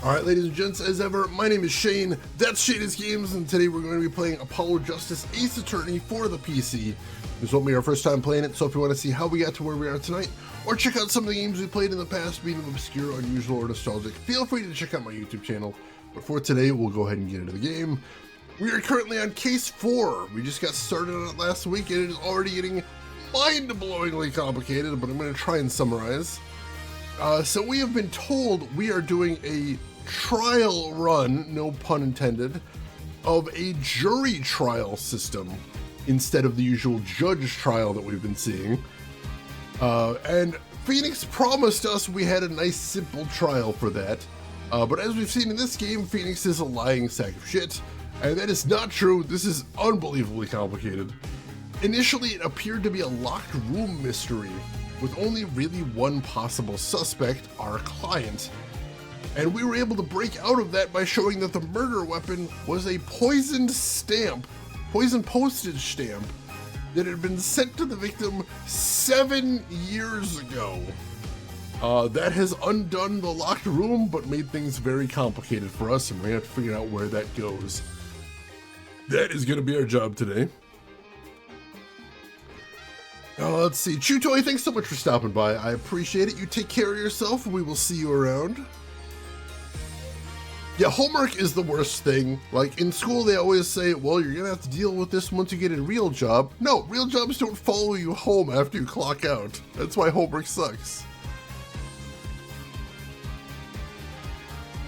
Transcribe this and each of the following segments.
Alright, ladies and gents, as ever, my name is Shane, that's Shane's Games, and today we're going to be playing Apollo Justice Ace Attorney for the PC. This won't be our first time playing it, so if you want to see how we got to where we are tonight, or check out some of the games we played in the past, being obscure, unusual, or nostalgic, feel free to check out my YouTube channel. But for today, we'll go ahead and get into the game. We are currently on Case 4. We just got started on it last week, and it is already getting mind-blowingly complicated, but I'm going to try and summarize. So we have been told we are doing a trial run, no pun intended, of a jury trial system instead of the usual judge trial that we've been seeing. And Phoenix promised us we had a nice simple trial for that. But as we've seen in this game, Phoenix is a lying sack of shit. And that is not true. This is unbelievably complicated. Initially, it appeared to be a locked room mystery with only really one possible suspect, our client. And we were able to break out of that by showing that the murder weapon was a poisoned postage stamp that had been sent to the victim 7 years ago. That has undone the locked room, but made things very complicated for us, and we're gonna have to figure out where that goes. That is gonna be our job today. Let's see. Chutoy, thanks so much for stopping by. I appreciate it. You take care of yourself. We will see you around. Yeah, homework is the worst thing. Like, in school, they always say, well, you're gonna have to deal with this once you get a real job. No, real jobs don't follow you home after you clock out. That's why homework sucks.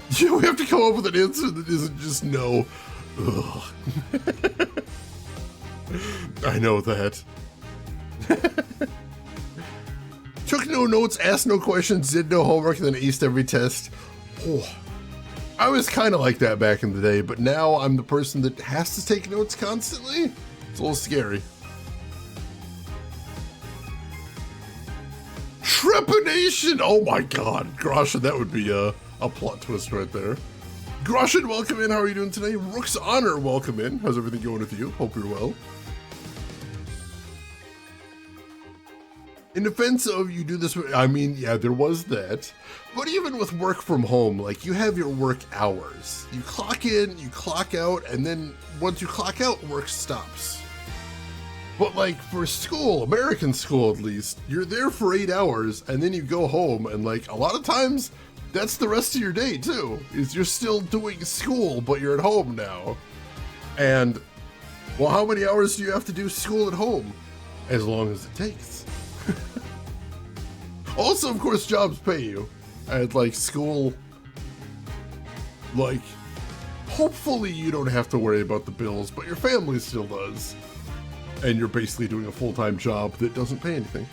Yeah, we have to come up with an answer that isn't just no. Ugh. I know that. Took no notes, asked no questions, did no homework, and then aced every test. Oh. I was kind of like that back in the day, but now I'm the person that has to take notes constantly. It's a little scary. Trepanation! Oh my god, Groshan, that would be a plot twist right there. Groshan, welcome in. How are you doing today? Rook's Honor, welcome in. How's everything going with you? Hope you're well. In defense of you do this, I mean, yeah, there was that. But even with work from home, like, you have your work hours. You clock in, you clock out, and then once you clock out, work stops. But like for school, American school at least, you're there for 8 hours and then you go home, and like a lot of times that's the rest of your day too, is you're still doing school, but you're at home now. And well, how many hours do you have to do school at home? As long as it takes. Also, of course, jobs pay you. And like school, like, hopefully you don't have to worry about the bills, but your family still does. And you're basically doing a full-time job that doesn't pay anything.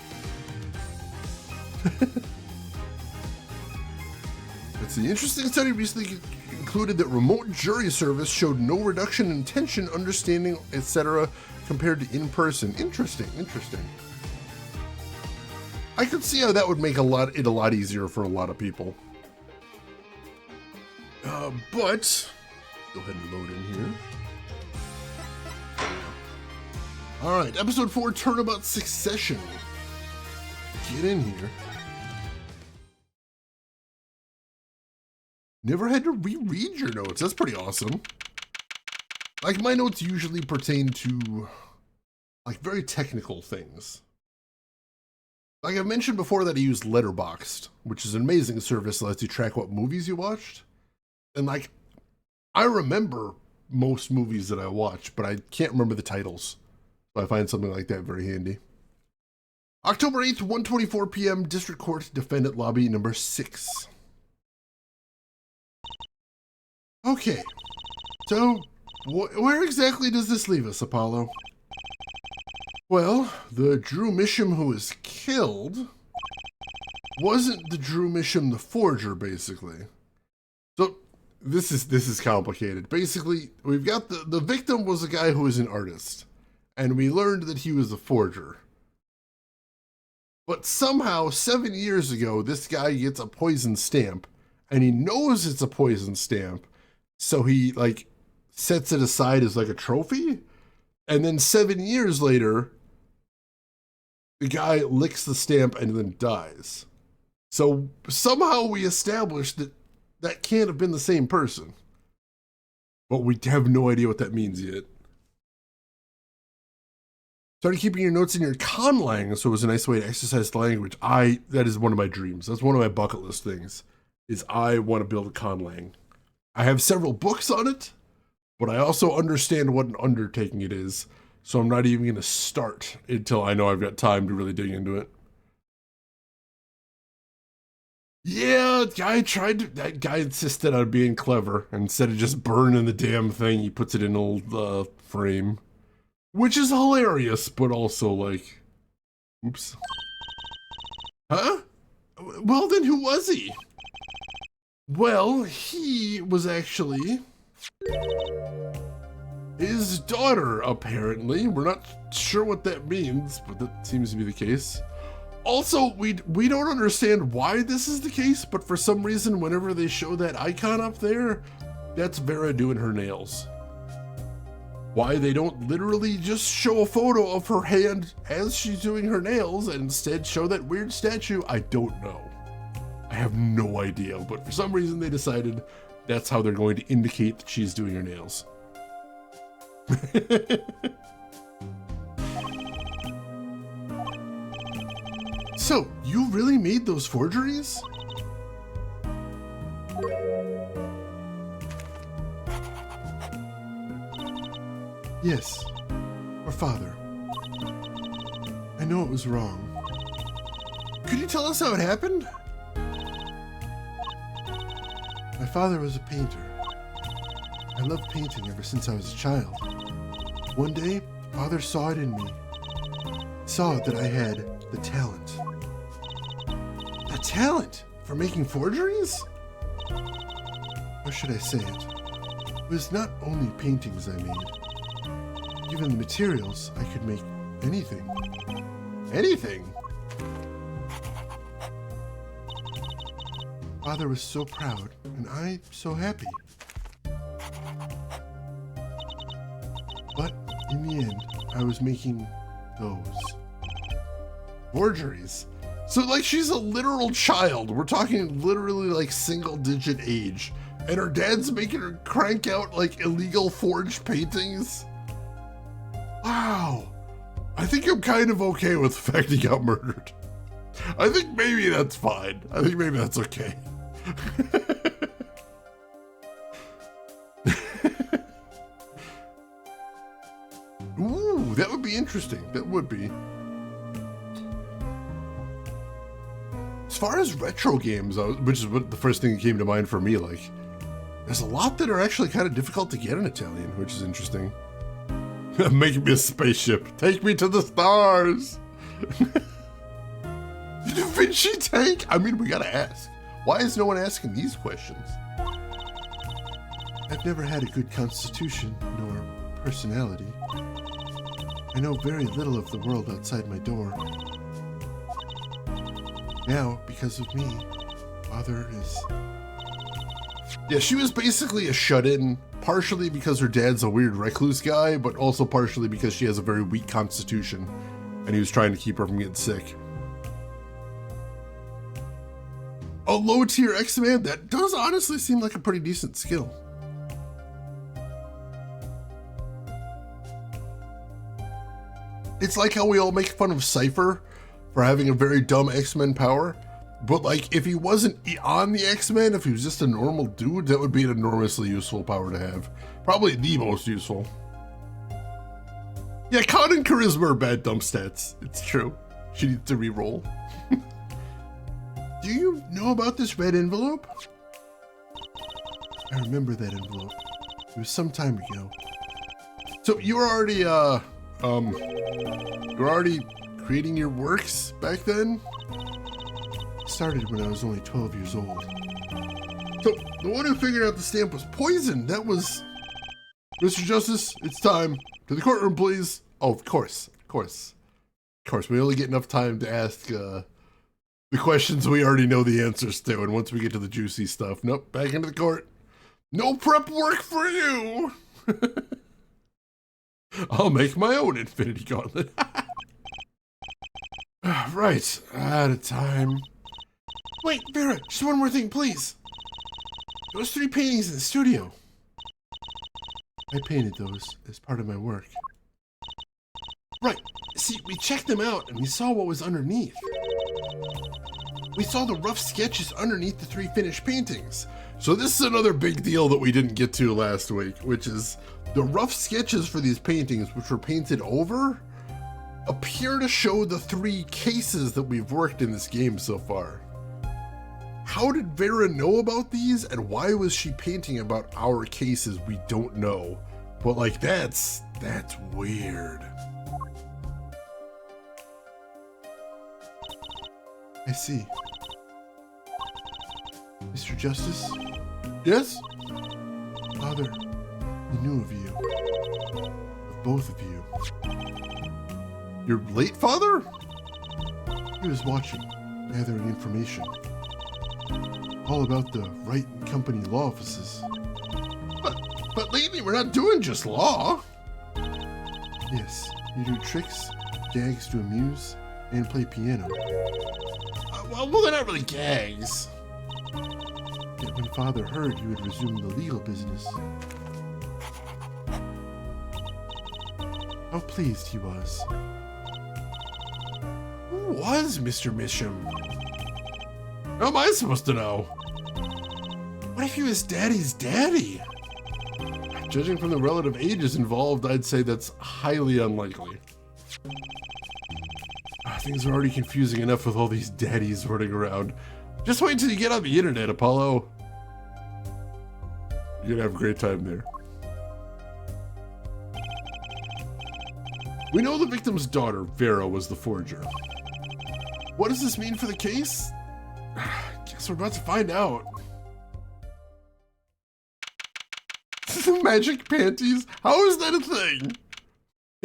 Let's see. Interesting study recently concluded that remote jury service showed no reduction in tension, understanding, etc. compared to in-person. Interesting, interesting. I could see how that would make it a lot easier for a lot of people. But go ahead and load in here. All right, episode 4, Turnabout Succession. Get in here. Never had to reread your notes. That's pretty awesome. Like, my notes usually pertain to like very technical things. Like I've mentioned before that I use Letterboxd, which is an amazing service that lets you track what movies you watched. And like, I remember most movies that I watch, but I can't remember the titles. So I find something like that very handy. October 8th, 1:24 p.m., District Court, Defendant Lobby number 6. Okay, so where exactly does this leave us, Apollo? Well, the Drew Misham who was killed wasn't the Drew Misham the forger, basically. So this is complicated. Basically, we've got the victim was a guy who was an artist, and we learned that he was a forger. But somehow, 7 years ago, this guy gets a poison stamp, and he knows it's a poison stamp, so he like sets it aside as like a trophy. And then 7 years later, the guy licks the stamp and then dies. So somehow we established that That can't have been the same person. But we have no idea what that means yet. Started keeping your notes in your conlang, so it was a nice way to exercise the language. That is one of my dreams. That's one of my bucket list things, is I want to build a conlang. I have several books on it, but I also understand what an undertaking it is, so I'm not even going to start until I know I've got time to really dig into it. Yeah, that guy insisted on being clever. Instead of just burning the damn thing, he puts it in an old frame. Which is hilarious, but also like, oops. Huh? Well, then who was he? Well, he was actually his daughter, apparently. We're not sure what that means, but that seems to be the case. Also, we don't understand why this is the case, but for some reason, whenever they show that icon up there, that's Vera doing her nails. Why they don't literally just show a photo of her hand as she's doing her nails and instead show that weird statue, I don't know. I have no idea, but for some reason they decided that's how they're going to indicate that she's doing her nails. So, you really made those forgeries? Yes, our father. I know it was wrong. Could you tell us how it happened? My father was a painter. I loved painting ever since I was a child. One day, father saw it in me. Saw that I had the talent. The talent for making forgeries? How should I say it? It was not only paintings I made. Given the materials, I could make anything. Anything? Father was so proud, and I so happy. But in the end, I was making those. Forgeries. So like she's a literal child. We're talking literally like single-digit age. And her dad's making her crank out like illegal forged paintings? Wow, I think I'm kind of okay with the fact he got murdered. I think maybe that's fine. I think maybe that's okay. Ooh, that would be interesting. That would be. As far as retro games, which is what the first thing that came to mind for me, like, there's a lot that are actually kind of difficult to get in Italian, which is interesting. Make me a spaceship. Take me to the stars. The Da Vinci tank? I mean, we gotta ask. Why is no one asking these questions? I've never had a good constitution, nor personality. I know very little of the world outside my door. Now, because of me, Father is... Yeah, she was basically a shut-in, partially because her dad's a weird recluse guy, but also partially because she has a very weak constitution, and he was trying to keep her from getting sick. A low-tier X-Man? That does honestly seem like a pretty decent skill. It's like how we all make fun of Cypher for having a very dumb X-Men power. But like, if he wasn't on the X-Men, if he was just a normal dude, that would be an enormously useful power to have. Probably the most useful. Yeah, Con and Charisma are bad dump stats. It's true. She needs to re-roll. Do you know about this red envelope? I remember that envelope. It was some time ago. So you were already, creating your works back then? Started when I was only 12 years old. So, the one who figured out the stamp was poison. That was... Mr. Justice, it's time. To the courtroom, please. Oh, of course. Of course. Of course, we only get enough time to ask, the questions we already know the answers to, and once we get to the juicy stuff, nope, back into the court. No prep work for you! I'll make my own Infinity Gauntlet. Right, out of time. Wait, Vera, just one more thing, please. Those 3 paintings in the studio. I painted those as part of my work. Right. See, we checked them out and we saw what was underneath. We saw the rough sketches underneath the 3 finished paintings. So this is another big deal that we didn't get to last week, which is the rough sketches for these paintings, which were painted over, appear to show the 3 cases that we've worked in this game so far. How did Vera know about these, and why was she painting about our cases? We don't know. But like, that's weird. I see. Mr. Justice? Yes? Father, he knew of you. Of both of you. Your late father? He was watching, gathering information. All about the Wright & Company law offices. But lately we're not doing just law. Yes, you do tricks, gags to amuse, and play piano. Well, they're not really gags. Yet when Father heard you had resumed the legal business, how pleased he was. Who was Mr. Misham? How am I supposed to know? What if he was Daddy's daddy? Judging from the relative ages involved, I'd say that's highly unlikely. Things are already confusing enough with all these daddies running around. Just wait till you get on the internet, Apollo. You're gonna have a great time there. We know the victim's daughter, Vera, was the forger. What does this mean for the case? Guess we're about to find out. Magic panties? How is that a thing?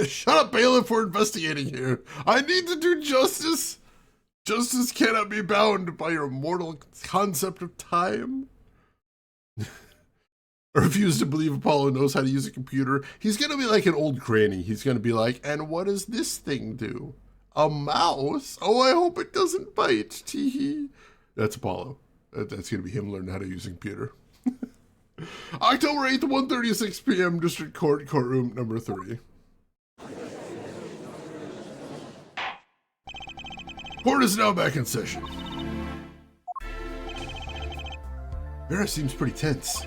Shut up, bailiff, we're investigating here. I need to do justice. Justice cannot be bound by your mortal concept of time. I refuse to believe Apollo knows how to use a computer. He's gonna be like an old granny. He's gonna be like, and what does this thing do? A mouse? Oh, I hope it doesn't bite. Teehee. That's Apollo. That's gonna be him learning how to use a computer. October 8th, 1:36 p.m. District Court, courtroom number 3. Court is now back in session. Vera seems pretty tense.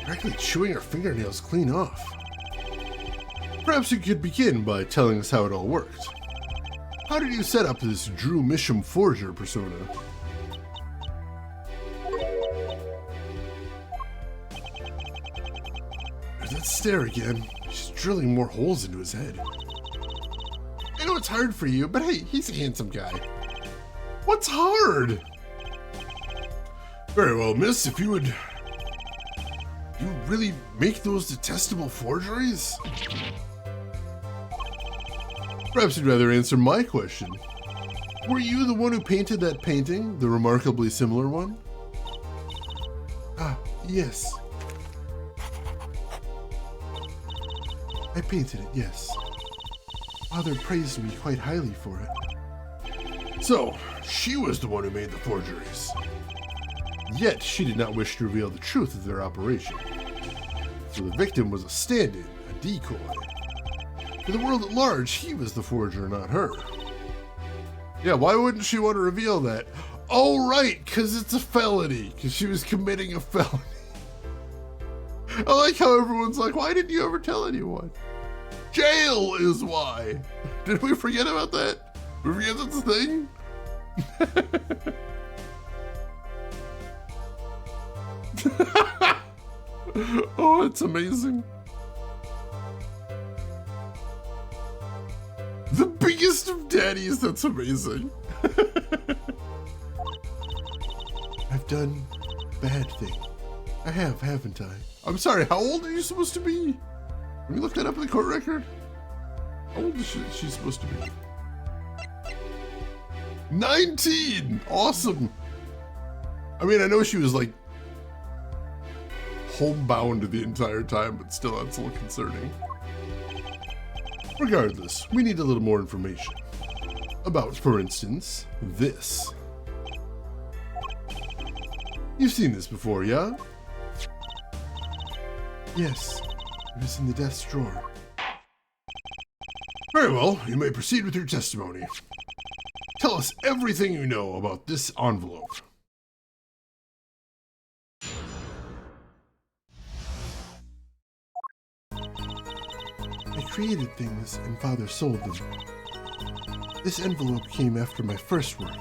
Practically chewing her fingernails clean off. Perhaps you could begin by telling us how it all worked. How did you set up this Drew Misham forger persona? There's that stare again. She's drilling more holes into his head. I know it's hard for you, but hey, he's a handsome guy. What's hard? Very well, miss, if you would... You really make those detestable forgeries? Perhaps you'd rather answer my question. Were you the one who painted that painting, the remarkably similar one? Ah, yes. I painted it, yes. Father praised me quite highly for it. So, she was the one who made the forgeries. Yet, she did not wish to reveal the truth of their operation. So the victim was a stand-in, a decoy. For the world at large, he was the forger, not her. Yeah, why wouldn't she want to reveal that? Oh, right, because it's a felony, because she was committing a felony. I like how everyone's like, why didn't you ever tell anyone? Jail is why. Did we forget about that? We forget that's a thing? Oh, it's amazing. The biggest of daddies, that's amazing. I've done a bad thing. I have, haven't I? I'm sorry, how old are you supposed to be? Can we look that up in the court record? How old is she supposed to be? 19! Awesome! I mean, I know she was like homebound the entire time, but still, that's a little concerning. Regardless, we need a little more information. About, for instance, this. You've seen this before, yeah? Yes, it was in the desk drawer. Very well, you may proceed with your testimony. Tell us everything you know about this envelope. I created things and Father sold them. This envelope came after my first work.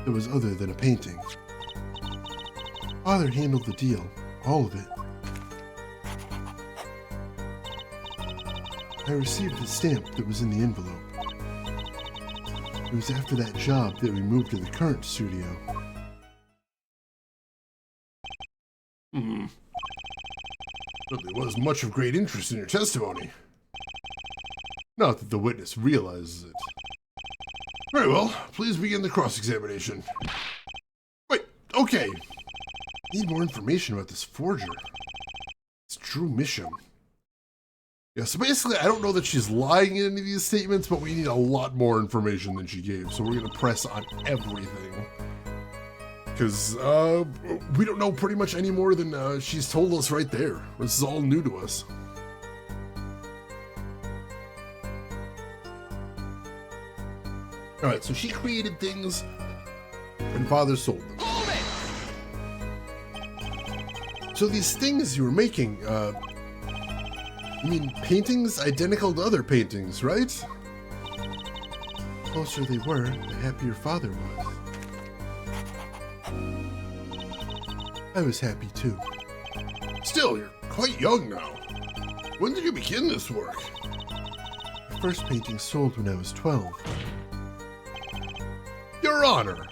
It was other than a painting. Father handled the deal, all of it. I received the stamp that was in the envelope. It was after that job that we moved to the current studio. Certainly was much of great interest in your testimony. Not that the witness realizes it. Very well, please begin the cross-examination. Wait, okay. Need more information about this forger. It's Drew Misham. Yeah, so basically, I don't know that she's lying in any of these statements, but we need a lot more information than she gave, so we're gonna press on everything. Because, we don't know pretty much any more than she's told us right there. This is all new to us. Alright, so she created things and Father sold them. So these things you were making, you mean paintings identical to other paintings, right? The closer they were, the happier Father was. I was happy too. Still, you're quite young now. When did you begin this work? My first painting sold when I was 12. Your Honor,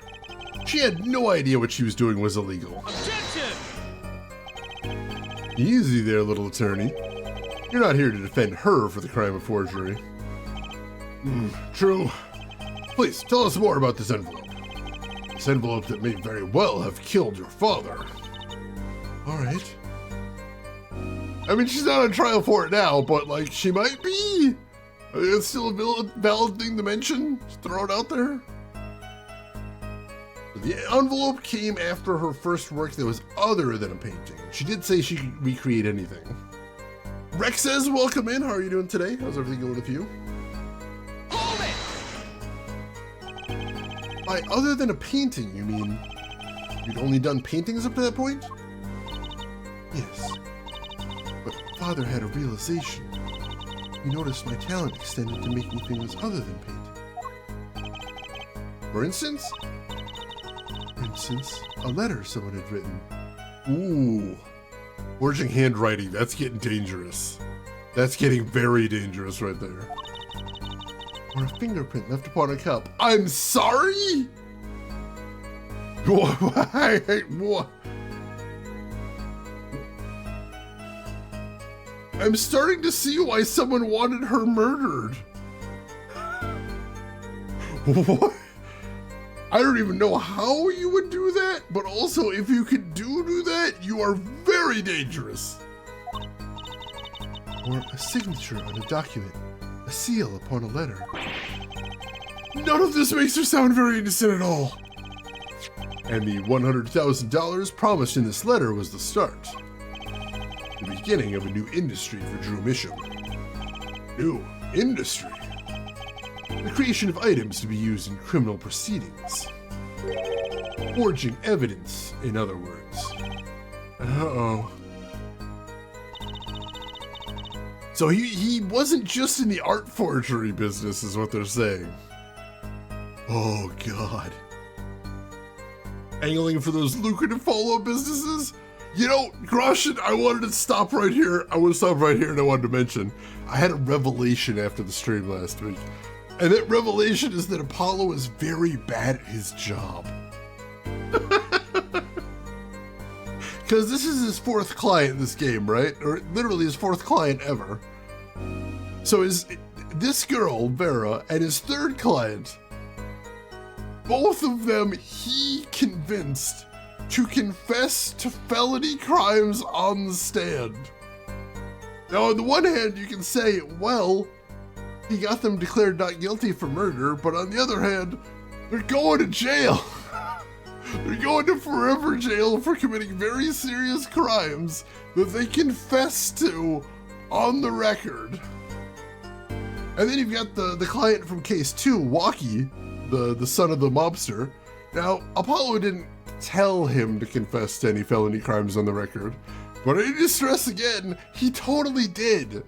she had no idea what she was doing was illegal. Objection! Easy there, little attorney. You're not here to defend her for the crime of forgery. True. Please, tell us more about this envelope. This envelope that may very well have killed your father. Alright. I mean, she's not on trial for it now, but, like, she might be. It's still a valid thing to mention. Just throw it out there. The envelope came after her first work that was other than a painting. She did say she could recreate anything. Rex says, welcome in. How are you doing today? How's everything going with you? Hold it! By other than a painting, you mean you'd only done paintings up to that point? Yes. But Father had a realization. He noticed my talent extended to making things other than painting. For instance? For instance, a letter someone had written. Ooh. Forging handwriting, that's getting dangerous. That's getting very dangerous right there. Or a fingerprint left upon a cup. I'm sorry? What? I'm starting to see why someone wanted her murdered. What? I don't even know how you would do that, but also if you could do that, you are very dangerous. Or a signature on a document, a seal upon a letter. None of this makes her sound very innocent at all. And the $100,000 promised in this letter was the start. The beginning of a new industry for Drew Misham. New industry. The creation of items to be used in criminal proceedings. Forging evidence, in other words. Uh-oh. So he wasn't just in the art forgery business, is what they're saying. Oh, God. Angling for those lucrative follow-up businesses? You know, Groshin, I wanted to stop right here. I want to stop right here and I wanted to mention, I had a revelation after the stream last week. And that revelation is that Apollo is very bad at his job. Because this is his fourth client in this game, right? Or literally his fourth client ever. So this girl, Vera, and his third client, both of them he convinced to confess to felony crimes on the stand. Now, on the one hand, you can say, well, he got them declared not guilty for murder, but on the other hand, they're going to jail. They're going to forever jail for committing very serious crimes that they confess to on the record. And then you've got the client from case 2, Walkie, the son of the mobster. Now, Apollo didn't tell him to confess to any felony crimes on the record, but I need to stress again, he totally did.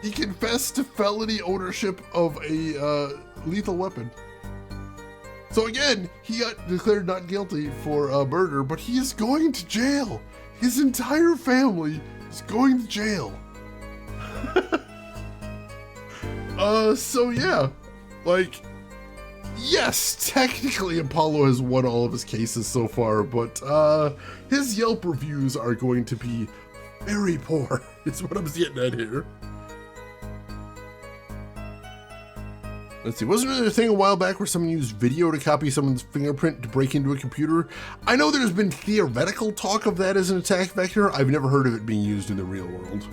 He confessed to felony ownership of a lethal weapon. So again, he got declared not guilty for murder, but he is going to jail. His entire family is going to jail. So yeah, like, yes, technically Apollo has won all of his cases so far, but his Yelp reviews are going to be very poor, is what I'm getting at here. Let's see, wasn't there a thing a while back where someone used video to copy someone's fingerprint to break into a computer? I know there's been theoretical talk of that as an attack vector. I've never heard of it being used in the real world.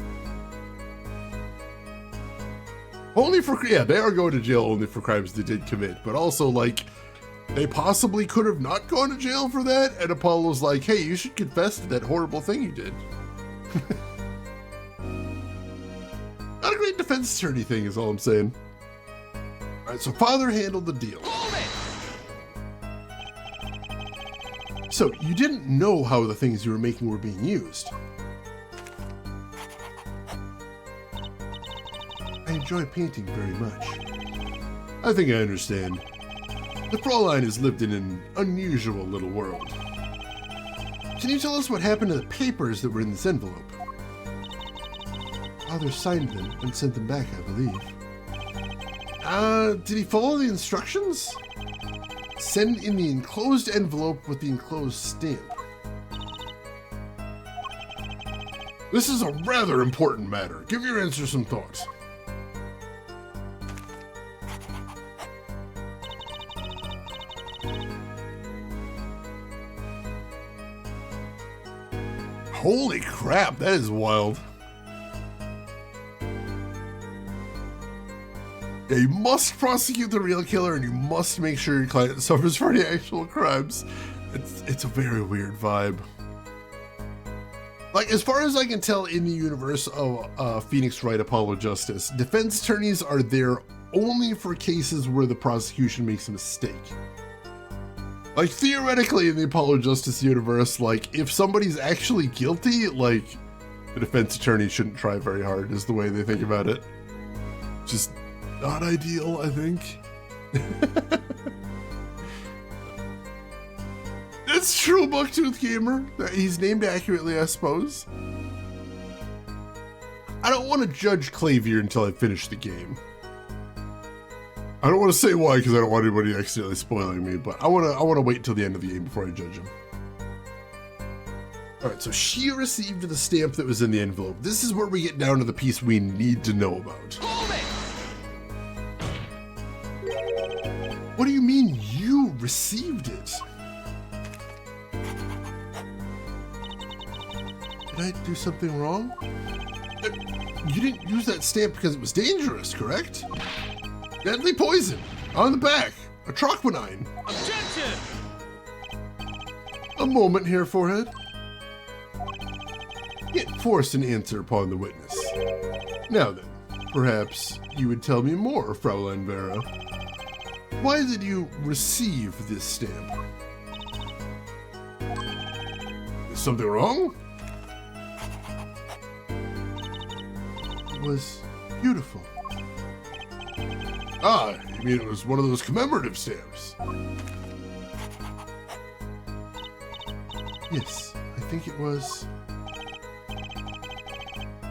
Only for, yeah, they are going to jail only for crimes they did commit, but also, like, they possibly could have not gone to jail for that, and Apollo's like, hey, you should confess to that horrible thing you did. Not a great defense attorney thing is all I'm saying. All right, so father handled the deal. So you didn't know how the things you were making were being used. I enjoy painting very much. I think I understand. The Fraulein has lived in an unusual little world. Can you tell us what happened to the papers that were in this envelope? Father signed them and sent them back, I believe. Did he follow the instructions? Send in the enclosed envelope with the enclosed stamp. This is a rather important matter. Give your answer some thought. Holy crap, that is wild. Yeah, you must prosecute the real killer and you must make sure your client suffers for any actual crimes. It's a very weird vibe. Like, as far as I can tell in the universe of Phoenix Wright Apollo Justice, defense attorneys are there only for cases where the prosecution makes a mistake. Like, theoretically in the Apollo Justice universe, like, if somebody's actually guilty, like, the defense attorney shouldn't try very hard is the way they think about it. Just not ideal, I think. It's true, Bucktooth Gamer. He's named accurately, I suppose. I don't want to judge Clavier until I finish the game. I don't want to say why because I don't want anybody accidentally spoiling me, but I want to wait till the end of the game before I judge him. All right, so she received the stamp that was in the envelope. This is where we get down to the piece we need to know about. What do you mean you received it? Did I do something wrong? You didn't use that stamp because it was dangerous, correct? Deadly poison on the back, atroquinine. Objection! A moment here, forehead. Yet force an answer upon the witness. Now then, perhaps you would tell me more, Fraulein Vera. Why did you receive this stamp? Is something wrong? It was beautiful. Ah, you mean it was one of those commemorative stamps? Yes, I think it was.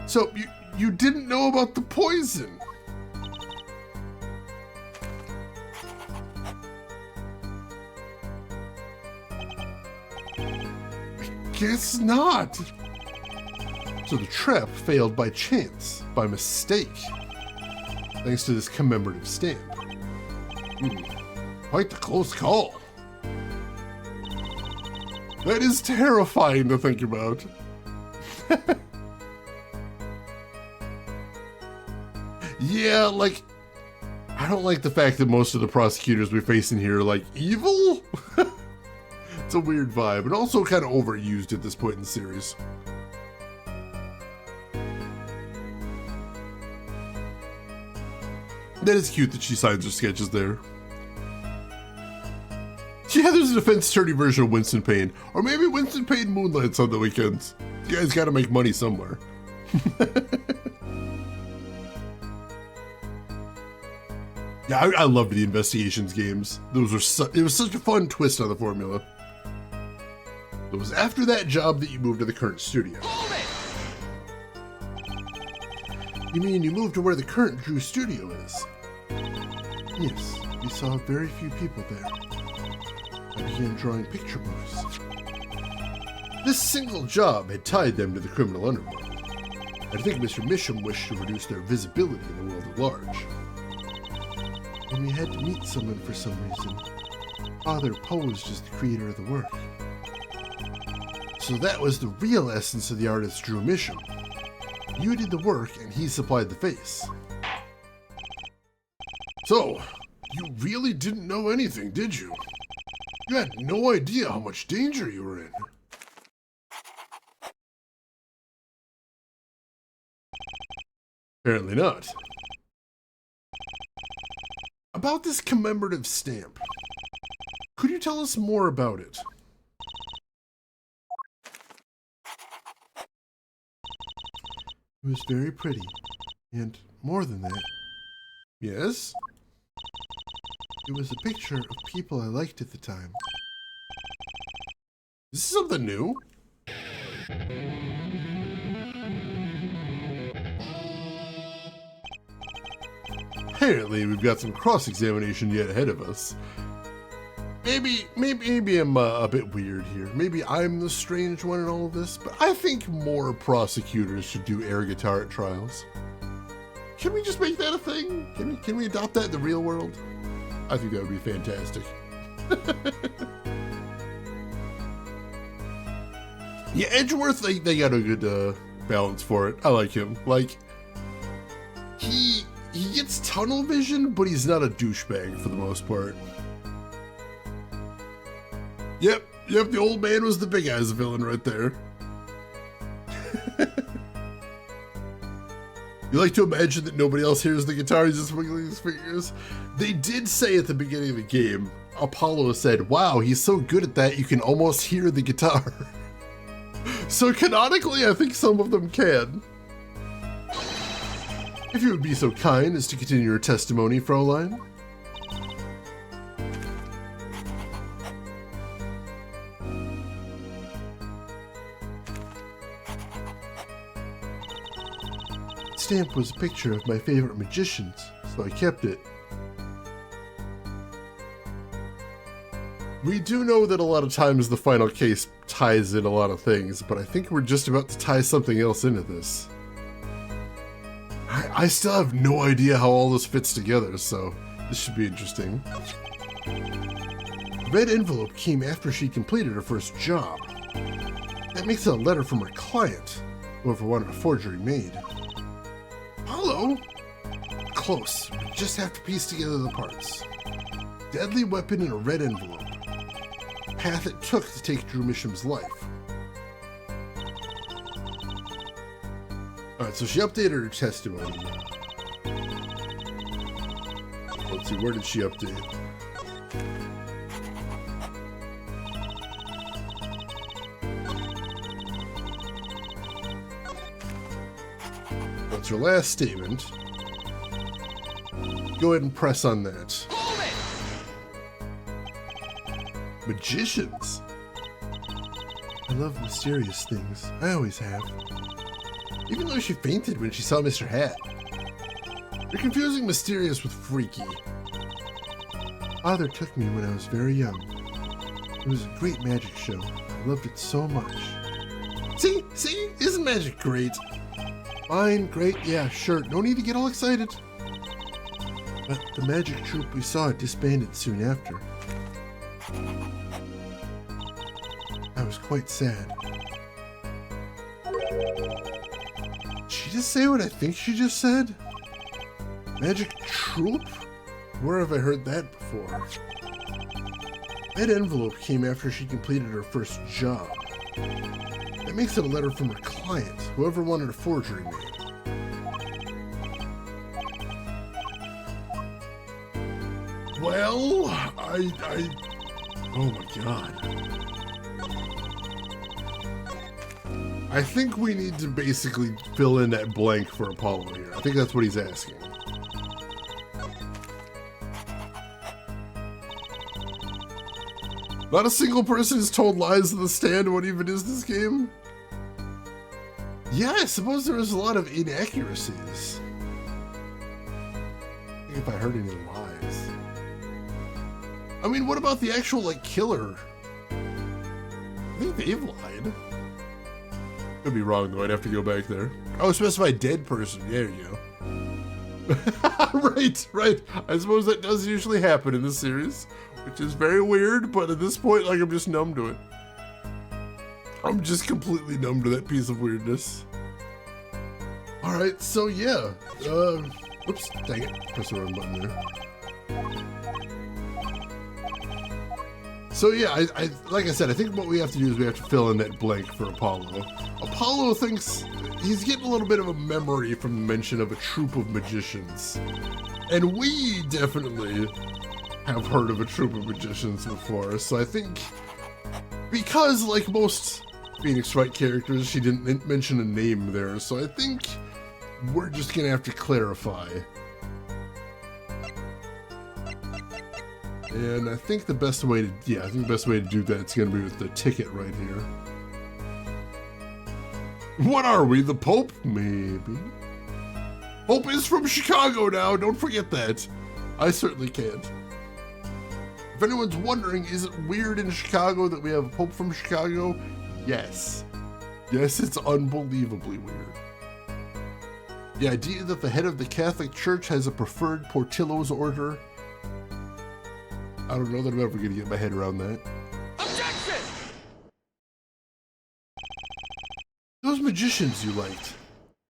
So, you didn't know about the poison? I guess not. So the trap failed by chance, by mistake, thanks to this commemorative stamp. Quite the close call. That is terrifying to think about. Yeah, like, I don't like the fact that most of the prosecutors we face in here are, like, evil? It's a weird vibe, and also kind of overused at this point in the series. That is cute that she signs her sketches there. Yeah, there's a defense attorney version of Winston Payne. Or maybe Winston Payne moonlights on the weekends. You guys gotta make money somewhere. Yeah, I loved the investigations games. Those were it was such a fun twist on the formula. It was after that job that you moved to the current studio. You mean you moved to where the current Drew studio is? Yes, we saw very few people there. I began drawing picture books. This single job had tied them to the criminal underworld. I think Mr. Misham wished to reduce their visibility in the world at large. And we had to meet someone for some reason. Father posed as the creator of the work. So that was the real essence of the artist Drew Misham. You did the work and he supplied the face. So, you really didn't know anything, did you? You had no idea how much danger you were in. Apparently not. About this commemorative stamp, could you tell us more about it? It was very pretty, and more than that. Yes? It was a picture of people I liked at the time. Is this something new? Apparently, we've got some cross-examination yet ahead of us. Maybe I'm a bit weird here. Maybe I'm the strange one in all of this, but I think more prosecutors should do air guitar at trials. Can we just make that a thing? Can we adopt that in the real world? I think that would be fantastic. Yeah, Edgeworth, they got a good balance for it. I like him. Like, he gets tunnel vision, but he's not a douchebag for the most part. Yep, the old man was the big eyes villain right there. You like to imagine that nobody else hears the guitar, he's just wiggling his fingers? They did say at the beginning of the game, Apollo said, wow, he's so good at that you can almost hear the guitar. So canonically, I think some of them can. If you would be so kind as to continue your testimony, Fraulein. Stamp was a picture of my favorite magicians, so I kept it. We do know that a lot of times the final case ties in a lot of things, but I think we're just about to tie something else into this. I still have no idea how all this fits together, so this should be interesting. The red envelope came after she completed her first job. That makes it a letter from her client, whoever wanted a forgery made. Hello? Close. We just have to piece together the parts. Deadly weapon in a red envelope. Path it took to take Drew Misham's life. Alright, so she updated her testimony. Let's see, where did she update? That's her last statement. Go ahead and press on that. Magicians? I love mysterious things. I always have. Even though she fainted when she saw Mr. Hat. You're confusing mysterious with freaky. Father took me when I was very young. It was a great magic show. I loved it so much. See? Isn't magic great? Fine, great, yeah, sure. No need to get all excited. But the magic troupe we saw disbanded soon after. I was quite sad. Did she just say what I think she just said? Magic troupe? Where have I heard that before? That envelope came after she completed her first job. That makes it a letter from her client, whoever wanted a forgery made. Well, oh my god. I think we need to basically fill in that blank for Apollo here. I think that's what he's asking. Not a single person is told lies in the stand. What even is this game? Yeah, I suppose there was a lot of inaccuracies. I think if I heard any lies. I mean, what about the actual, like, killer? I think they've lied. Could be wrong, though. I'd have to go back there. Oh, specify dead person. There you go. Right. I suppose that does usually happen in this series, which is very weird, but at this point, like, I'm just numb to it. I'm just completely numb to that piece of weirdness. Alright, so yeah. Oops, dang it. Press the wrong button there. So yeah, I like I said, I think what we have to do is we have to fill in that blank for Apollo. Apollo thinks he's getting a little bit of a memory from the mention of a troupe of magicians. And we definitely have heard of a troupe of magicians before, so I think because, like most Phoenix Wright characters, she didn't mention a name there, so I think we're just gonna have to clarify. And I think the best way to, do that is gonna be with the ticket right here. What are we, the Pope? Maybe. Pope is from Chicago now, don't forget that. I certainly can't. If anyone's wondering, is it weird in Chicago that we have a Pope from Chicago? Yes. Yes, it's unbelievably weird. The idea that the head of the Catholic Church has a preferred Portillo's order, I don't know that I'm ever going to get my head around that. Objection! Those magicians you liked,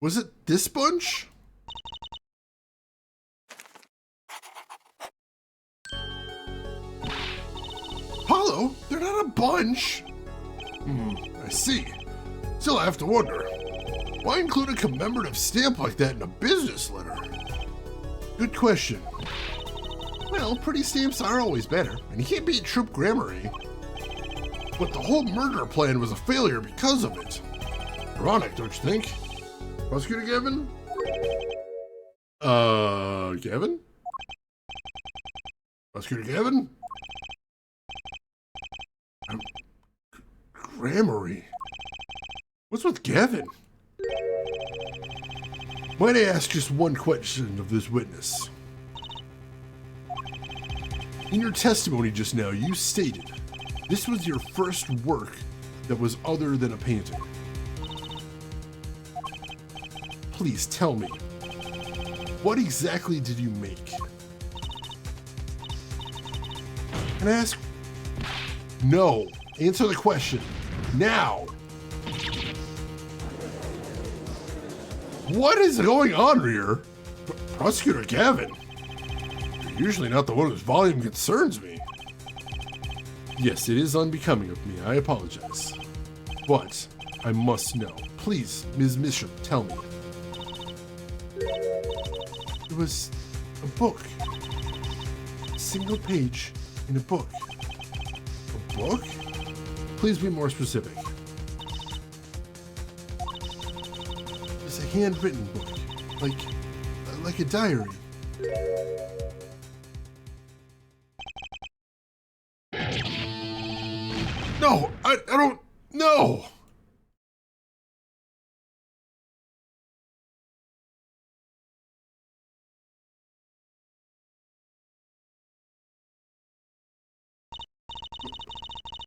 was it this bunch? Apollo, they're not a bunch. I see. Still, I have to wonder, why include a commemorative stamp like that in a business letter? Good question. Well, pretty stamps are always better, and you can't beat Troop Gramarye. But the whole murder plan was a failure because of it. Ironic, don't you think? Prosecutor Gavin? Gavin? Prosecutor Gavin? Gramarye? What's with Gavin? Might I ask just one question of this witness? In your testimony just now, you stated this was your first work that was other than a painting. Please tell me, what exactly did you make? Can I ask? No. Answer the question. Now. What is going on here? Prosecutor Gavin? You're usually not the one whose volume concerns me. Yes, it is unbecoming of me. I apologize. But I must know. Please, Ms. Misham, tell me. It was a book. A single page in a book. A book? Please be more specific. It's a handwritten book. Like a diary. No, I don't know.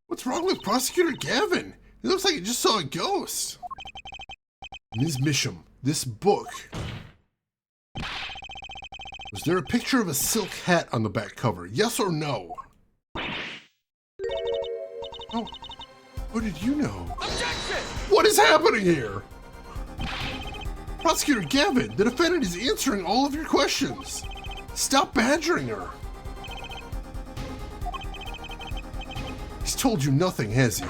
What's wrong with Prosecutor Gavin? He looks like he just saw a ghost. Ms. Misham, this book. Was there a picture of a silk hat on the back cover? Yes or no? Oh, what did you know? Objection! What is happening here? Prosecutor Gavin, the defendant is answering all of your questions. Stop badgering her. told you nothing, has he?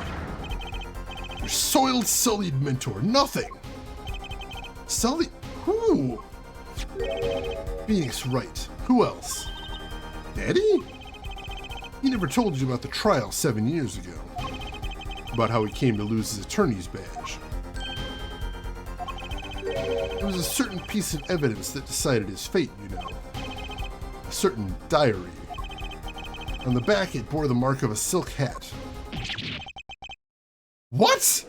Your soiled, sullied mentor, nothing. Sullied? Who? Phoenix Wright. Who else? Daddy? He never told you about the trial 7 years ago. About how he came to lose his attorney's badge. There was a certain piece of evidence that decided his fate, you know. A certain diary. On the back, it bore the mark of a silk hat. What?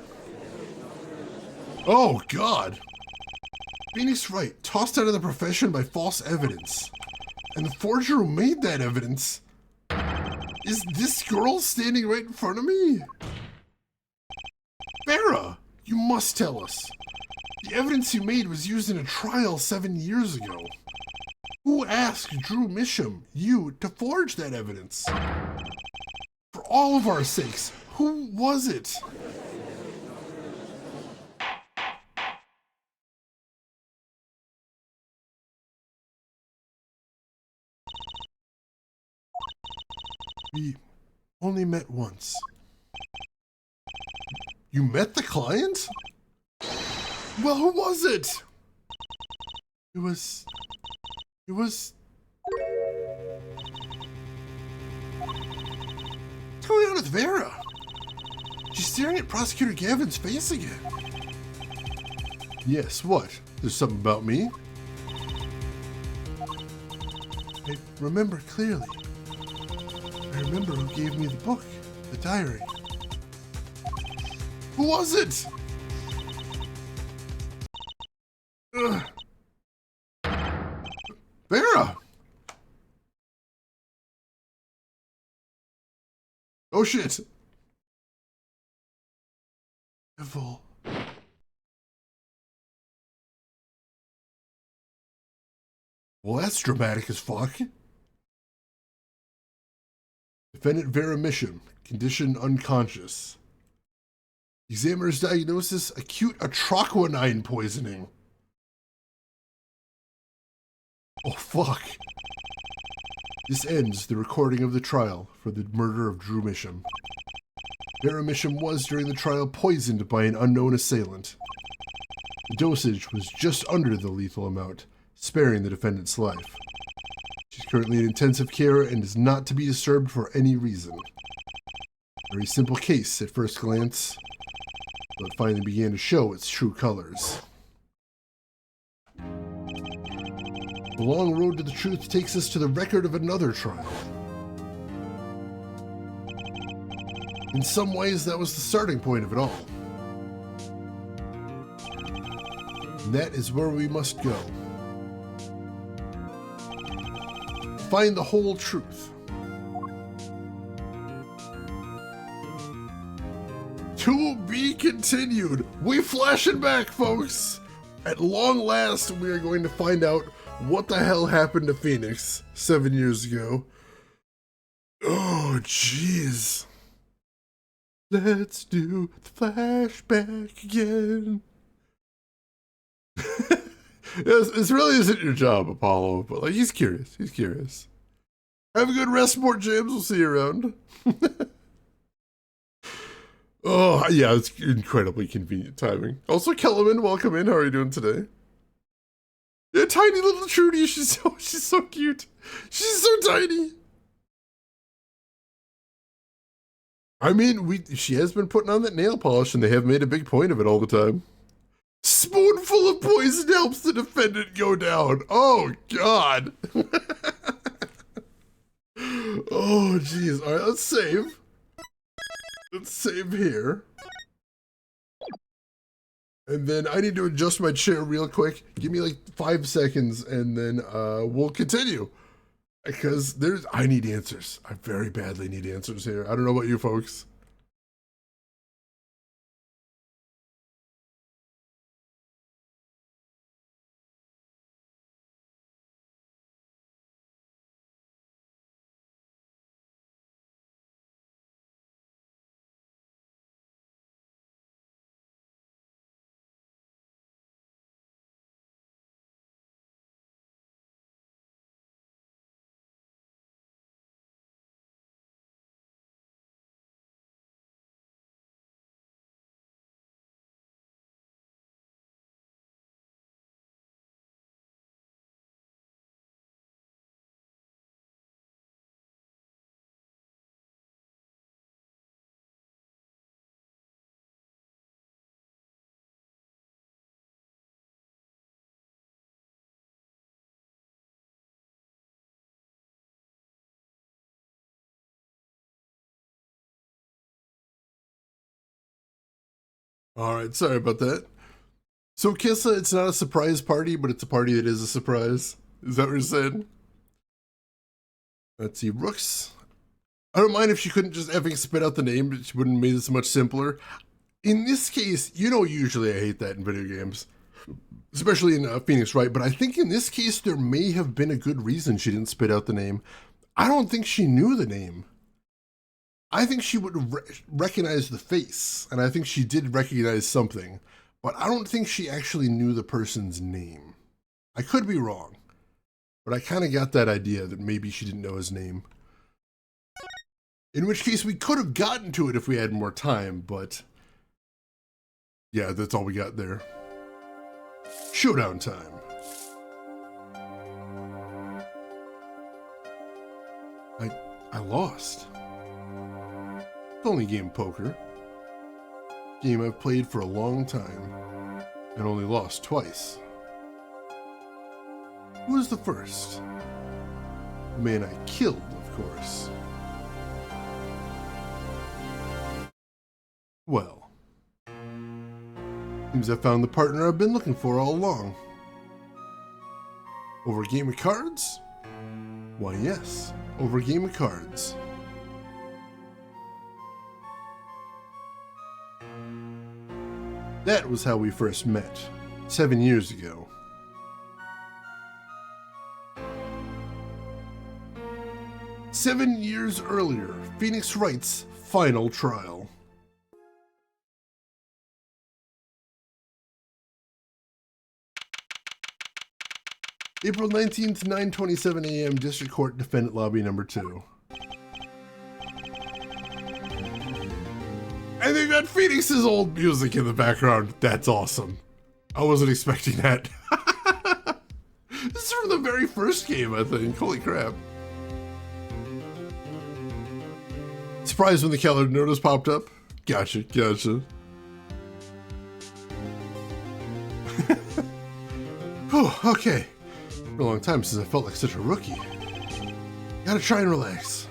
Oh, God. Phoenix Wright, tossed out of the profession by false evidence. And the forger who made that evidence is this girl standing right in front of me? Farah, you must tell us. The evidence you made was used in a trial 7 years ago. Who asked Drew Misham, you, to forge that evidence? For all of our sakes, who was it? We only met once. You met the client? Well, who was it? It was... What's going on with Vera? She's staring at Prosecutor Gavin's face again. Yes, what? There's something about me? I remember clearly. I remember who gave me the book, the diary. Who was it? Ugh. Vera! Oh shit! Evil. Well, that's dramatic as fuck. Defendant Vera Misham, condition unconscious. Examiner's diagnosis, acute atroquinine poisoning. Oh fuck. This ends the recording of the trial for the murder of Drew Misham. Vera Misham was, during the trial, poisoned by an unknown assailant. The dosage was just under the lethal amount, sparing the defendant's life. She's currently in intensive care and is not to be disturbed for any reason. Very simple case at first glance, but it finally began to show its true colors. The long road to the truth takes us to the record of another trial. In some ways, that was the starting point of it all. And that is where we must go. Find the whole truth. To be continued. We flashing back, folks. At long last, we are going to find out what the hell happened to Phoenix 7 years ago. Oh, jeez. Let's do the flashback again. This really isn't your job, Apollo, but like he's curious. He's curious. Have a good rest, more James. We'll see you around. Oh, yeah, it's incredibly convenient timing. Also, Kellerman, welcome in. How are you doing today? Yeah, tiny little Trudy. She's so cute. She's so tiny. I mean, she has been putting on that nail polish, and they have made a big point of it all the time. Spoonful of poison helps the defendant go down. Oh, God. Oh, jeez. All right, let's save. Let's save here. And then I need to adjust my chair real quick. Give me like 5 seconds, and then we'll continue. Because I need answers. I very badly need answers here. I don't know about you folks. Alright, sorry about that. So Kissa, it's not a surprise party, but it's a party that is a surprise. Is that what you're saying? Let's see, Rooks. I don't mind if she couldn't just effing spit out the name, but she wouldn't have made this much simpler. In this case, you know usually I hate that in video games. Especially in Phoenix Wright, but I think in this case there may have been a good reason she didn't spit out the name. I don't think she knew the name. I think she would recognize the face, and I think she did recognize something, but I don't think she actually knew the person's name. I could be wrong, but I kind of got that idea that maybe she didn't know his name. In which case we could have gotten to it if we had more time, but yeah, that's all we got there. Showdown time. I lost. It's only a game of poker. Game I've played for a long time and only lost twice. Who was the first? The man I killed, of course. Well, seems I found the partner I've been looking for all along. Over a game of cards? Why yes, over a game of cards. That was how we first met, 7 years ago. "7 years earlier, Phoenix Wright's final trial. April 19th, 9:27 a.m., District Court, Defendant Lobby number 2. And they got Phoenix's old music in the background. That's awesome. I wasn't expecting that. This is from the very first game, I think. Holy crap. Surprised when the calendar notice popped up? Gotcha. Whew, okay. Been a long time since I felt like such a rookie. Gotta try and relax.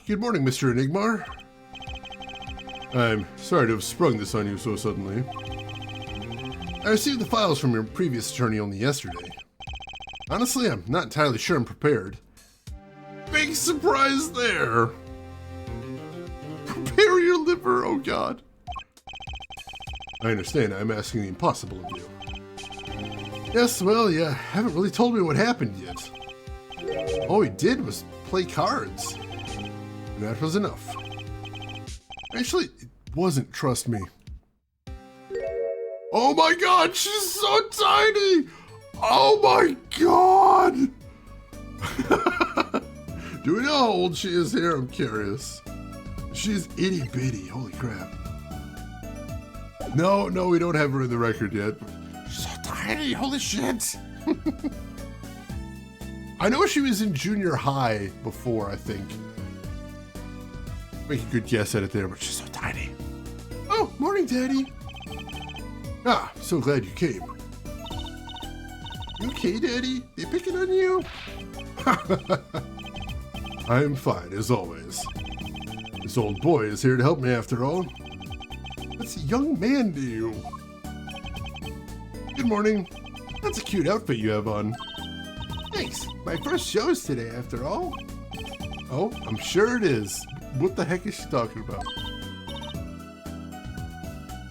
Good morning, Mr. Enigmar. I'm sorry to have sprung this on you so suddenly. I received the files from your previous attorney only yesterday. Honestly, I'm not entirely sure I'm prepared. Big surprise there! Prepare your liver, oh god. I understand, I'm asking the impossible of you. Yes, well, you haven't really told me what happened yet. All we did was play cards. And that was enough. Actually, it wasn't, trust me. Oh my god, she's so tiny! Oh my god! Do we know how old she is here? I'm curious. She's itty bitty, holy crap. No, we don't have her in the record yet. She's so tiny, holy shit! I know she was in junior high before, I think. Make a good guess at it there, but she's so tiny. Oh, morning, Daddy. So glad you came. You okay, Daddy? They picking on you? I am fine, as always. This old boy is here to help me after all. What's a young man to you? Good morning. That's a cute outfit you have on. Thanks. My first show's today, after all. Oh, I'm sure it is. What the heck is she talking about?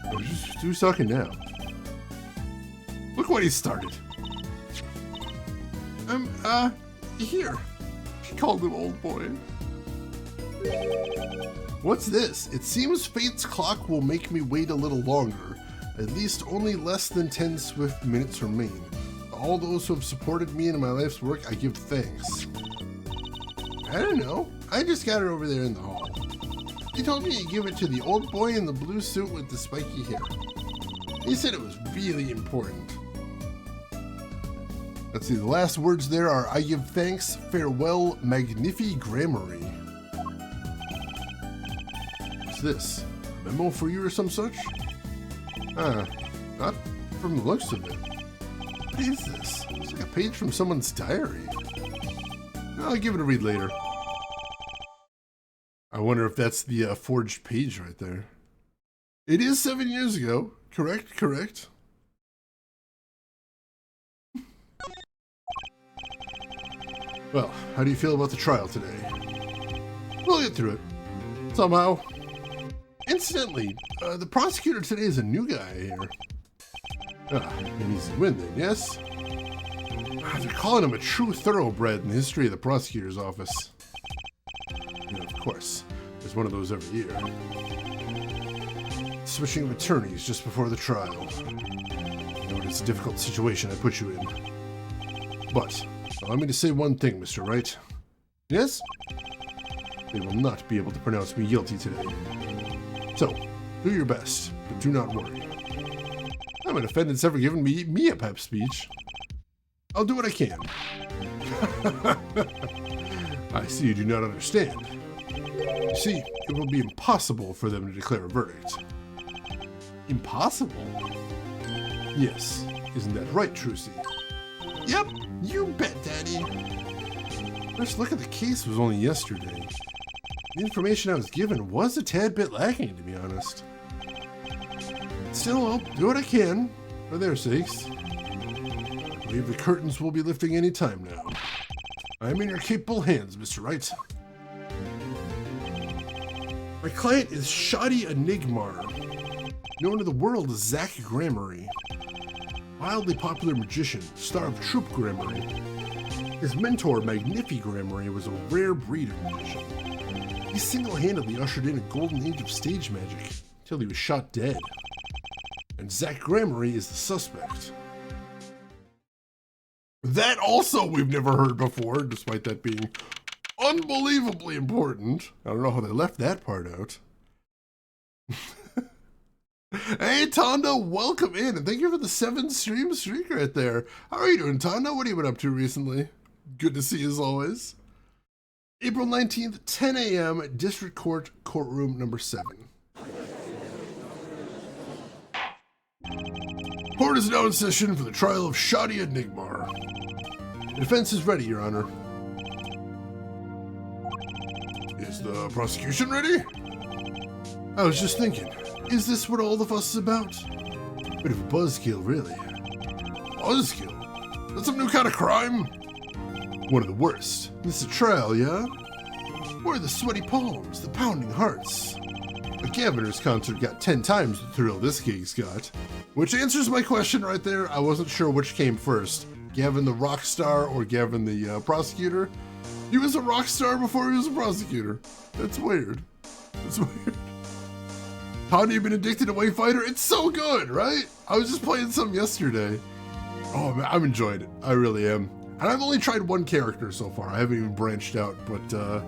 Oh, who's talking now? Look what he started. Here. She called him old boy. What's this? It seems fate's clock will make me wait a little longer. At least only less than 10 swift minutes remain. To all those who have supported me in my life's work, I give thanks. I don't know. I just got her over there in the hall. He told me to give it to the old boy in the blue suit with the spiky hair. He said it was really important. Let's see, the last words there are, I give thanks, farewell, magnifi gramarye. What's this? A memo for you or some such? Not from the looks of it. What is this? It's like a page from someone's diary. I'll give it a read later. I wonder if that's the forged page right there. It is 7 years ago. Correct, correct. Well, how do you feel about the trial today? We'll get through it. Somehow. Incidentally, the prosecutor today is a new guy here. An easy win then, yes? They're calling him a true thoroughbred in the history of the prosecutor's office. Yeah, of course. There's one of those every year. Switching of attorneys just before the trial. I know it's a difficult situation I put you in. But, allow me to say one thing, Mr. Wright. Yes? They will not be able to pronounce me guilty today. So, do your best, but do not worry. I'm a defendant's ever given me a pep speech. I'll do what I can. I see you do not understand. You see, it will be impossible for them to declare a verdict. Impossible? Yes. Isn't that right, Trucy? Yep, you bet, Daddy. First look at the case was only yesterday. The information I was given was a tad bit lacking, to be honest. Still, I'll do what I can, for their sakes. I believe the curtains will be lifting any time now. I'm in your capable hands, Mr. Wright. My client is Shoddy Enigmar, known to the world as Zach Gramarye. Wildly popular magician, star of Troop Gramarye. His mentor, Magnifi Gramarye, was a rare breed of magician. He single-handedly ushered in a golden age of stage magic, until he was shot dead. And Zach Gramarye is the suspect. That also we've never heard before, despite that being unbelievably important. I don't know how they left that part out. Hey, Tonda, welcome in, and thank you for the 7-stream streak right there. How are you doing, Tonda? What have you been up to recently? Good to see you as always. April 19th, 10 a.m., District Court, Courtroom number 7. Court is now in session for the trial of Shoddy Enigmar. The defense is ready, Your Honor. Is the prosecution ready? I was just thinking, is this what all the fuss is about? Bit of a buzzkill, really. Buzzkill? That's some new kind of crime? One of the worst. This is a trial, yeah? Where are the sweaty palms, the pounding hearts? A Gaviner's concert got 10 times the thrill this gig's got. Which answers my question right there. I wasn't sure which came first. Gavin the rock star or Gavin the prosecutor? He was a rock star before he was a prosecutor. That's weird. That's weird. How do you been addicted to Wayfinder? It's so good, right? I was just playing some yesterday. Oh man, I'm enjoying it. I really am. And I've only tried one character so far. I haven't even branched out, but yeah,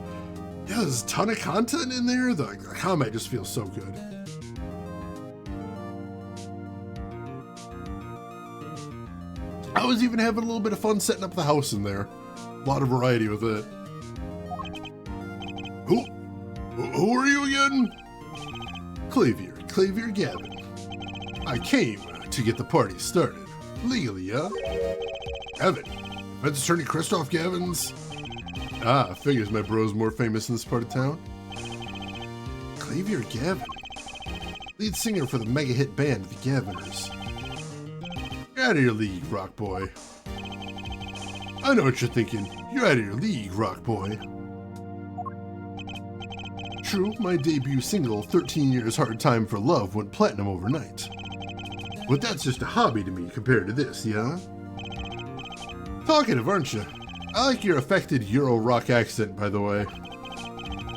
there's a ton of content in there. The combat just feels so good. I was even having a little bit of fun setting up the house in there. A lot of variety with it. Who are you again? Clavier Gavin. I came to get the party started. Legally, yeah? Gavin. Defense Attorney Christoph Gavins. Figures my bro's more famous in this part of town. Clavier Gavin. Lead singer for the mega hit band, the Gaviners. You're out of your league, rock boy. I know what you're thinking. You're out of your league, rock boy. True, my debut single, 13 Years Hard Time for Love, went platinum overnight. But that's just a hobby to me compared to this, yeah? Talkative, aren't you? I like your affected Euro rock accent, by the way.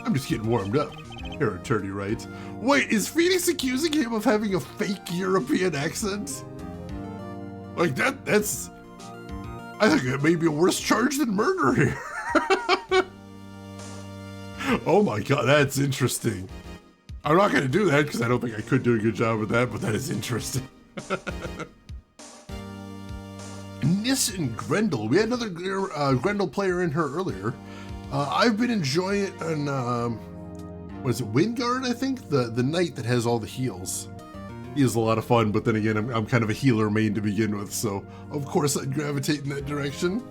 I'm just getting warmed up. Here, attorney writes. Wait, is Phoenix accusing him of having a fake European accent? Like that's... I think it may be a worse charge than murder here. Oh my god, that's interesting. I'm not going to do that because I don't think I could do a good job with that, but that is interesting. Nis and Grendel. We had another Grendel player in her earlier. I've been enjoying it on, was it Wingard, I think? The knight that has all the heals. He is a lot of fun, but then again, I'm kind of a healer main to begin with, so of course I'd gravitate in that direction.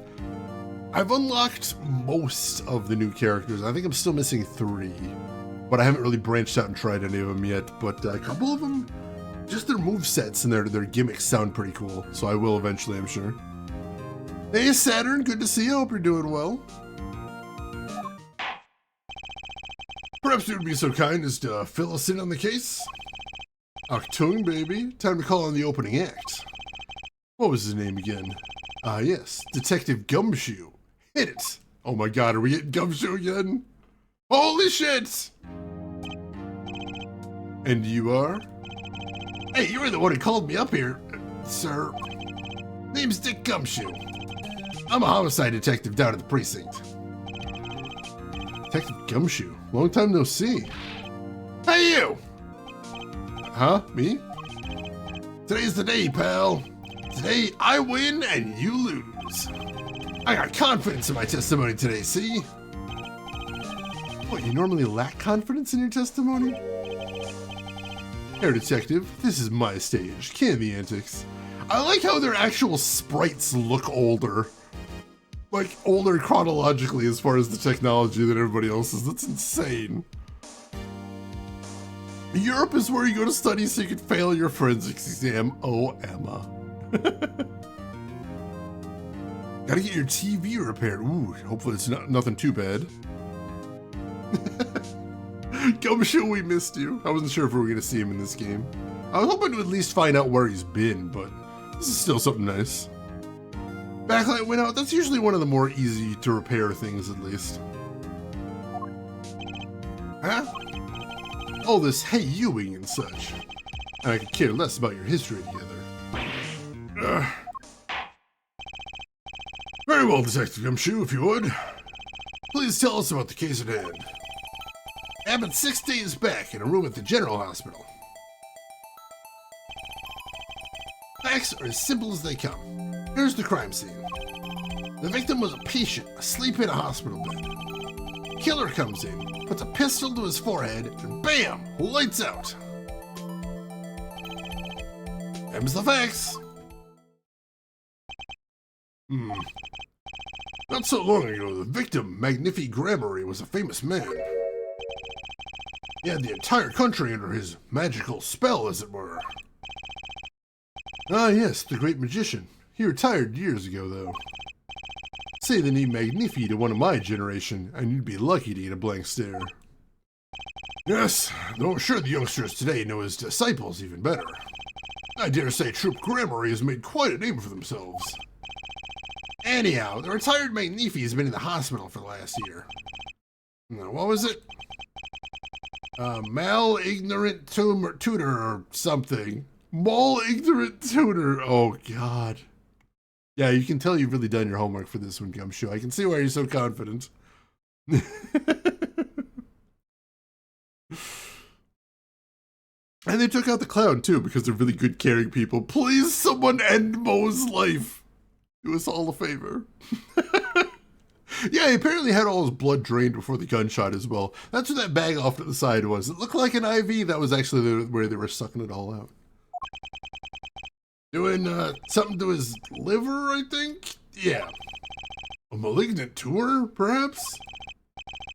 I've unlocked most of the new characters. I think I'm still missing 3. but I haven't really branched out and tried any of them yet. But a couple of them, just their movesets and their gimmicks sound pretty cool. So I will eventually, I'm sure. Hey Saturn, good to see you. Hope you're doing well. Perhaps you would be so kind as to fill us in on the case? Octoon, baby. Time to call on the opening act. What was his name again? Ah, yes. Detective Gumshoe. Hit it. Oh my god, are we getting Gumshoe again? Holy shit! And you are? Hey, you were the one who called me up here, sir. Name's Dick Gumshoe. I'm a homicide detective down at the precinct. Detective Gumshoe? Long time no see. Hey, you! Huh? Me? Today's the day, pal. Today, I win and you lose. I got confidence in my testimony today, see? What, you normally lack confidence in your testimony? Here, detective, this is my stage. Candy antics. I like how their actual sprites look older. Like, older chronologically as far as the technology than everybody else's. That's insane. Europe is where you go to study so you can fail your forensics exam. Oh, Emma. Gotta get your TV repaired. Ooh, hopefully it's nothing too bad. Gumshoe, we missed you. I wasn't sure if we were gonna see him in this game. I was hoping to at least find out where he's been, but this is still something nice. Backlight went out. That's usually one of the more easy to repair things, at least. Huh? All this hey youing and such. And I could care less about your history together. Very well, Detective Gumshoe, if you would. Please tell us about the case at hand. Happened 6 days back in a room at the General Hospital. Facts are as simple as they come. Here's the crime scene. The victim was a patient asleep in a hospital bed. Killer comes in, puts a pistol to his forehead, and bam! Lights out. Them's the facts. Not so long ago, the victim, Magnifi Grammary, was a famous man. He had the entire country under his magical spell, as it were. Ah yes, the great magician. He retired years ago, though. Say the name Magnifi to one of my generation, and you'd be lucky to get a blank stare. Yes, though I'm sure the youngsters today know his disciples even better. I dare say Troop Grammary has made quite a name for themselves. Anyhow, the retired Magnifi has been in the hospital for the last year. Now, what was it? Mal-ignorant tutor or something. Mal-ignorant tutor. Oh, God. Yeah, you can tell you've really done your homework for this one, Gumshoe. I can see why you're so confident. And they took out the clown, too, because they're really good, caring people. Please, someone end Mo's life. Do us all a favor. Yeah, he apparently had all his blood drained before the gunshot as well. That's what that bag off to the side was. It looked like an IV. That was actually where they were sucking it all out. Doing something to his liver, I think? Yeah. A malignant tumor, perhaps?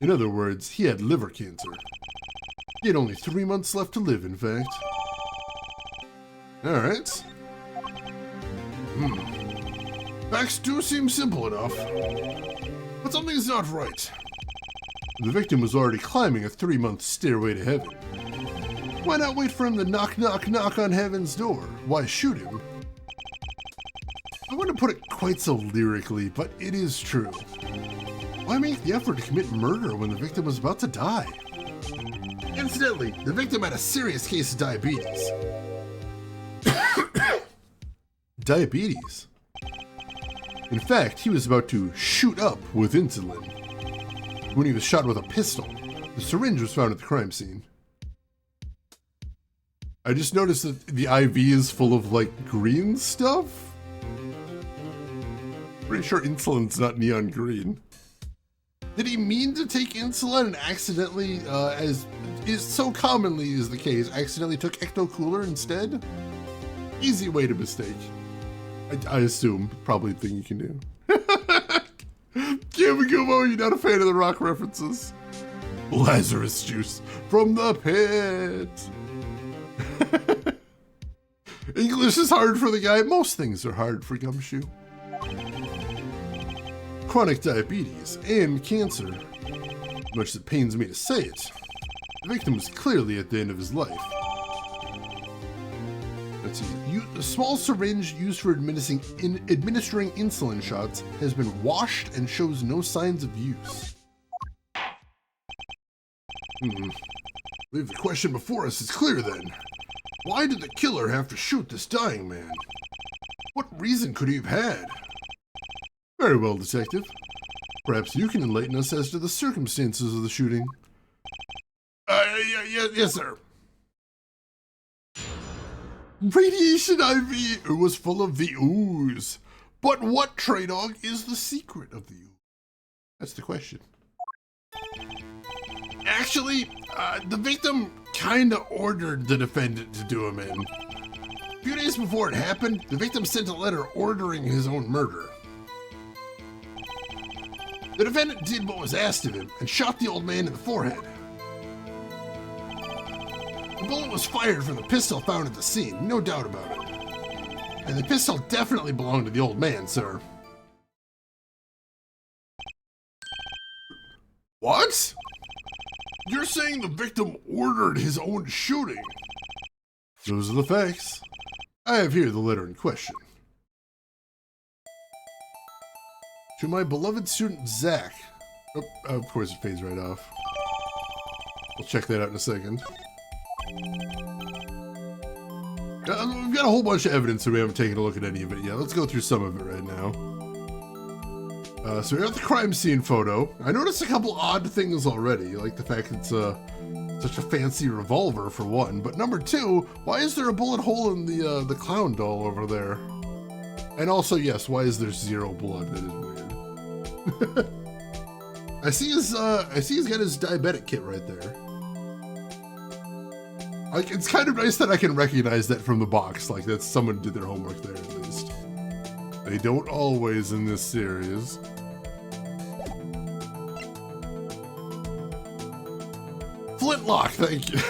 In other words, he had liver cancer. He had only 3 months left to live, in fact. Alright. Facts do seem simple enough. But something's not right. The victim was already climbing a 3-month stairway to heaven. Why not wait for him to knock, knock, knock on heaven's door? Why shoot him? I wouldn't put it quite so lyrically, but it is true. Why make the effort to commit murder when the victim was about to die? Incidentally, the victim had a serious case of diabetes. Diabetes? In fact, he was about to shoot up with insulin when he was shot with a pistol. The syringe was found at the crime scene. I just noticed that the IV is full of, like, green stuff? Pretty sure insulin's not neon green. Did he mean to take insulin and accidentally, as is so commonly is the case, accidentally took Ecto-Cooler instead? Easy way to mistake. I assume, probably a thing you can do. Gumo, you're not a fan of the rock references. Lazarus juice from the pit. English is hard for the guy. Most things are hard for Gumshoe. Chronic diabetes and cancer. Much as it pains me to say it, the victim was clearly at the end of his life. Let's see. A small syringe used for administering insulin shots has been washed and shows no signs of use. I believe the question before us is clear then. Why did the killer have to shoot this dying man? What reason could he have had? Very well, Detective. Perhaps you can enlighten us as to the circumstances of the shooting. Yes, sir. Radiation IV was full of the ooze. But what, Trey Dog, is the secret of the ooze? That's the question. Actually, the victim kinda ordered the defendant to do him in. A few days before it happened, the victim sent a letter ordering his own murder. The defendant did what was asked of him and shot the old man in the forehead. The bullet was fired from the pistol found at the scene, no doubt about it. And the pistol definitely belonged to the old man, sir. What? You're saying the victim ordered his own shooting? Those are the facts. I have here the letter in question. To my beloved student, Zach. Oh, of course it fades right off. We'll check that out in a second. We've got a whole bunch of evidence, so we haven't taken a look at any of it yet. Let's go through some of it right now. So we're at the crime scene photo. I noticed a couple odd things already, like the fact it's such a fancy revolver for one. But number two, why is there a bullet hole in the clown doll over there? And also, yes, why is there zero blood? That is weird. I see he's got his diabetic kit right there. Like, it's kind of nice that I can recognize that from the box. Like, that someone did their homework there at least. They don't always in this series. Flintlock, thank you.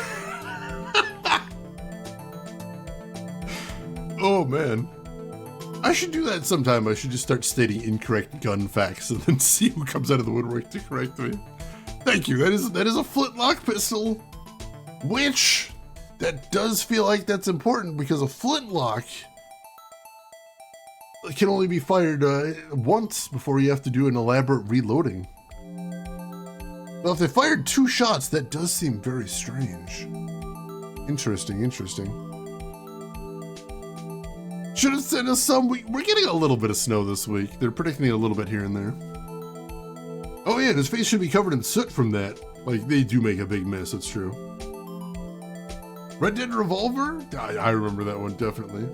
Oh man. I should do that sometime. I should just start stating incorrect gun facts and then see who comes out of the woodwork to correct me. Thank you. That is a flintlock pistol, which that does feel like that's important because a flintlock can only be fired once before you have to do an elaborate reloading. Well, if they fired 2 shots, that does seem very strange. Interesting, interesting. Should have sent us some. We're getting a little bit of snow this week. They're predicting a little bit here and there. Oh yeah, his face should be covered in soot from that. Like, they do make a big mess, it's true. Red Dead Revolver? I remember that one, definitely.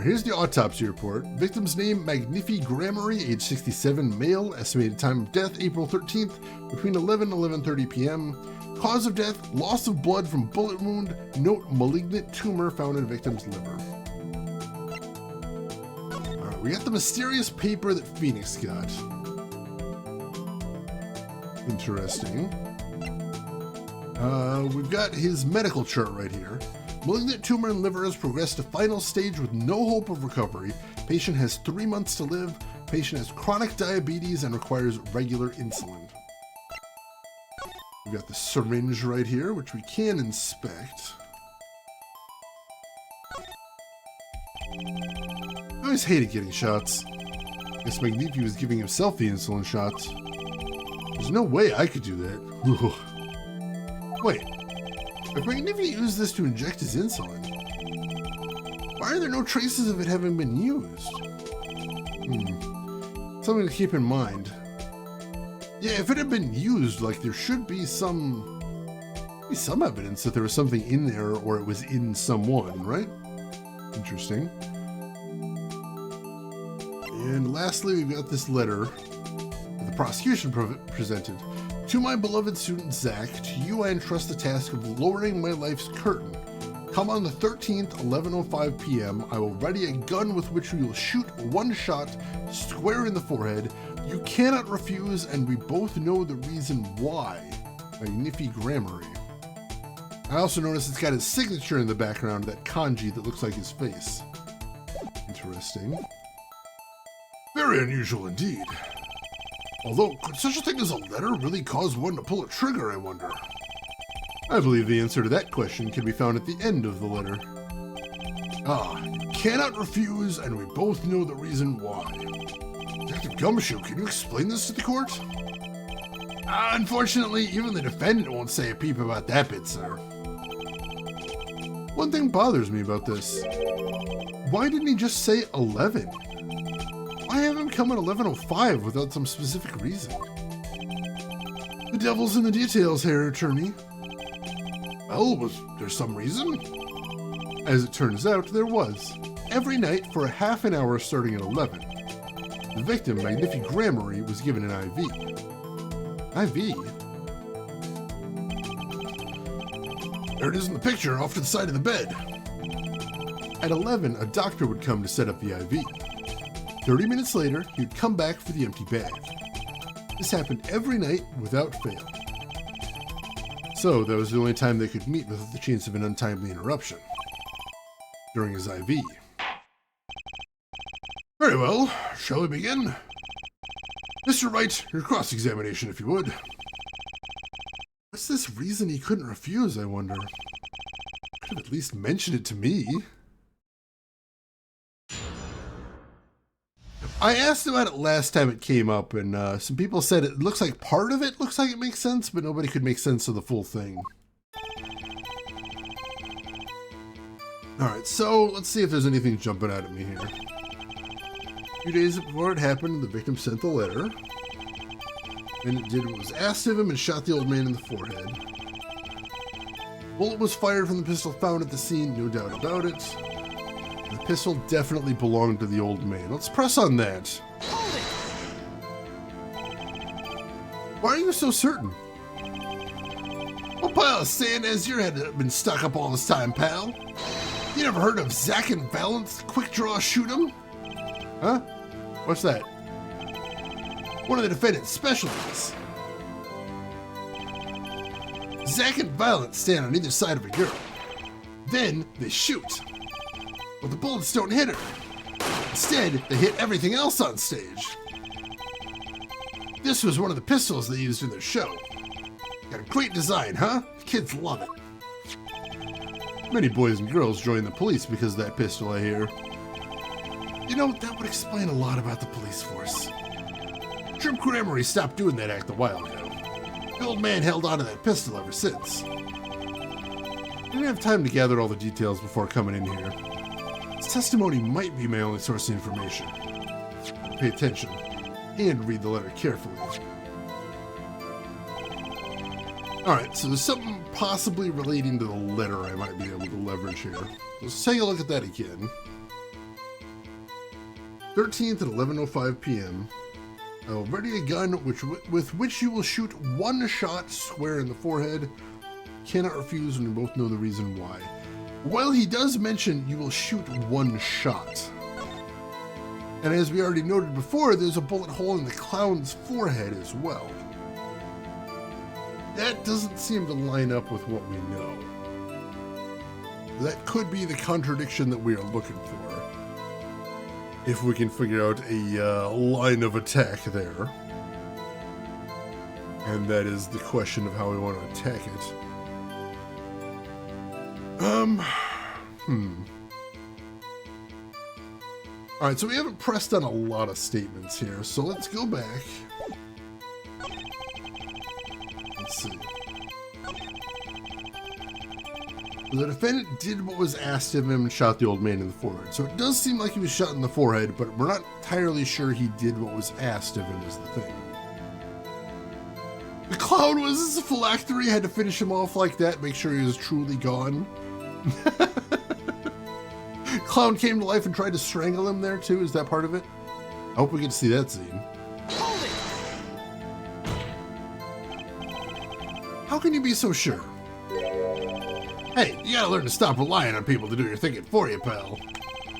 Here's the autopsy report. Victim's name, Magnifi Grammary, age 67, male. Estimated time of death, April 13th, between 11 and 11:30 p.m. Cause of death, loss of blood from bullet wound. Note, malignant tumor found in victim's liver. Alright, we got the mysterious paper that Phoenix got. Interesting. We've got his medical chart right here. Malignant tumor in liver has progressed to final stage with no hope of recovery. Patient has 3 months to live. Patient has chronic diabetes and requires regular insulin. We've got the syringe right here, which we can inspect. I always hated getting shots. I guess Magnifi was giving himself the insulin shots. There's no way I could do that. Wait. If Magnifi used this to inject his insulin, why are there no traces of it having been used? Something to keep in mind. Yeah, if it had been used, like, there should be some evidence that there was something in there or it was in someone, right? Interesting. And lastly, we've got this letter that the prosecution presented. To my beloved student Zach, to you I entrust the task of lowering my life's curtain. Come on the 13th, 11:05 p.m. I will ready a gun with which we will shoot 1 shot square in the forehead. You cannot refuse, and we both know the reason why. By Niffy Grammary. I also noticed it's got his signature in the background, that kanji that looks like his face. Interesting. Very unusual indeed. Although, could such a thing as a letter really cause one to pull a trigger, I wonder? I believe the answer to that question can be found at the end of the letter. Ah, you cannot refuse, and we both know the reason why. Detective Gumshoe, can you explain this to the court? Unfortunately, even the defendant won't say a peep about that bit, sir. One thing bothers me about this. Why didn't he just say 11? Why have him come at 11:05 without some specific reason? The devil's in the details here, attorney. Well, was there some reason? As it turns out, there was. Every night for a half an hour starting at 11. The victim, Magnific Grammary, was given an IV. IV? There it is in the picture, off to the side of the bed. At 11, a doctor would come to set up the IV. 30 minutes later, he'd come back for the empty bag. This happened every night without fail. So that was the only time they could meet without the chance of an untimely interruption. During his IV. Very well, shall we begin? Mr. Wright, your cross-examination, if you would. What's this reason he couldn't refuse, I wonder? Could have at least mentioned it to me. I asked about it last time it came up, and some people said it looks like part of it looks like it makes sense, but nobody could make sense of the full thing. Alright, so let's see if there's anything jumping out at me here. A few days before it happened, the victim sent the letter. And it did what was asked of him and shot the old man in the forehead. Bullet was fired from the pistol found at the scene, no doubt about it. The pistol definitely belonged to the old man. Let's press on that. Hold it! Why are you so certain? What pile of sand has your head been stuck up all this time, pal? You never heard of Zack and Valance quick draw shoot 'em? Huh? What's that? One of the defendant's specialties. Zack and Valance stand on either side of a girl. Then they shoot. But the bullets don't hit her. Instead, they hit everything else on stage. This was one of the pistols they used in their show. Got a great design, huh? The kids love it. Many boys and girls join the police because of that pistol, I hear. You know, that would explain a lot about the police force. Shrimp Grammary stopped doing that act a while ago. The old man held on to that pistol ever since. I didn't have time to gather all the details before coming in here. His testimony might be my only source of information. Pay attention and read the letter carefully. Alright, so there's something possibly relating to the letter I might be able to leverage here. Let's take a look at that again. 13th at 11:05 p.m. I will ready a gun with which you will shoot one shot square in the forehead. Cannot refuse, and we both know the reason why. While he does mention you will shoot one shot. And as we already noted before, there's a bullet hole in the clown's forehead as well. That doesn't seem to line up with what we know. That could be the contradiction that we are looking for. If we can figure out a line of attack there. And that is the question of how we want to attack it. Alright, so we haven't pressed on a lot of statements here, so let's go back. Let's see. The defendant did what was asked of him and shot the old man in the forehead. So it does seem like he was shot in the forehead, but we're not entirely sure he did what was asked of him is the thing. The clown was a phylactery, had to finish him off like that, make sure he was truly gone. Clown came to life and tried to strangle him there too, is that part of it? I hope we get to see that scene. Hold it! How can you be so sure? Hey, you gotta learn to stop relying on people to do your thinking for you, pal.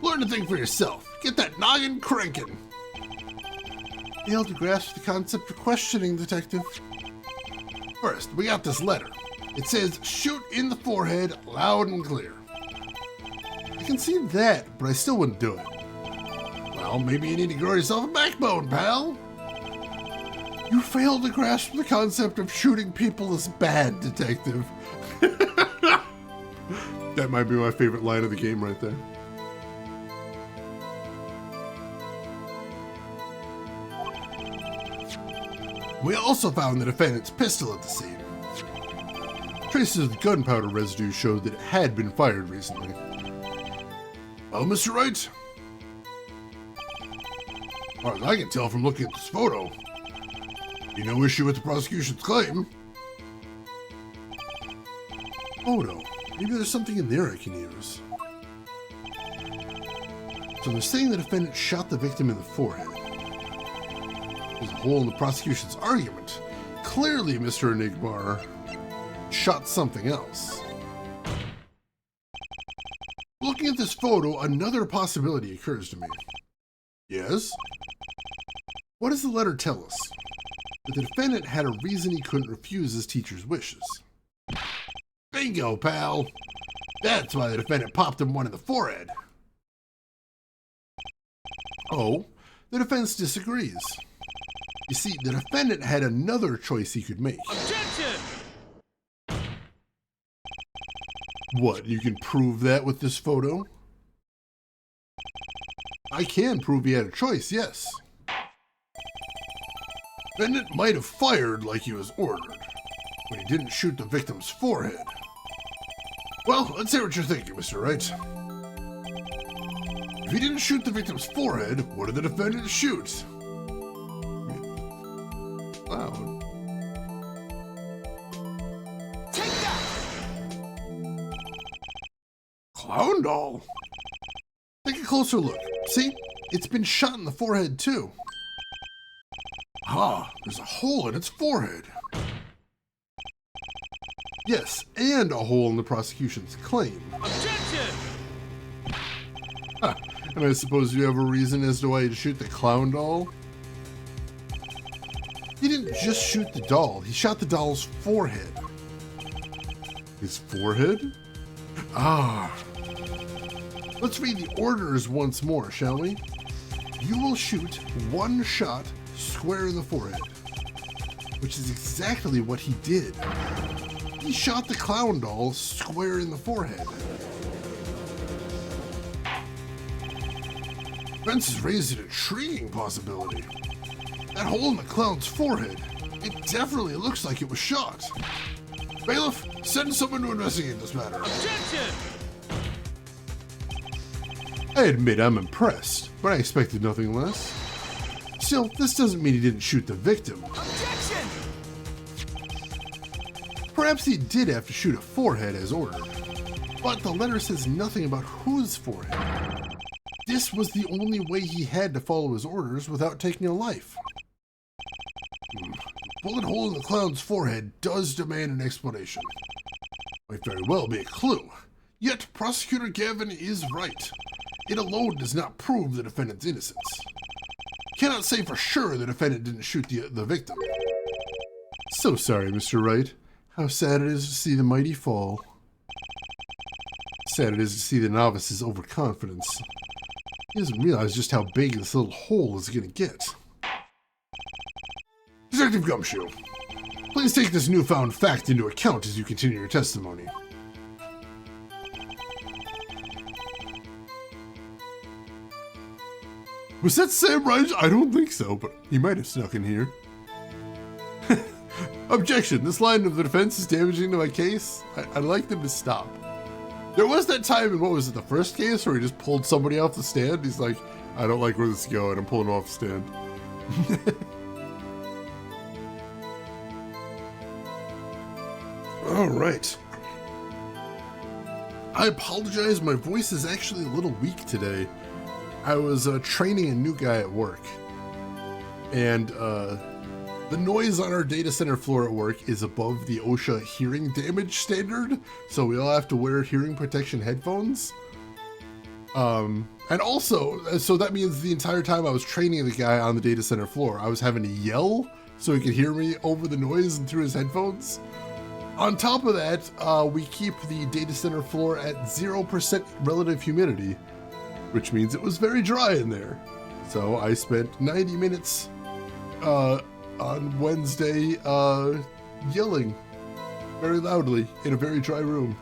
Learn to think for yourself. Get that noggin cranking. failed to grasp the concept of questioning, Detective. First, we got this letter. It says, shoot in the forehead, loud and clear. I can see that, but I still wouldn't do it. Well, maybe you need to grow yourself a backbone, pal. You failed to grasp the concept of shooting people as bad, Detective. That might be my favorite line of the game right there. We also found the defendant's pistol at the scene. Traces of gunpowder residue showed that it had been fired recently. Well, Mr. Wright? As far as I can tell from looking at this photo, no issue with the prosecution's claim. Photo. Maybe there's something in there I can use. So they're saying the defendant shot the victim in the forehead. There's a hole in the prosecution's argument. Clearly, Mr. Enigma shot something else. Looking at this photo, another possibility occurs to me. Yes? What does the letter tell us? That the defendant had a reason he couldn't refuse his teacher's wishes. Bingo, pal! That's why the defendant popped him one in the forehead. Oh, the defense disagrees. You see, the defendant had another choice he could make. Objection! What, you can prove that with this photo? I can prove he had a choice, yes. Defendant might have fired like he was ordered, but he didn't shoot the victim's forehead. Well, let's hear what you're thinking, Mr. Wright. If he didn't shoot the victim's forehead, what did the defendant shoot? Wow. Take that! Clown doll? Take a closer look. See? It's been shot in the forehead, too. Ah, there's a hole in its forehead. Yes, and a hole in the prosecution's claim. Objection! And I suppose you have a reason as to why you'd shoot the clown doll? He didn't just shoot the doll, he shot the doll's forehead. His forehead? Ah. Let's read the orders once more, shall we? You will shoot one shot square in the forehead. Which is exactly what he did. He shot the clown doll square in the forehead. Defense has raised an intriguing possibility. That hole in the clown's forehead, it definitely looks like it was shot. Bailiff, send someone to investigate this matter. Objection! I admit I'm impressed, but I expected nothing less. Still, this doesn't mean he didn't shoot the victim. Objection! Perhaps he did have to shoot a forehead as ordered, but the letter says nothing about whose forehead. This was the only way he had to follow his orders without taking a life. The bullet hole in the clown's forehead does demand an explanation. Might very well be a clue. Yet, Prosecutor Gavin is right. It alone does not prove the defendant's innocence. Cannot say for sure the defendant didn't shoot the victim. So sorry, Mr. Wright. How sad it is to see the mighty fall. Sad it is to see the novice's overconfidence. He doesn't realize just how big this little hole is going to get. Detective Gumshoe, please take this newfound fact into account as you continue your testimony. Was that Sam Raj? I don't think so, but he might have snuck in here. Objection, this line of the defense is damaging to my case. I'd like them to stop. There was that time in, what was it, the first case where he just pulled somebody off the stand? He's like, I don't like where this is going, I'm pulling him off the stand. All right. I apologize, my voice is actually a little weak today. I was training a new guy at work, and the noise on our data center floor at work is above the OSHA hearing damage standard, so we all have to wear hearing protection headphones. And also, so that means the entire time I was training the guy on the data center floor, I was having to yell so he could hear me over the noise and through his headphones. On top of that, we keep the data center floor at 0% relative humidity, which means it was very dry in there. So I spent 90 minutes on Wednesday yelling very loudly in a very dry room.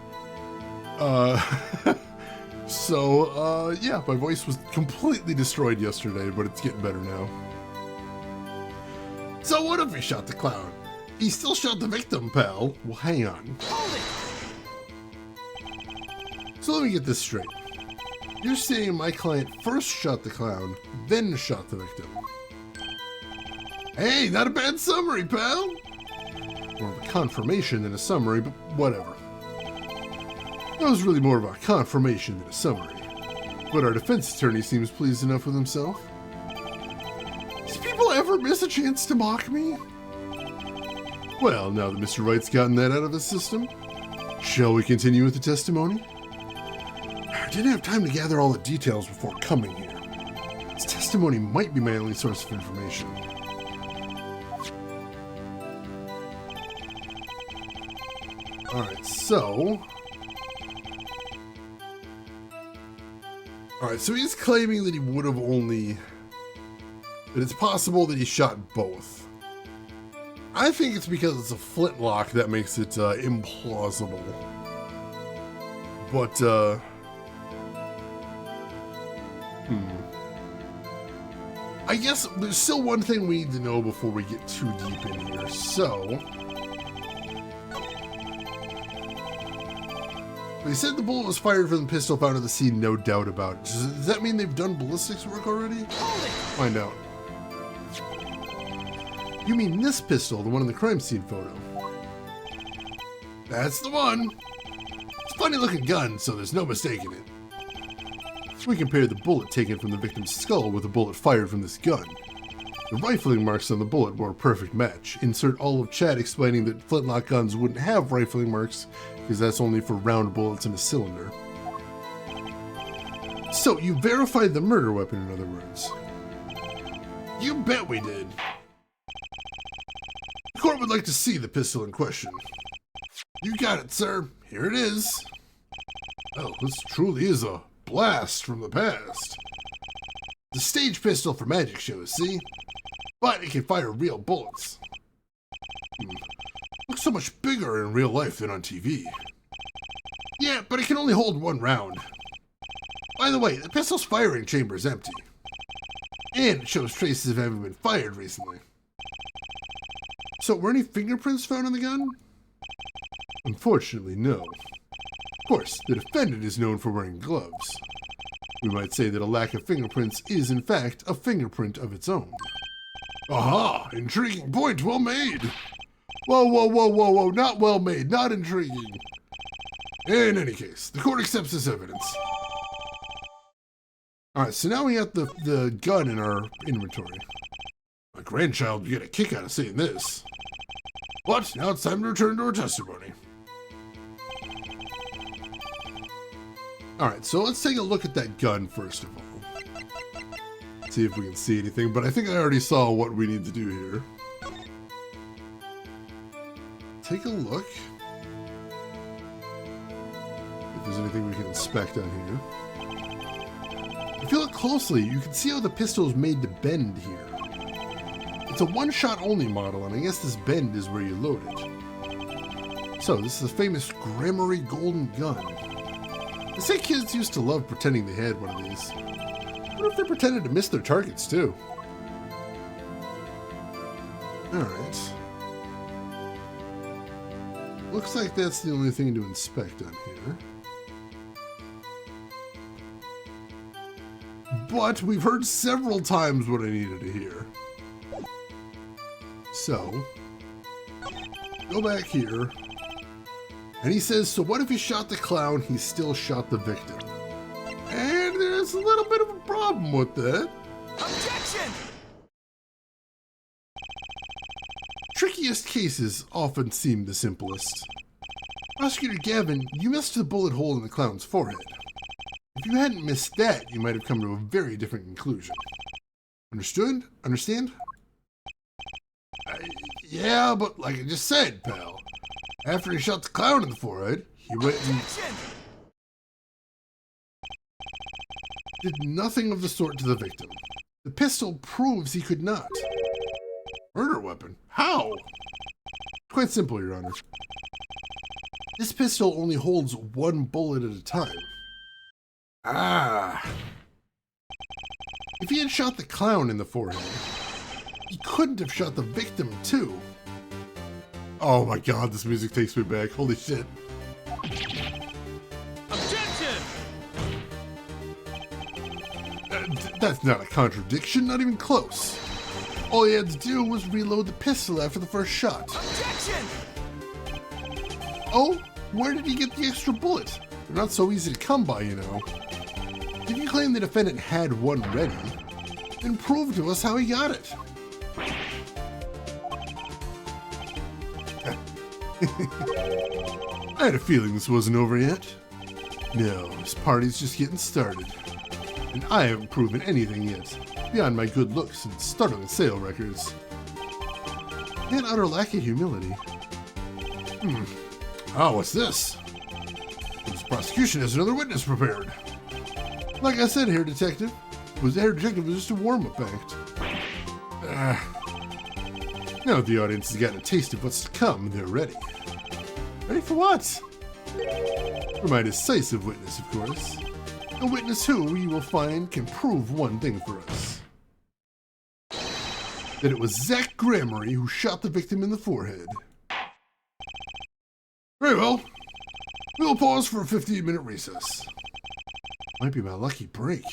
So, yeah, my voice was completely destroyed yesterday, but it's getting better now. So what if he shot the clown? He still shot the victim, pal. Well, hang on. Hold it. So let me get this straight. You're saying my client first shot the clown, then shot the victim. Hey, not a bad summary, pal. More of a confirmation than a summary, but whatever. That was really more of a confirmation than a summary. But our defense attorney seems pleased enough with himself. Do people ever miss a chance to mock me? Well, now that Mr. Wright's gotten that out of his system, shall we continue with the testimony? I didn't have time to gather all the details before coming here. This testimony might be my only source of information. Alright, so he's claiming that he would have only... that it's possible that he shot both. I think it's because it's a flintlock that makes it implausible. But, I guess there's still one thing we need to know before we get too deep in here. So, they said the bullet was fired from the pistol found at the scene, no doubt about it. Does that mean they've done ballistics work already? Find out. You mean this pistol, the one in the crime scene photo? That's the one. It's a funny looking gun, so there's no mistaking it. We compare the bullet taken from the victim's skull with the bullet fired from this gun. The rifling marks on the bullet were a perfect match. Insert all of chat explaining that flintlock guns wouldn't have rifling marks because that's only for round bullets in a cylinder. So, you verified the murder weapon, in other words. You bet we did. The court would like to see the pistol in question. You got it, sir. Here it is. Oh, this truly is a blast from the past. The stage pistol for magic shows, see? But it can fire real bullets. Looks so much bigger in real life than on TV. Yeah, but it can only hold one round. By the way, the pistol's firing chamber is empty. And it shows traces of having been fired recently. So, were any fingerprints found on the gun? Unfortunately, no. Of course, the defendant is known for wearing gloves. We might say that a lack of fingerprints is, in fact, a fingerprint of its own. Aha! Intriguing point, well made! Whoa, whoa, whoa, whoa, whoa, not well made, not intriguing. In any case, the court accepts this evidence. Alright, so now we got the gun in our inventory. My grandchild would get a kick out of seeing this. But now it's time to return to our testimony. Alright, so let's take a look at that gun first of all. See if we can see anything, but I think I already saw what we need to do here. Take a look. If there's anything we can inspect on here. If you look closely, you can see how the pistol is made to bend here. It's a one-shot only model, and I guess this bend is where you load it. So, this is the famous Gramarye Golden Gun. They say kids used to love pretending they had one of these. What if they pretended to miss their targets, too? Alright. Looks like that's the only thing to inspect on here. But we've heard several times what I needed to hear. So, go back here. And he says, so what if he shot the clown, he still shot the victim? And there's a little bit of a problem with that. Objection! Trickiest cases often seem the simplest. Prosecutor Gavin, you missed the bullet hole in the clown's forehead. If you hadn't missed that, you might have come to a very different conclusion. Understood? Understand? Yeah, but like I just said, pal. After he shot the clown in the forehead, he went and did nothing of the sort to the victim. The pistol proves he could not. Murder weapon? How? Quite simple, Your Honor. This pistol only holds one bullet at a time. Ah. If he had shot the clown in the forehead, he couldn't have shot the victim, too. Oh my god, this music takes me back. Holy shit. Objection! That's not a contradiction, not even close. All he had to do was reload the pistol after the first shot. Objection! Oh, where did he get the extra bullet? They're not so easy to come by, you know. If you claim the defendant had one ready, then prove to us how he got it. I had a feeling this wasn't over yet. No, this party's just getting started. And I haven't proven anything yet, beyond my good looks and startling sale records. And utter lack of humility. Oh, what's this? This prosecution has another witness prepared. Like I said, Herr Detective, was just a warm-up act. Now that the audience has gotten a taste of what's to come, they're ready. Ready for what? For my decisive witness, of course. A witness who, you will find, can prove one thing for us. That it was Zach Gramery who shot the victim in the forehead. Very well. We'll pause for a 15-minute recess. Might be my lucky break.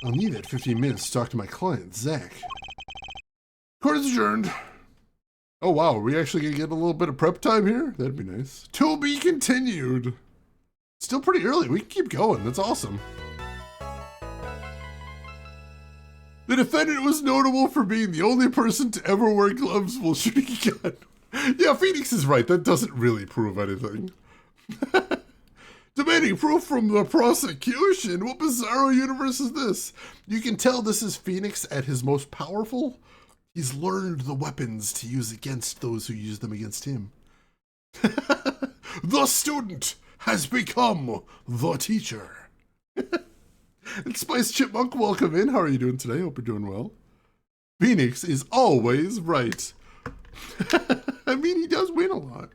I'll need that 15 minutes to talk to my client, Zach. Court is adjourned. Oh wow, are we actually gonna get a little bit of prep time here? That'd be nice. To be continued. Still pretty early, we can keep going, that's awesome. The defendant was notable for being the only person to ever wear gloves while shooting a gun. Yeah, Phoenix is right, that doesn't really prove anything. Demanding proof from the prosecution? What bizarro universe is this? You can tell this is Phoenix at his most powerful. He's learned the weapons to use against those who use them against him. The student has become the teacher. And Spice Chipmunk, welcome in. How are you doing today? Hope you're doing well. Phoenix is always right. I mean, he does win a lot.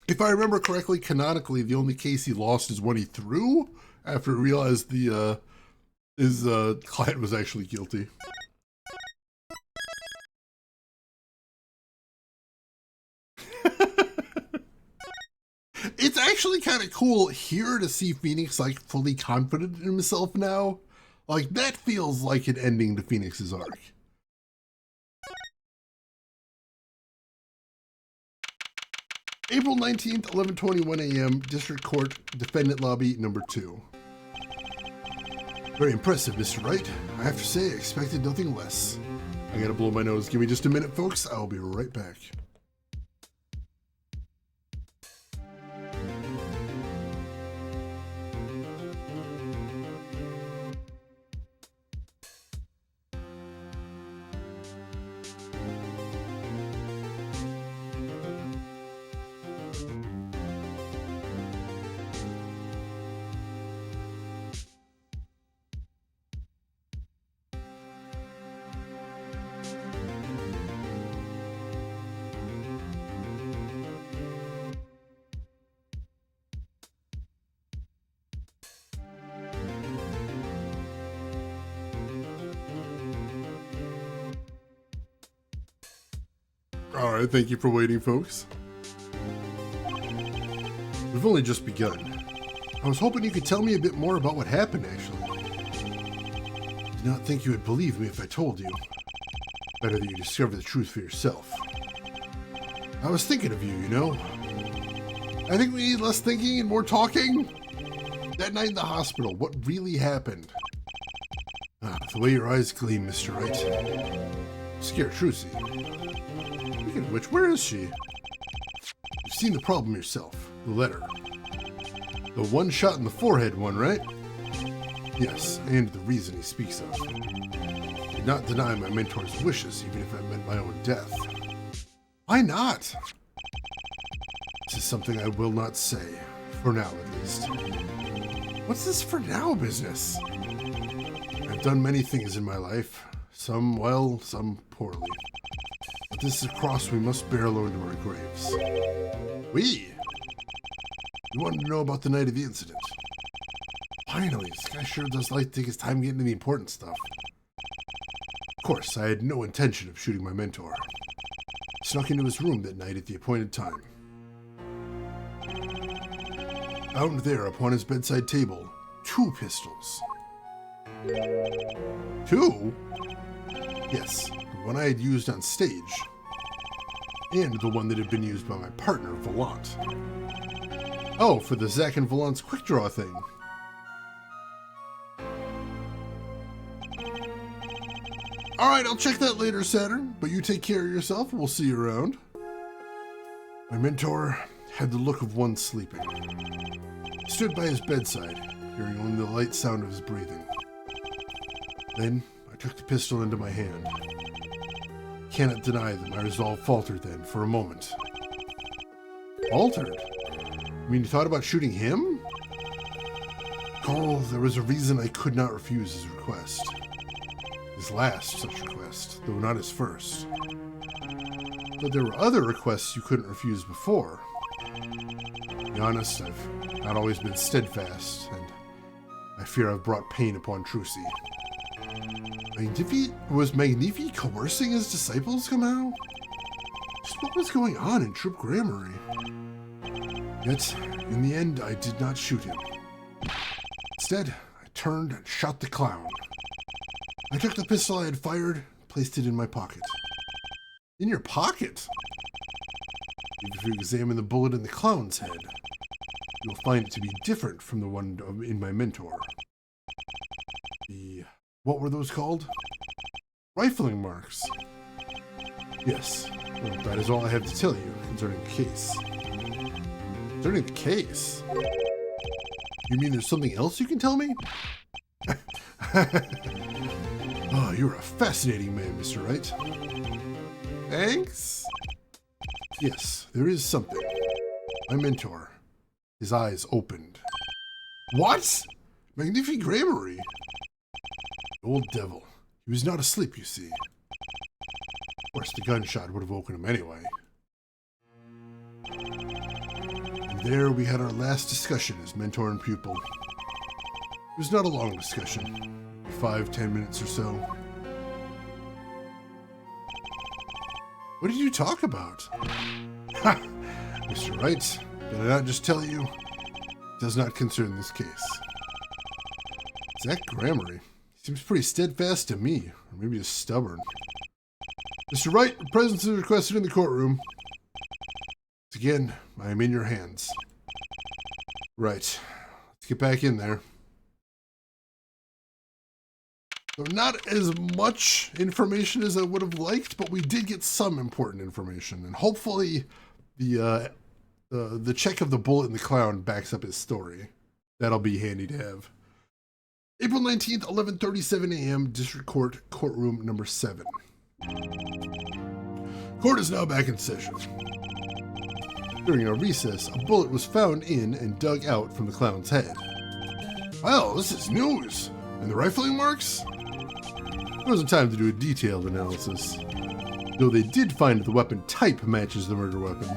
If I remember correctly, canonically, the only case he lost is one he threw after he realized his client was actually guilty. It's actually kind of cool here to see Phoenix like fully confident in himself now. Like that feels like an ending to Phoenix's arc. April 19th, 11:21 a.m., District Court, Defendant Lobby, number 2. Very impressive, Mr. Wright. I have to say, I expected nothing less. I gotta blow my nose. Give me just a minute, folks. I'll be right back. Alright, thank you for waiting, folks. We've only just begun. I was hoping you could tell me a bit more about what happened, actually. I did not think you would believe me if I told you. Better that you discover the truth for yourself. I was thinking of you, you know? I think we need less thinking and more talking. That night in the hospital, what really happened? Ah, the way your eyes gleam, Mr. Wright. Scare Trucy. Speaking of which, where is she? seen the problem yourself, the letter. The one shot in the forehead one, right? Yes, and the reason he speaks of. Did not deny my mentor's wishes, even if it meant my own death. Why not? This is something I will not say, for now at least. What's this for now business? I've done many things in my life, some well, some poorly. But this is a cross we must bear alone to our graves. We? You wanted to know about the night of the incident. Finally, this guy sure does like to take his time getting to the important stuff. Of course, I had no intention of shooting my mentor. I snuck into his room that night at the appointed time. Found there upon his bedside table, 2 pistols. 2? Yes, the one I had used on stage, and the one that had been used by my partner, Volant. Oh, for the Zack and Volant's quick draw thing. Alright, I'll check that later, Saturn, but you take care of yourself and we'll see you around. My mentor had the look of one sleeping. I stood by his bedside, hearing only the light sound of his breathing. Then, I took the pistol into my hand. Cannot deny that my resolve faltered then, for a moment. Faltered? You mean you thought about shooting him? Carl, there was a reason I could not refuse his request. His last such request, though not his first. But there were other requests you couldn't refuse before. To be honest, I've not always been steadfast, and I fear I've brought pain upon Trucy. Was Magnifi coercing his disciples somehow? Just what was going on in Troop Grammary? Yet, in the end, I did not shoot him. Instead, I turned and shot the clown. I took the pistol I had fired, placed it in my pocket. In your pocket? If you examine the bullet in the clown's head, you'll find it to be different from the one in my mentor. What were those called? Rifling marks. Yes, well, that is all I have to tell you concerning the case. Concerning the case? You mean there's something else you can tell me? Oh, you're a fascinating man, Mr. Wright. Thanks? Yes, there is something. My mentor. His eyes opened. What? Magnifi Grammary? Old devil. He was not asleep, you see. Of course, the gunshot would have woken him anyway. And there we had our last discussion as mentor and pupil. It was not a long discussion. 5-10 minutes or so. What did you talk about? Ha! Mr. Wright, did I not just tell you? It does not concern this case. Zack Grammary. Seems pretty steadfast to me, or maybe just stubborn. Mr. Wright, your presence is requested in the courtroom. Once again, I am in your hands. Right. Let's get back in there. So not as much information as I would have liked, but we did get some important information, and hopefully the check of the bullet in the clown backs up his story. That'll be handy to have. April 19th, 11:37 a.m., District Court, Courtroom Number 7. Court is now back in session. During a recess, a bullet was found in and dug out from the clown's head. Well, this is news. And the rifling marks? There wasn't time to do a detailed analysis, though they did find the weapon type matches the murder weapon.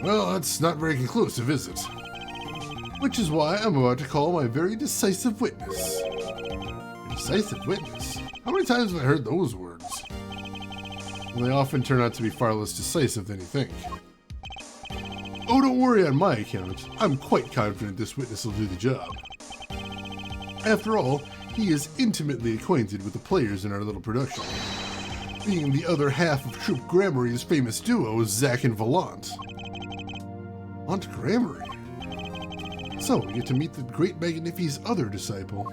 Well, that's not very conclusive, is it? Which is why I'm about to call my very decisive witness. Decisive witness? How many times have I heard those words? Well, they often turn out to be far less decisive than you think. Oh, don't worry on my account. I'm quite confident this witness will do the job. After all, he is intimately acquainted with the players in our little production, being the other half of Troop Grammary's famous duo, Zack and Volant. Aunt Grammary? So, we get to meet the great Magnifi's other disciple.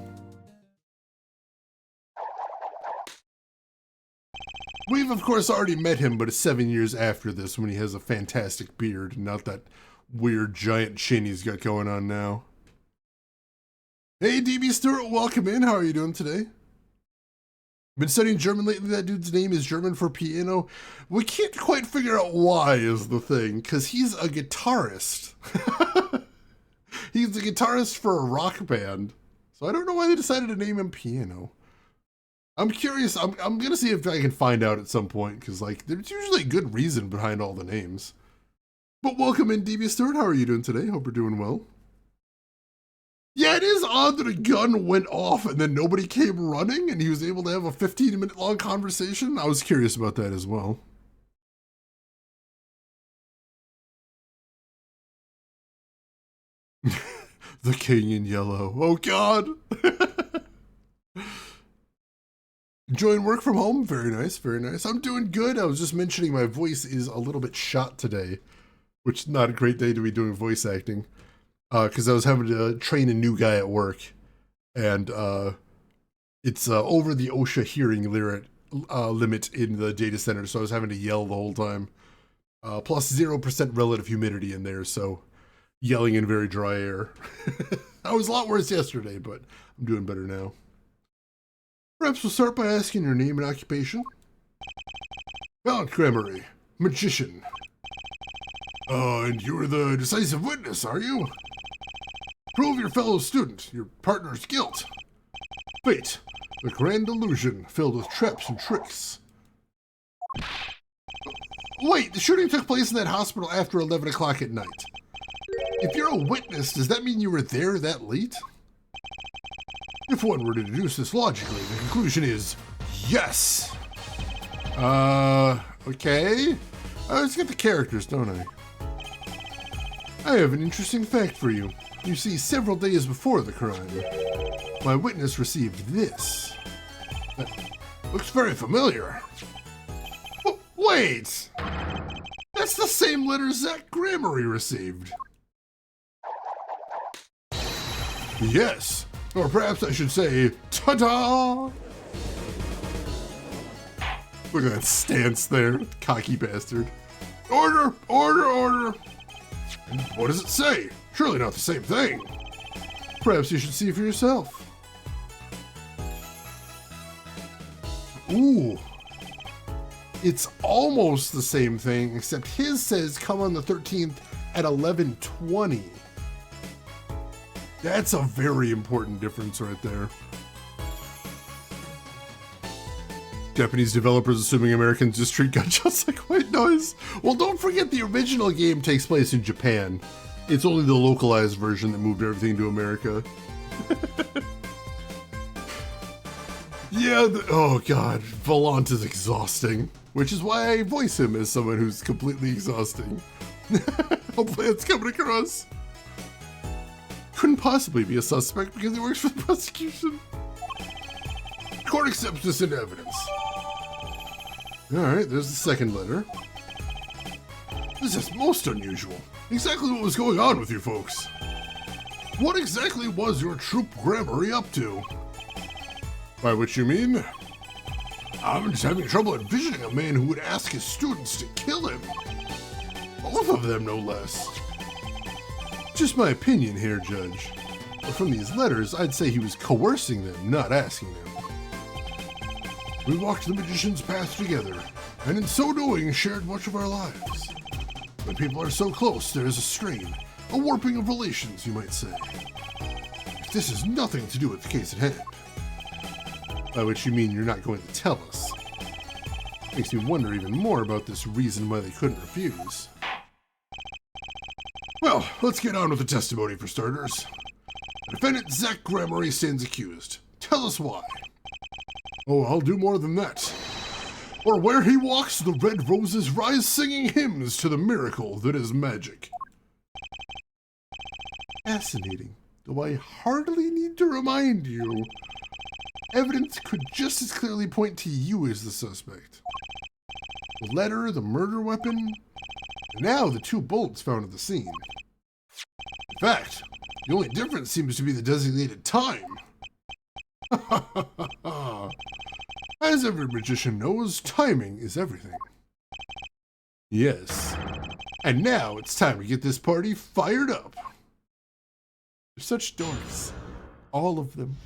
We've, of course, already met him, but it's 7 years after this when he has a fantastic beard, not that weird giant chin he's got going on now. Hey, DB Stewart, welcome in. How are you doing today? Been studying German lately. That dude's name is German for piano. We can't quite figure out why is the thing, because he's a guitarist. He's a guitarist for a rock band. So I don't know why they decided to name him Piano. I'm curious. I'm going to see if I can find out at some point, because like there's usually a good reason behind all the names. But welcome in, DB Stewart. How are you doing today? Hope you're doing well. Yeah, it is odd that a gun went off and then nobody came running and he was able to have a 15-minute long conversation. I was curious about that as well. The King in Yellow. Oh, God. Enjoying work from home? Very nice, very nice. I'm doing good. I was just mentioning my voice is a little bit shot today, which is not a great day to be doing voice acting. Because I was having to train a new guy at work, and it's over the OSHA hearing limit in the data center, so I was having to yell the whole time. Plus 0% relative humidity in there, so yelling in very dry air. I was a lot worse yesterday, but I'm doing better now. Perhaps we'll start by asking your name and occupation. Mount Gremory, magician. And you're the decisive witness, are you? Prove your fellow student, your partner's guilt. Fate, the grand illusion filled with traps and tricks. Wait, the shooting took place in that hospital after 11 o'clock at night. If you're a witness, does that mean you were there that late? If one were to deduce this logically, the conclusion is yes. Okay. Let's get the characters, don't I? I have an interesting fact for you. You see, several days before the crime, my witness received this. That looks very familiar. Wait! That's the same letter Zach Gremory received. Yes, or perhaps I should say, ta-da! Look at that stance there, cocky bastard. Order, order, order! And what does it say? Surely not the same thing. Perhaps you should see for yourself. Ooh. It's almost the same thing, except his says come on the 13th at 11:20. That's a very important difference right there. Japanese developers assuming Americans just treat gunshots like white noise. Well, don't forget the original game takes place in Japan. It's only the localized version that moved everything to America. Yeah, oh god, Volant is exhausting. Which is why I voice him as someone who's completely exhausting. Hopefully it's coming across. Couldn't possibly be a suspect because he works for the prosecution. Court accepts this into evidence. Alright, there's the second letter. This is most unusual. Exactly what was going on with you folks. What exactly was your troop Gremory up to? By which you mean? I'm just having trouble envisioning a man who would ask his students to kill him. Both of them, no less. Just my opinion here, Judge. But from these letters, I'd say he was coercing them, not asking them. We walked the magician's path together, and in so doing, shared much of our lives. When people are so close, there is a strain, a warping of relations, you might say. But this has nothing to do with the case at hand. By which you mean you're not going to tell us. Makes me wonder even more about this reason why they couldn't refuse. Well, let's get on with the testimony for starters. The defendant Zach Gremory stands accused. Tell us why. Oh, I'll do more than that. Or where he walks, the red roses rise singing hymns to the miracle that is magic. Fascinating, though I hardly need to remind you. Evidence could just as clearly point to you as the suspect. The letter, the murder weapon, and now the 2 bullets found at the scene. In fact, the only difference seems to be the designated time. I As every magician knows, timing is everything. Yes. And now it's time to get this party fired up. They're such dorks. All of them.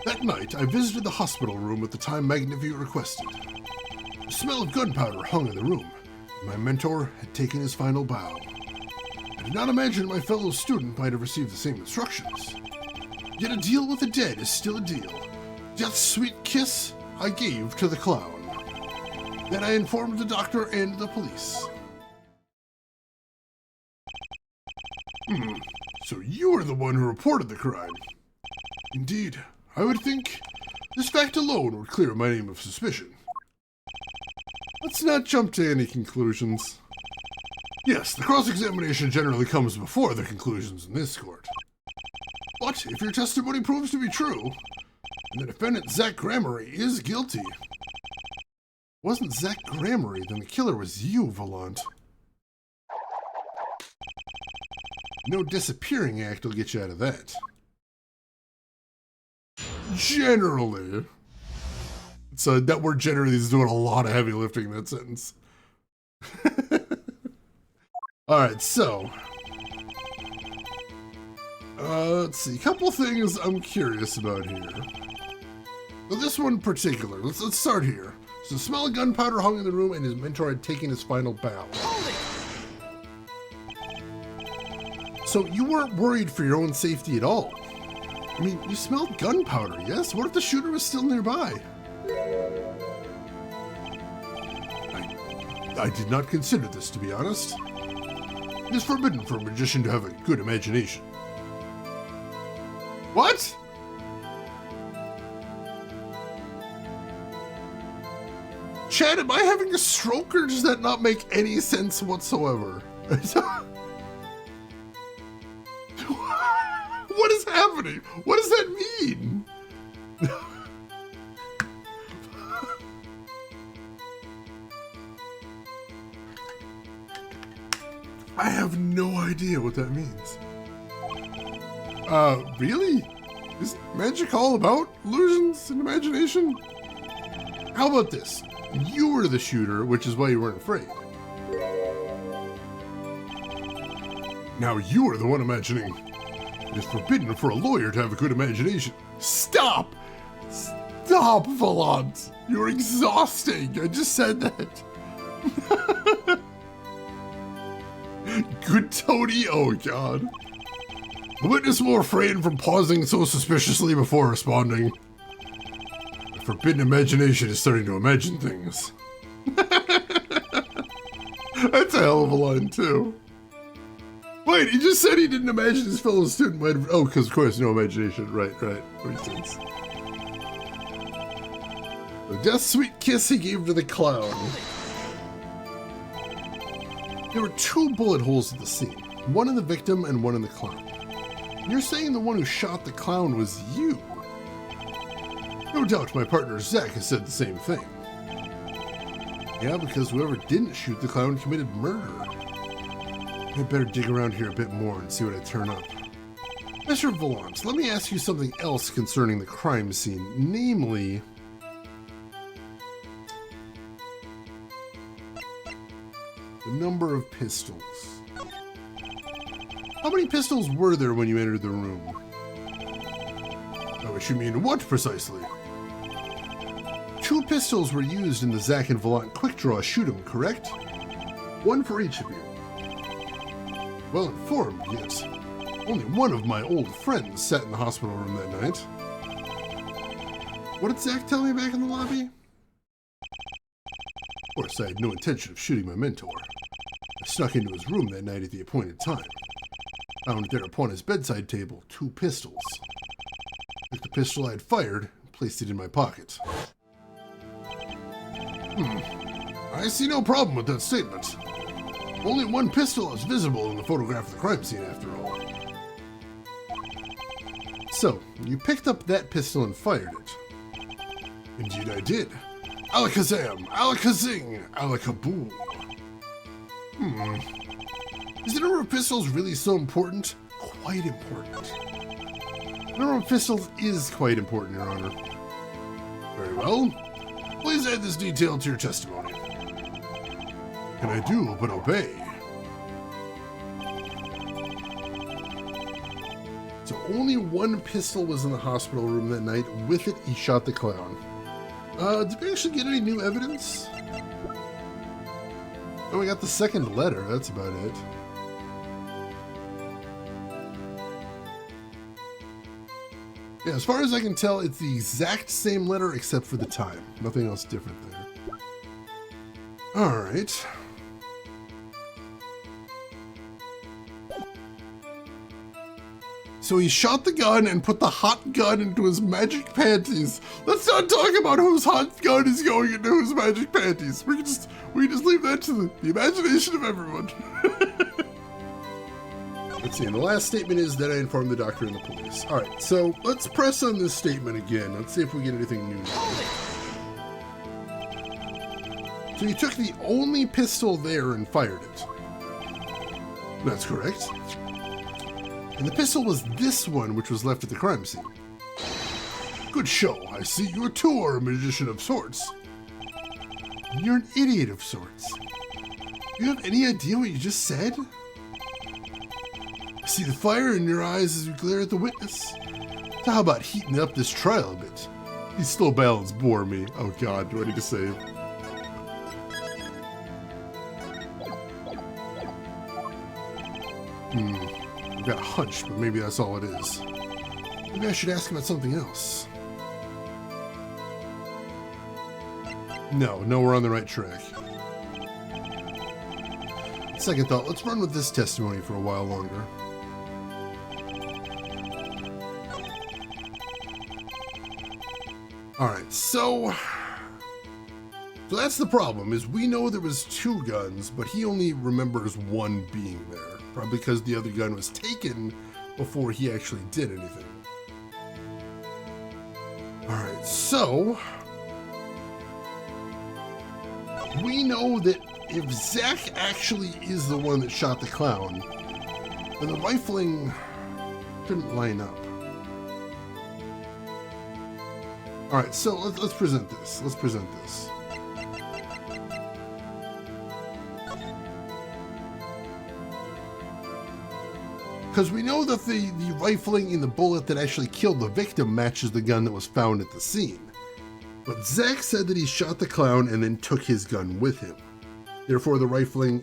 That night, I visited the hospital room at the time Magnificent requested. The smell of gunpowder hung in the room. My mentor had taken his final bow. I did not imagine my fellow student might have received the same instructions. Yet a deal with the dead is still a deal. Death's sweet kiss I gave to the clown. Then I informed the doctor and the police. So you were the one who reported the crime. Indeed, I would think this fact alone would clear my name of suspicion. Let's not jump to any conclusions. Yes, the cross-examination generally comes before the conclusions in this court. But if your testimony proves to be true, and the defendant Zach Gramery is guilty, wasn't Zach Gramery, then the killer was you, Volant. No disappearing act will get you out of that. Generally. So that word generally is doing a lot of heavy lifting in that sentence. Alright, so. Let's see. A couple things I'm curious about here. Well, this one in particular. Let's start here. So the smell of gunpowder hung in the room and his mentor had taken his final bow. So you weren't worried for your own safety at all. I mean, you smelled gunpowder, yes? What if the shooter was still nearby? I did not consider this, to be honest. It is forbidden for a magician to have a good imagination. What? Chad, am I having a stroke or does that not make any sense whatsoever? What is happening? What does that mean? I have no idea what that means. Really? Is magic all about illusions and imagination? How about this? You were the shooter, which is why you weren't afraid. Now you are the one imagining. It is forbidden for a lawyer to have a good imagination. Stop! Stop, Volant! You're exhausting! I just said that. Good Tony? Oh, God. The witness will refrain from pausing so suspiciously before responding. The forbidden imagination is starting to imagine things. That's a hell of a line, too. Wait, he just said he didn't imagine his fellow student might have... Oh, because of course, no imagination. Right. Makes sense. The death's sweet kiss he gave to the clown. There were 2 bullet holes at the scene. One in the victim and one in the clown. You're saying the one who shot the clown was you? No doubt my partner Zach has said the same thing. Yeah, because whoever didn't shoot the clown committed murder. I better dig around here a bit more and see what I turn up. Mr. Volant, let me ask you something else concerning the crime scene, namely... the number of pistols. How many pistols were there when you entered the room? Oh, what you mean what precisely? 2 pistols were used in the Zach and Volant quick draw shoot 'em, correct? 1 for each of you. Well informed, yes. Only one of my old friends sat in the hospital room that night. What did Zach tell me back in the lobby? Of course, I had no intention of shooting my mentor. I snuck into his room that night at the appointed time. Found there upon his bedside table 2 pistols. Took the pistol I had fired and placed it in my pocket. I see no problem with that statement. Only 1 pistol is visible in the photograph of the crime scene, after all. So, you picked up that pistol and fired it. Indeed I did. Alakazam, alakazing, alakaboom. Is the number of pistols really so important? Quite important. Number of pistols is quite important, Your Honor. Very well. Please add this detail to your testimony. Can I do but obey? So only one pistol was in the hospital room that night. With it, he shot the clown. Did we actually get any new evidence? Oh, we got the second letter. That's about it. Yeah, as far as I can tell, it's the exact same letter except for the time. Nothing else different there. All right. So he shot the gun and put the hot gun into his magic panties. Let's not talk about whose hot gun is going into whose magic panties. We can just leave that to the imagination of everyone. Let's see, and the last statement is that I informed the doctor and the police. All right, so let's press on this statement again. Let's see if we get anything new. So you took the only pistol there and fired it. That's correct. And the pistol was this one, which was left at the crime scene. Good show. I see you too are a magician of sorts. You're an idiot of sorts. Do you have any idea what you just said? I see the fire in your eyes as you glare at the witness. So how about heating up this trial a bit? These slow ballads bore me. Oh God, do I need to save? I've got a hunch, but maybe that's all it is. Maybe I should ask about something else. No, we're on the right track. Second thought, let's run with this testimony for a while longer. Alright, so that's the problem, is we know there was two guns, but he only remembers one being there. Probably because the other gun was taken before he actually did anything. Alright, so we know that if Zach actually is the one that shot the clown, then the rifling couldn't line up. Alright, so let's present this. Let's present this. Because we know that the rifling in the bullet that actually killed the victim matches the gun that was found at the scene. But Zach said that he shot the clown and then took his gun with him. Therefore, the rifling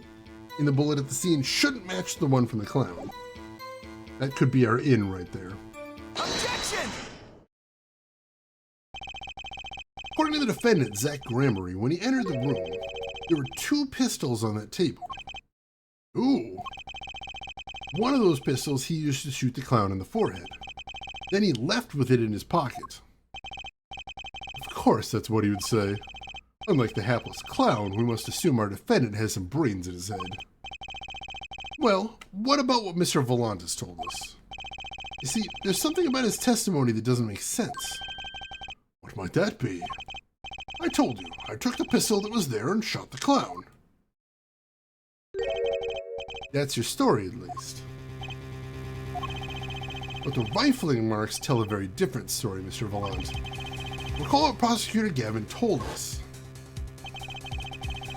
in the bullet at the scene shouldn't match the one from the clown. That could be our in right there. Objection! According to the defendant, Zach Gramery, when he entered the room, there were two pistols on that table. Ooh. One of those pistols he used to shoot the clown in the forehead. Then he left with it in his pocket. Of course, that's what he would say. Unlike the hapless clown, we must assume our defendant has some brains in his head. Well, what about what Mr. Volantis told us? You see, there's something about his testimony that doesn't make sense. What might that be? I told you, I took the pistol that was there and shot the clown. That's your story, at least. But the rifling marks tell a very different story, Mr. Volant. Recall what Prosecutor Gavin told us.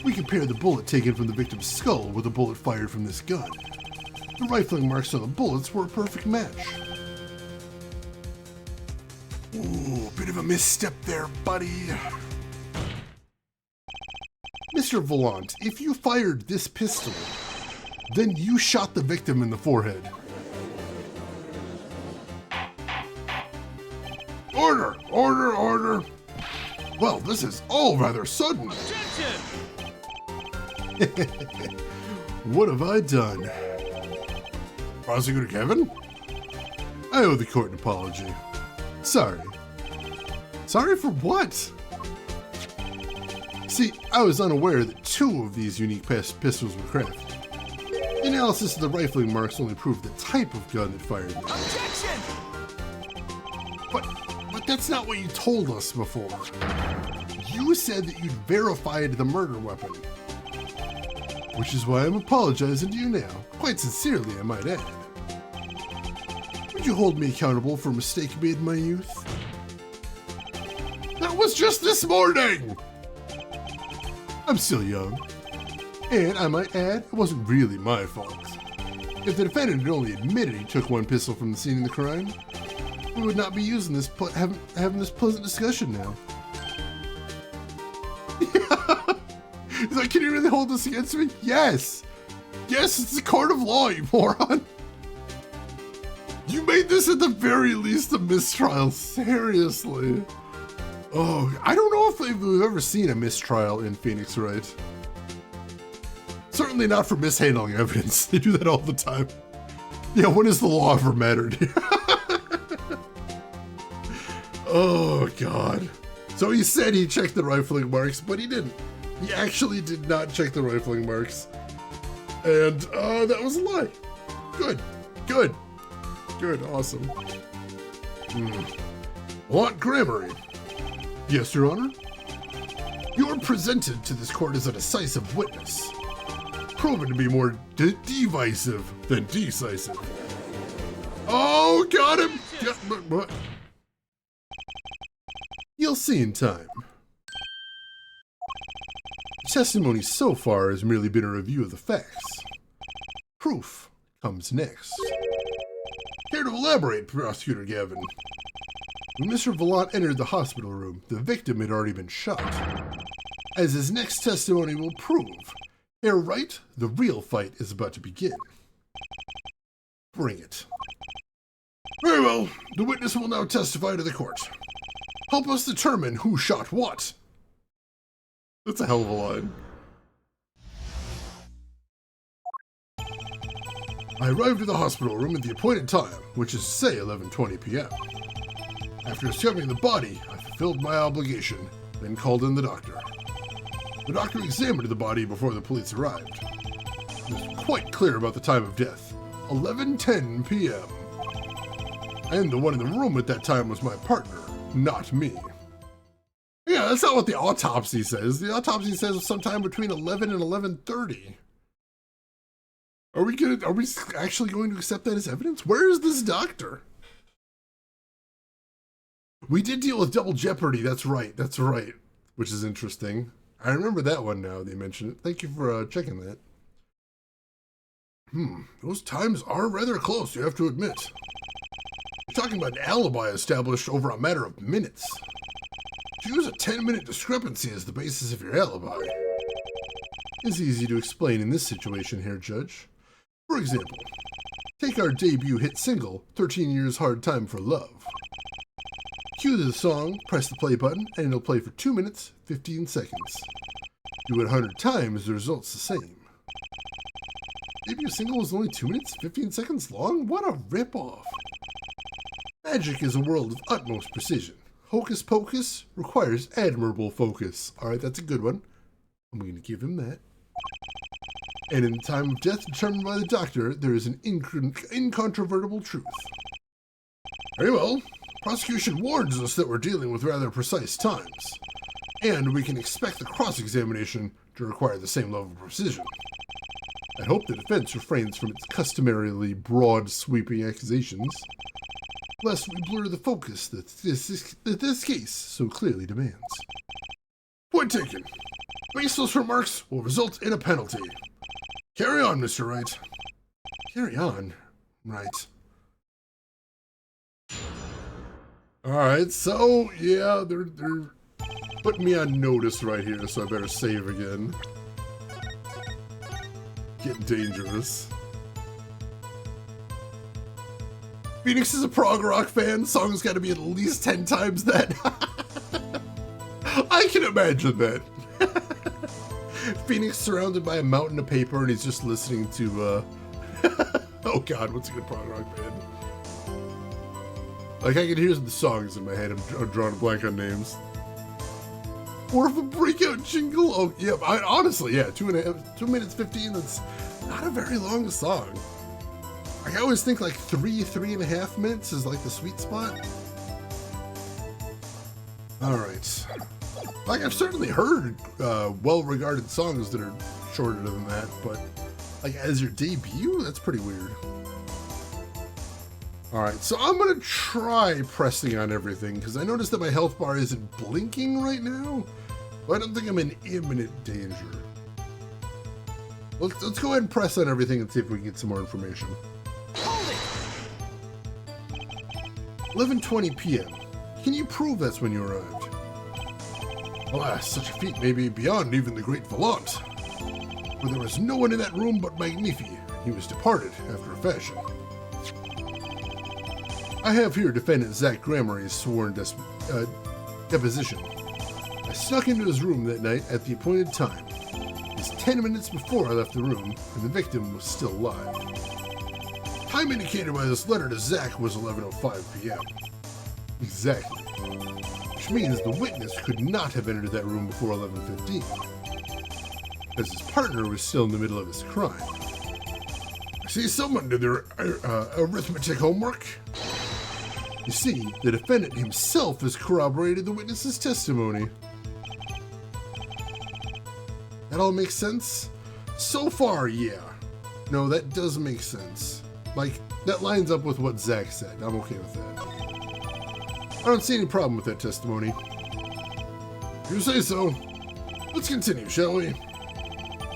We compared the bullet taken from the victim's skull with a bullet fired from this gun. The rifling marks on the bullets were a perfect match. Ooh, bit of a misstep there, buddy. Mr. Volant, if you fired this pistol, then you shot the victim in the forehead. Order! Order! Order! Well, this is all rather sudden. Objection! What have I done? Prosecutor Kevin? I owe the court an apology. Sorry. Sorry for what? See, I was unaware that two of these unique pistols were crafted. The analysis of the rifling marks only proved the type of gun that fired them. Objection! But that's not what you told us before. You said that you'd verified the murder weapon. Which is why I'm apologizing to you now. Quite sincerely, I might add. Could you hold me accountable for a mistake made in my youth? That was just this morning! I'm still young. And I might add, it wasn't really my fault. If the defendant had only admitted he took one pistol from the scene of the crime, we would not be using this, having this pleasant discussion now. He's like, can you really hold this against me? Yes! Yes, it's a court of law, you moron! You made this at the very least a mistrial, seriously. Oh, I don't know if we've ever seen a mistrial in Phoenix Wright. Certainly not for mishandling evidence. They do that all the time. Yeah, when has the law ever mattered? Oh, God. So he said he checked the rifling marks, but he didn't. He actually did not check the rifling marks. And that was a lie. Good. Good. Good. Awesome. Lot Grammary. Yes, Your Honor. You are presented to this court as a decisive witness. Proven to be more divisive than decisive. Oh, got him! What? You'll see in time. The testimony so far has merely been a review of the facts. Proof comes next. Care to elaborate, Prosecutor Gavin? When Mr. Volant entered the hospital room, the victim had already been shot. As his next testimony will prove, Herr Wright, the real fight is about to begin. Bring it. Very well, the witness will now testify to the court. Help us determine who shot what. That's a hell of a line. I arrived at the hospital room at the appointed time, which is, say, 11:20 p.m. After discovering the body, I fulfilled my obligation, then called in the doctor. The doctor examined the body before the police arrived. He was quite clear about the time of death, 11:10 p.m. And the one in the room at that time was my partner, not me. Yeah, that's not what the autopsy says. The autopsy says sometime between 11 and 11:30. Are we actually going to accept that as evidence? Where is this doctor? We did deal with double jeopardy. That's right. Which is interesting. I remember that one now they mentioned it. Thank you for checking that. Those times are rather close, you have to admit. You're talking about an alibi established over a matter of minutes. To use a 10-minute discrepancy as the basis of your alibi is easy to explain in this situation here, Judge. For example, take our debut hit single, 13 Years Hard Time for Love. Cue the song, press the play button, and it'll play for 2 minutes, 15 seconds. Do it 100 times, the result's the same. Debut single was only 2 minutes, 15 seconds long? What a ripoff! Magic is a world of utmost precision. Hocus pocus requires admirable focus. Alright, that's a good one. I'm going to give him that. And in the time of death determined by the doctor, there is an incontrovertible truth. Very well. Prosecution warns us that we're dealing with rather precise times, and we can expect the cross-examination to require the same level of precision. I hope the defense refrains from its customarily broad, sweeping accusations, lest we blur the focus that this case so clearly demands. Point taken. Baseless remarks will result in a penalty. Carry on, Mr. Wright. Carry on? Right. Alright, so, yeah, they're putting me on notice right here, so I better save again. Getting dangerous. Phoenix is a prog rock fan, song's gotta be at least 10 times that. I can imagine that. Phoenix surrounded by a mountain of paper and he's just listening to, oh god, what's a good prog rock band? Like, I can hear the songs in my head. I'm drawing a blank on names. Or if a breakout jingle. Oh, yeah. Honestly, yeah. 2 minutes 15. That's not a very long song. Like, I always think like 3.5 minutes is like the sweet spot. All right. Like, I've certainly heard well-regarded songs that are shorter than that, but like as your debut, that's pretty weird. Alright, so I'm going to try pressing on everything, because I noticed that my health bar isn't blinking right now. But I don't think I'm in imminent danger. Let's go ahead and press on everything and see if we can get some more information. Hold it! 11:20 p.m. Can you prove that's when you arrived? Alas, such a feat may be beyond even the great Volant. For there was no one in that room but Magnifi. He was departed after a fashion. I have here defendant Zach Gramarye's sworn deposition. I snuck into his room that night at the appointed time. It was 10 minutes before I left the room, and the victim was still alive. Time indicated by this letter to Zach was 11:05 p.m. Exactly. Which means the witness could not have entered that room before 11:15. Because his partner was still in the middle of his crime. I see someone did their arithmetic homework. You see, the defendant himself has corroborated the witness's testimony. That all makes sense? So far, yeah. No, that does make sense. Like, that lines up with what Zach said. I'm okay with that. I don't see any problem with that testimony. If you say so. Let's continue, shall we?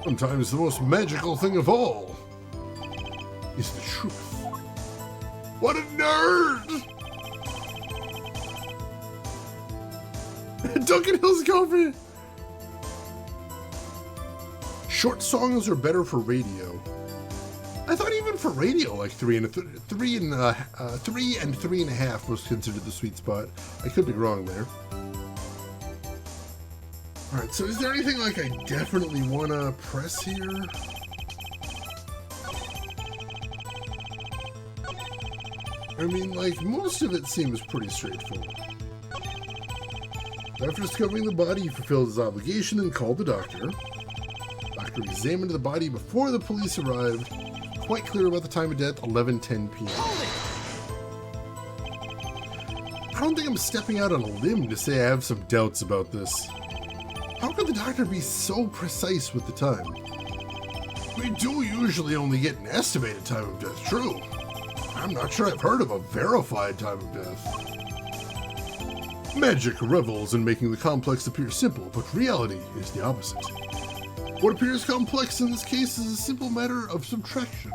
Sometimes the most magical thing of all is the truth. What a nerd! Duncan Hill's coffee! Short songs are better for radio. I thought even for radio, like 3 and 3.5 was considered the sweet spot. I could be wrong there. Alright, so is there anything like I definitely want to press here? I mean, like, most of it seems pretty straightforward. After discovering the body, he fulfilled his obligation and called the doctor. The doctor examined the body before the police arrived. Quite clear about the time of death, 11:10 p.m. I don't think I'm stepping out on a limb to say I have some doubts about this. How could the doctor be so precise with the time? We do usually only get an estimated time of death, true. I'm not sure I've heard of a verified time of death. Magic revels in making the complex appear simple, but reality is the opposite. What appears complex in this case is a simple matter of subtraction.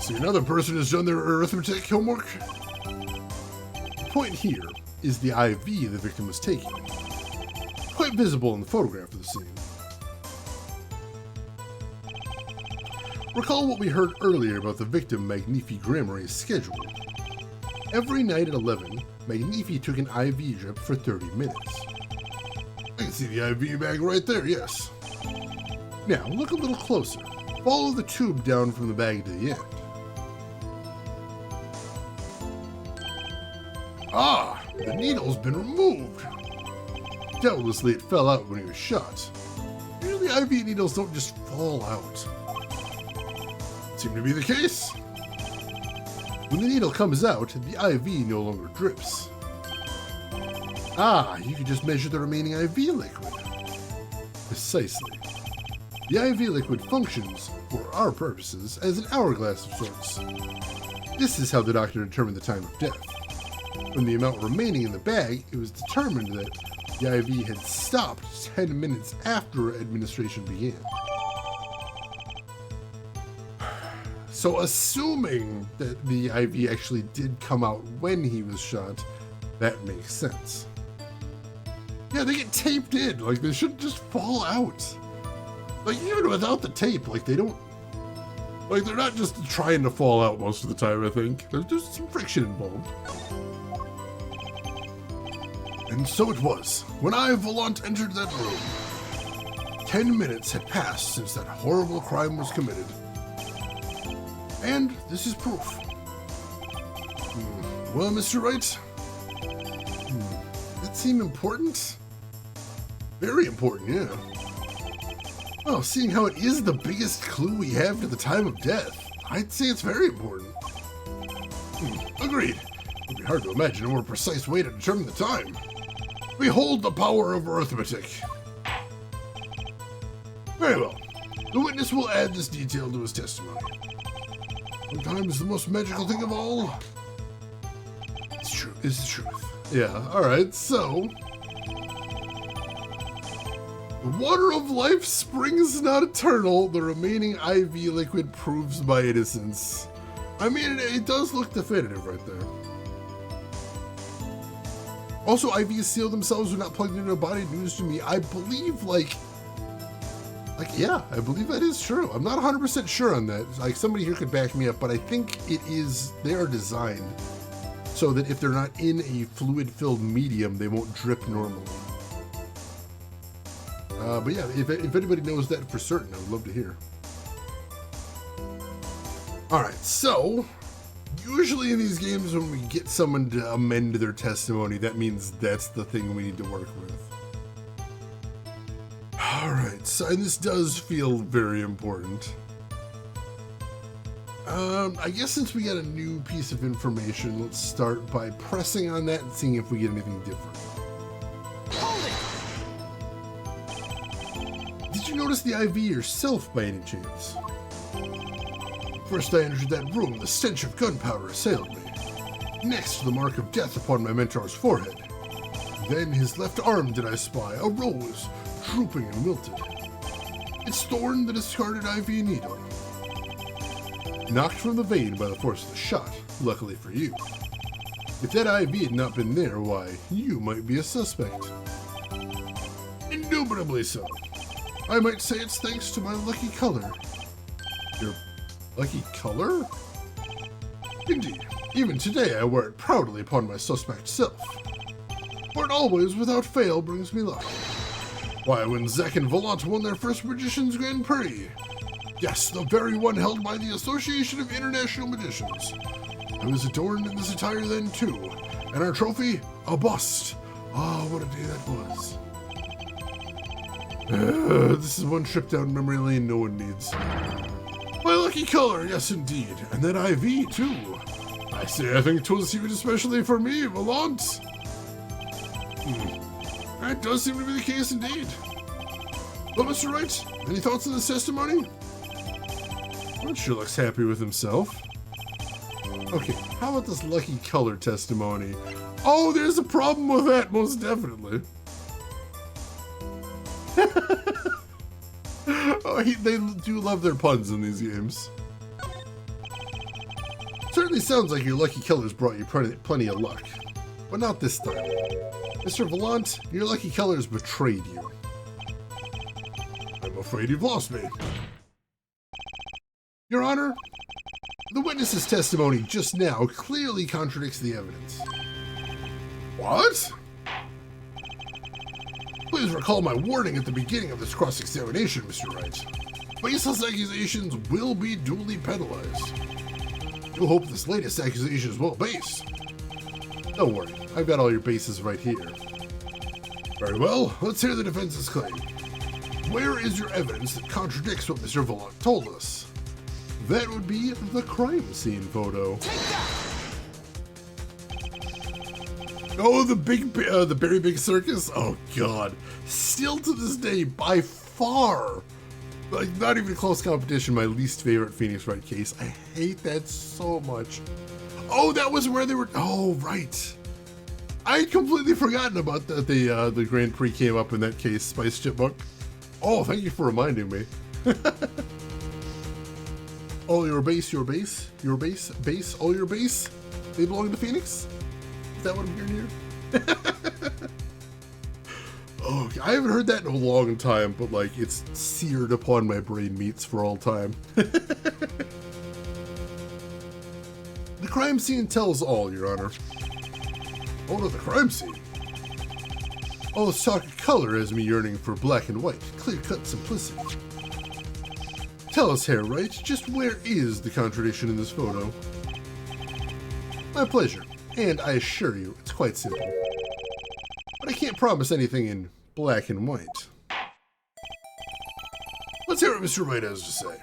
See, another person has done their arithmetic homework. The point here is the IV the victim was taking. Quite visible in the photograph of the scene. Recall what we heard earlier about the victim Magnifi Gramarye's schedule. Every night at 11, Magnifi took an IV drip for 30 minutes. I can see the IV bag right there, yes. Now, look a little closer. Follow the tube down from the bag to the end. Ah, the needle's been removed. Doubtlessly it fell out when he was shot. Usually IV needles don't just fall out. Seemed to be the case. When the needle comes out, the IV no longer drips. Ah, you can just measure the remaining IV liquid. Precisely. The IV liquid functions, for our purposes, as an hourglass of sorts. This is how the doctor determined the time of death. From the amount remaining in the bag, it was determined that the IV had stopped 10 minutes after administration began. So assuming that the IV actually did come out when he was shot, that makes sense. Yeah, they get taped in, like they shouldn't just fall out. Like even without the tape, like they don't, like they're not just trying to fall out most of the time, I think. There's just some friction involved. And so it was, when I, Volant, entered that room. 10 minutes had passed since that horrible crime was committed. And this is proof. Well, Mr. Wright, that seem important? Very important, yeah. Well, seeing how it is the biggest clue we have to the time of death, I'd say it's very important. Agreed. It would be hard to imagine a more precise way to determine the time. Behold the power of arithmetic. Very well. The witness will add this detail to his testimony. Sometimes the most magical thing of all is the truth. Yeah, alright, so. The water of life springs not eternal. The remaining IV liquid proves my innocence. I mean, it does look definitive right there. Also, IVs seal themselves when not plugged into a body. News to me. I believe, yeah, I believe that is true. I'm not 100% sure on that. Like, somebody here could back me up, but I think they are designed so that if they're not in a fluid-filled medium, they won't drip normally. But yeah, if anybody knows that for certain, I would love to hear. Alright, so usually in these games when we get someone to amend their testimony, that means that's the thing we need to work with. Alright, so and this does feel very important. I guess since we got a new piece of information, let's start by pressing on that and seeing if we get anything different. Did you notice the IV yourself by any chance? First I entered that room, the stench of gunpowder assailed me. Next, the mark of death upon my mentor's forehead. Then his left arm did I spy, a rose, drooping and wilted. Its thorn the discarded IV needle. Knocked from the vein by the force of the shot, luckily for you. If that IV had not been there, why, you might be a suspect. Indubitably so. I might say it's thanks to my lucky color. Your lucky color? Indeed. Even today I wear it proudly upon my suspect self. For it always, without fail, brings me luck. Why, when Zack and Volant won their first Magician's Grand Prix. Yes, the very one held by the Association of International Magicians. I was adorned in this attire then, too. And our trophy? A bust. Ah, what a day that was. This is one trip down memory lane no one needs. My lucky color, yes indeed. And that IV, too. I say I think 'twas even especially for me, Volant. That does seem to be the case indeed. Well, Mr. Wright, any thoughts on this testimony? Well, sure looks happy with himself. Okay, how about this lucky color testimony? Oh, there's a problem with that, most definitely. Oh, they do love their puns in these games. Certainly sounds like your lucky colors brought you plenty of luck. But not this time. Mr. Volant, your lucky colors betrayed you. I'm afraid you've lost me. Your Honor, the witness's testimony just now clearly contradicts the evidence. What? Please recall my warning at the beginning of this cross-examination, Mr. Wright. Baseless accusations will be duly penalized. You'll hope this latest accusation is well based. Don't worry, I've got all your bases right here. Very well, let's hear the defense's claim. Where is your evidence that contradicts what Mr. Volant told us? That would be the crime scene photo. Oh, the very big circus. Oh God, still to this day, by far, like not even a close competition, my least favorite Phoenix Wright case. I hate that so much. Oh, that was where they were. Oh, right. I had completely forgotten about that. The Grand Prix came up in that case, Spice Chipmunk. Oh, thank you for reminding me. All your base, all your base, they belong to Phoenix? Is that what I'm hearing here? Oh, I haven't heard that in a long time, but like it's seared upon my brain meats for all time. The crime scene tells all, Your Honor. Oh, no, the crime scene. All this talk of color has me yearning for black and white, clear-cut simplicity. Tell us, Herr Wright, just where is the contradiction in this photo? My pleasure, and I assure you, it's quite simple. But I can't promise anything in black and white. Let's hear what Mr. Wright has to say.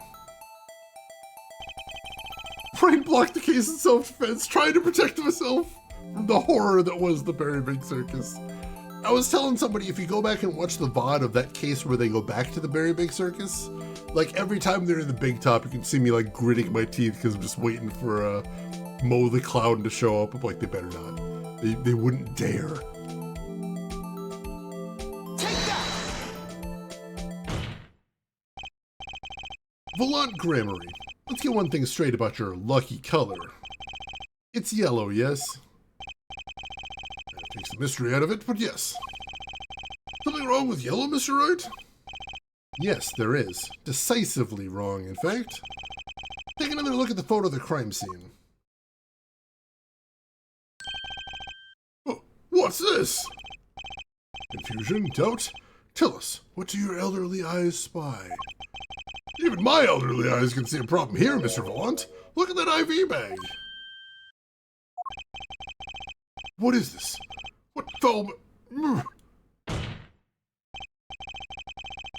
Wright blocked the case in self-defense, trying to protect himself from the horror that was the Very Big Circus. I was telling somebody, if you go back and watch the VOD of that case where they go back to the Berry Big Circus, like every time they're in the big top, you can see me like gritting my teeth because I'm just waiting for Mo the Clown to show up. I'm like, they better not. They wouldn't dare. Take that! Volant Grammary. Let's get one thing straight about your lucky color. It's yellow, yes? That takes the mystery out of it, but yes. Something wrong with yellow, Mr. Wright? Yes, there is. Decisively wrong, in fact. Take another look at the photo of the crime scene. Oh, what's this? Confusion? Doubt? Tell us, what do your elderly eyes spy? Even my elderly eyes can see a problem here, Mr. Volant. Look at that IV bag. What is this? What foul...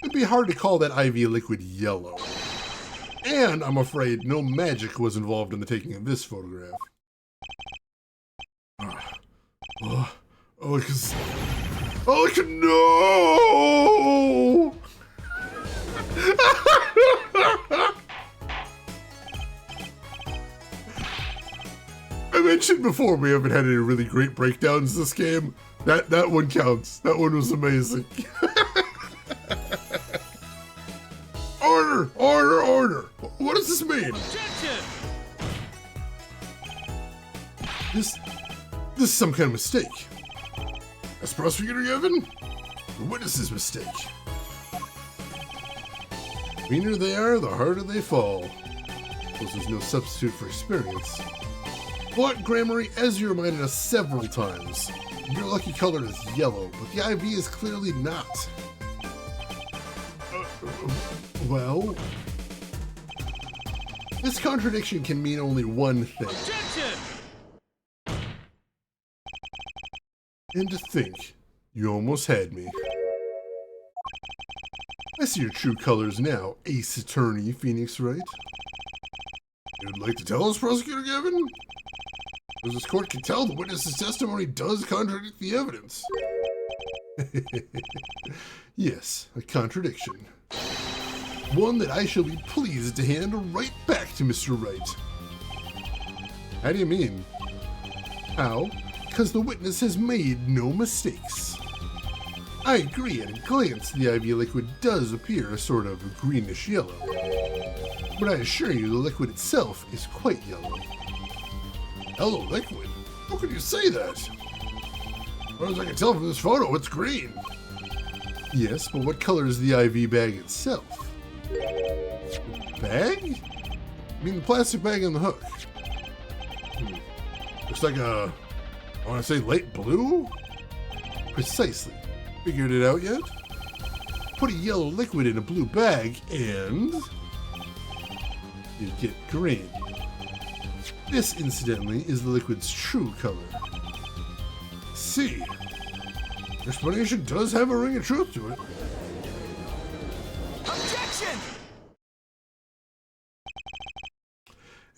It'd be hard to call that IV liquid yellow. And I'm afraid no magic was involved in the taking of this photograph. No! I mentioned before we haven't had any really great breakdowns this game. That one counts. That one was amazing. Order! Order! Order! What does this mean? Objection! This is some kind of mistake. As Prosecutor Gavin, the witness's mistake. The meaner they are, the harder they fall. Because there's no substitute for experience. But Grammary, as you reminded us several times, your lucky color is yellow, but the IV is clearly not. Well, this contradiction can mean only one thing. Objection! And to think, you almost had me. I see your true colors now, Ace Attorney Phoenix Wright. You'd like to tell us, Prosecutor Gavin? As this court can tell, the witness's testimony does contradict the evidence. Yes, a contradiction. One that I shall be pleased to hand right back to Mr. Wright. How do you mean? How? Because the witness has made no mistakes. I agree, at a glance the IV liquid does appear a sort of greenish yellow. But I assure you the liquid itself is quite yellow. Yellow liquid? How could you say that? As far as I can tell from this photo, it's green. Yes, but what color is the IV bag itself? The bag? I mean the plastic bag on the hook. Looks like I want to say light blue? Precisely. Figured it out yet? Put a yellow liquid in a blue bag and you get green. This, incidentally, is the liquid's true color. See, your explanation does have a ring of truth to it. Objection!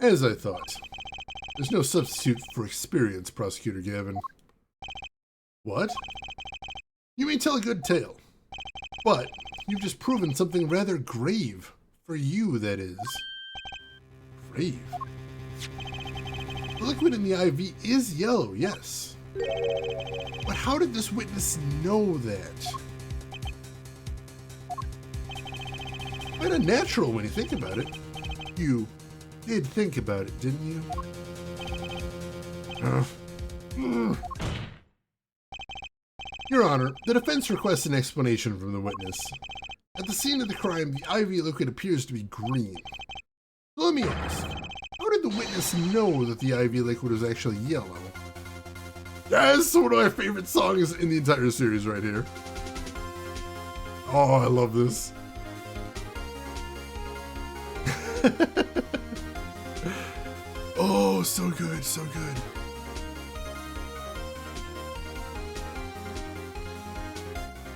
As I thought. There's no substitute for experience, Prosecutor Gavin. What? You may tell a good tale, but you've just proven something rather grave. For you, that is. Grave? The liquid in the IV is yellow, yes. But how did this witness know that? Quite unnatural when you think about it. You did think about it, didn't you? Your Honor, the defense requests an explanation from the witness. At the scene of the crime, the IV liquid appears to be green. So let me ask, how did the witness know that the IV liquid was actually yellow? That's one of my favorite songs in the entire series right here. Oh, I love this. Oh, so good, so good.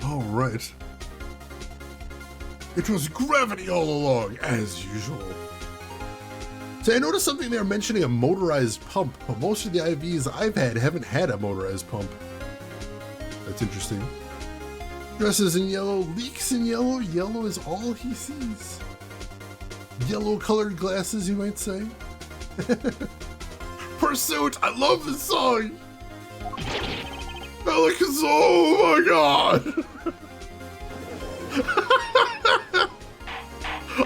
All right. It was gravity all along, as usual. So I noticed something there mentioning a motorized pump, but most of the IVs I've had haven't had a motorized pump. That's interesting. Dresses in yellow, leaks in yellow, yellow is all he sees. Yellow colored glasses, you might say. Pursuit, I love this song. Pelicans, oh my god.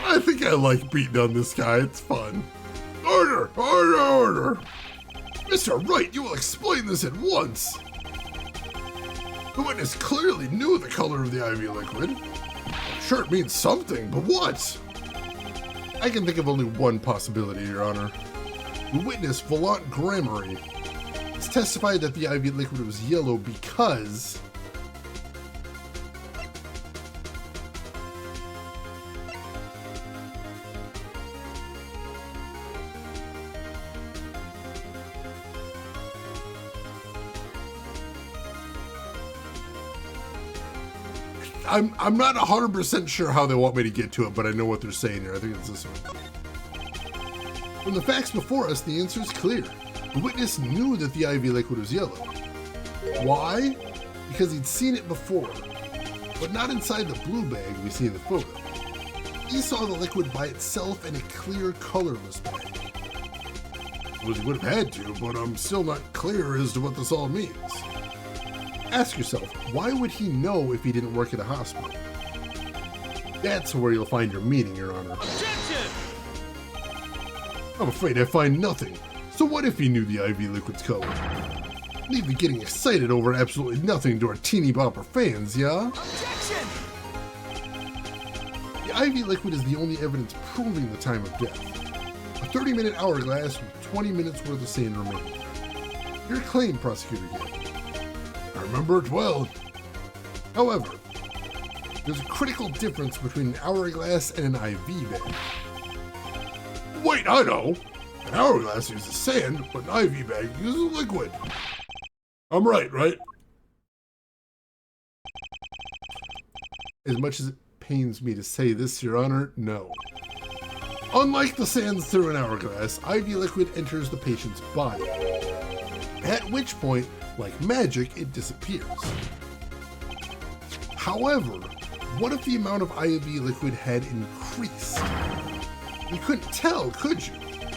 I think I like beating on this guy, it's fun. Order, order, order. Mr. Wright, you will explain this at once. The witness clearly knew the color of the IV liquid. Sure, it means something, but what? I can think of only one possibility, Your Honor. The witness, Volant Grammary, has testified that the IV liquid was yellow because I'm not 100% sure how they want me to get to it, but I know what they're saying here. I think it's this one. From the facts before us, the answer is clear. The witness knew that the IV liquid was yellow. Why? Because he'd seen it before, but not inside the blue bag we see in the photo. He saw the liquid by itself in a clear, colorless bag. Well, he would have had to, but I'm still not clear as to what this all means. Ask yourself, why would he know if he didn't work at a hospital? That's where you'll find your meaning, Your Honor. Objection! I'm afraid I find nothing. So what if he knew the IV liquid's color? Leave me getting excited over absolutely nothing to our teeny bopper fans, yeah? Objection! The IV liquid is the only evidence proving the time of death. A 30-minute hourglass with 20 minutes worth of sand remaining. Your claim, prosecutor Gibb. I remember it well. However, there's a critical difference between an hourglass and an IV bag. Wait, I know. An hourglass uses sand, but an IV bag uses liquid. I'm right, right? As much as it pains me to say this, Your Honor, no. Unlike the sands through an hourglass, IV liquid enters the patient's body. At which point, like magic, it disappears. However, what if the amount of IV liquid had increased? You couldn't tell, could you?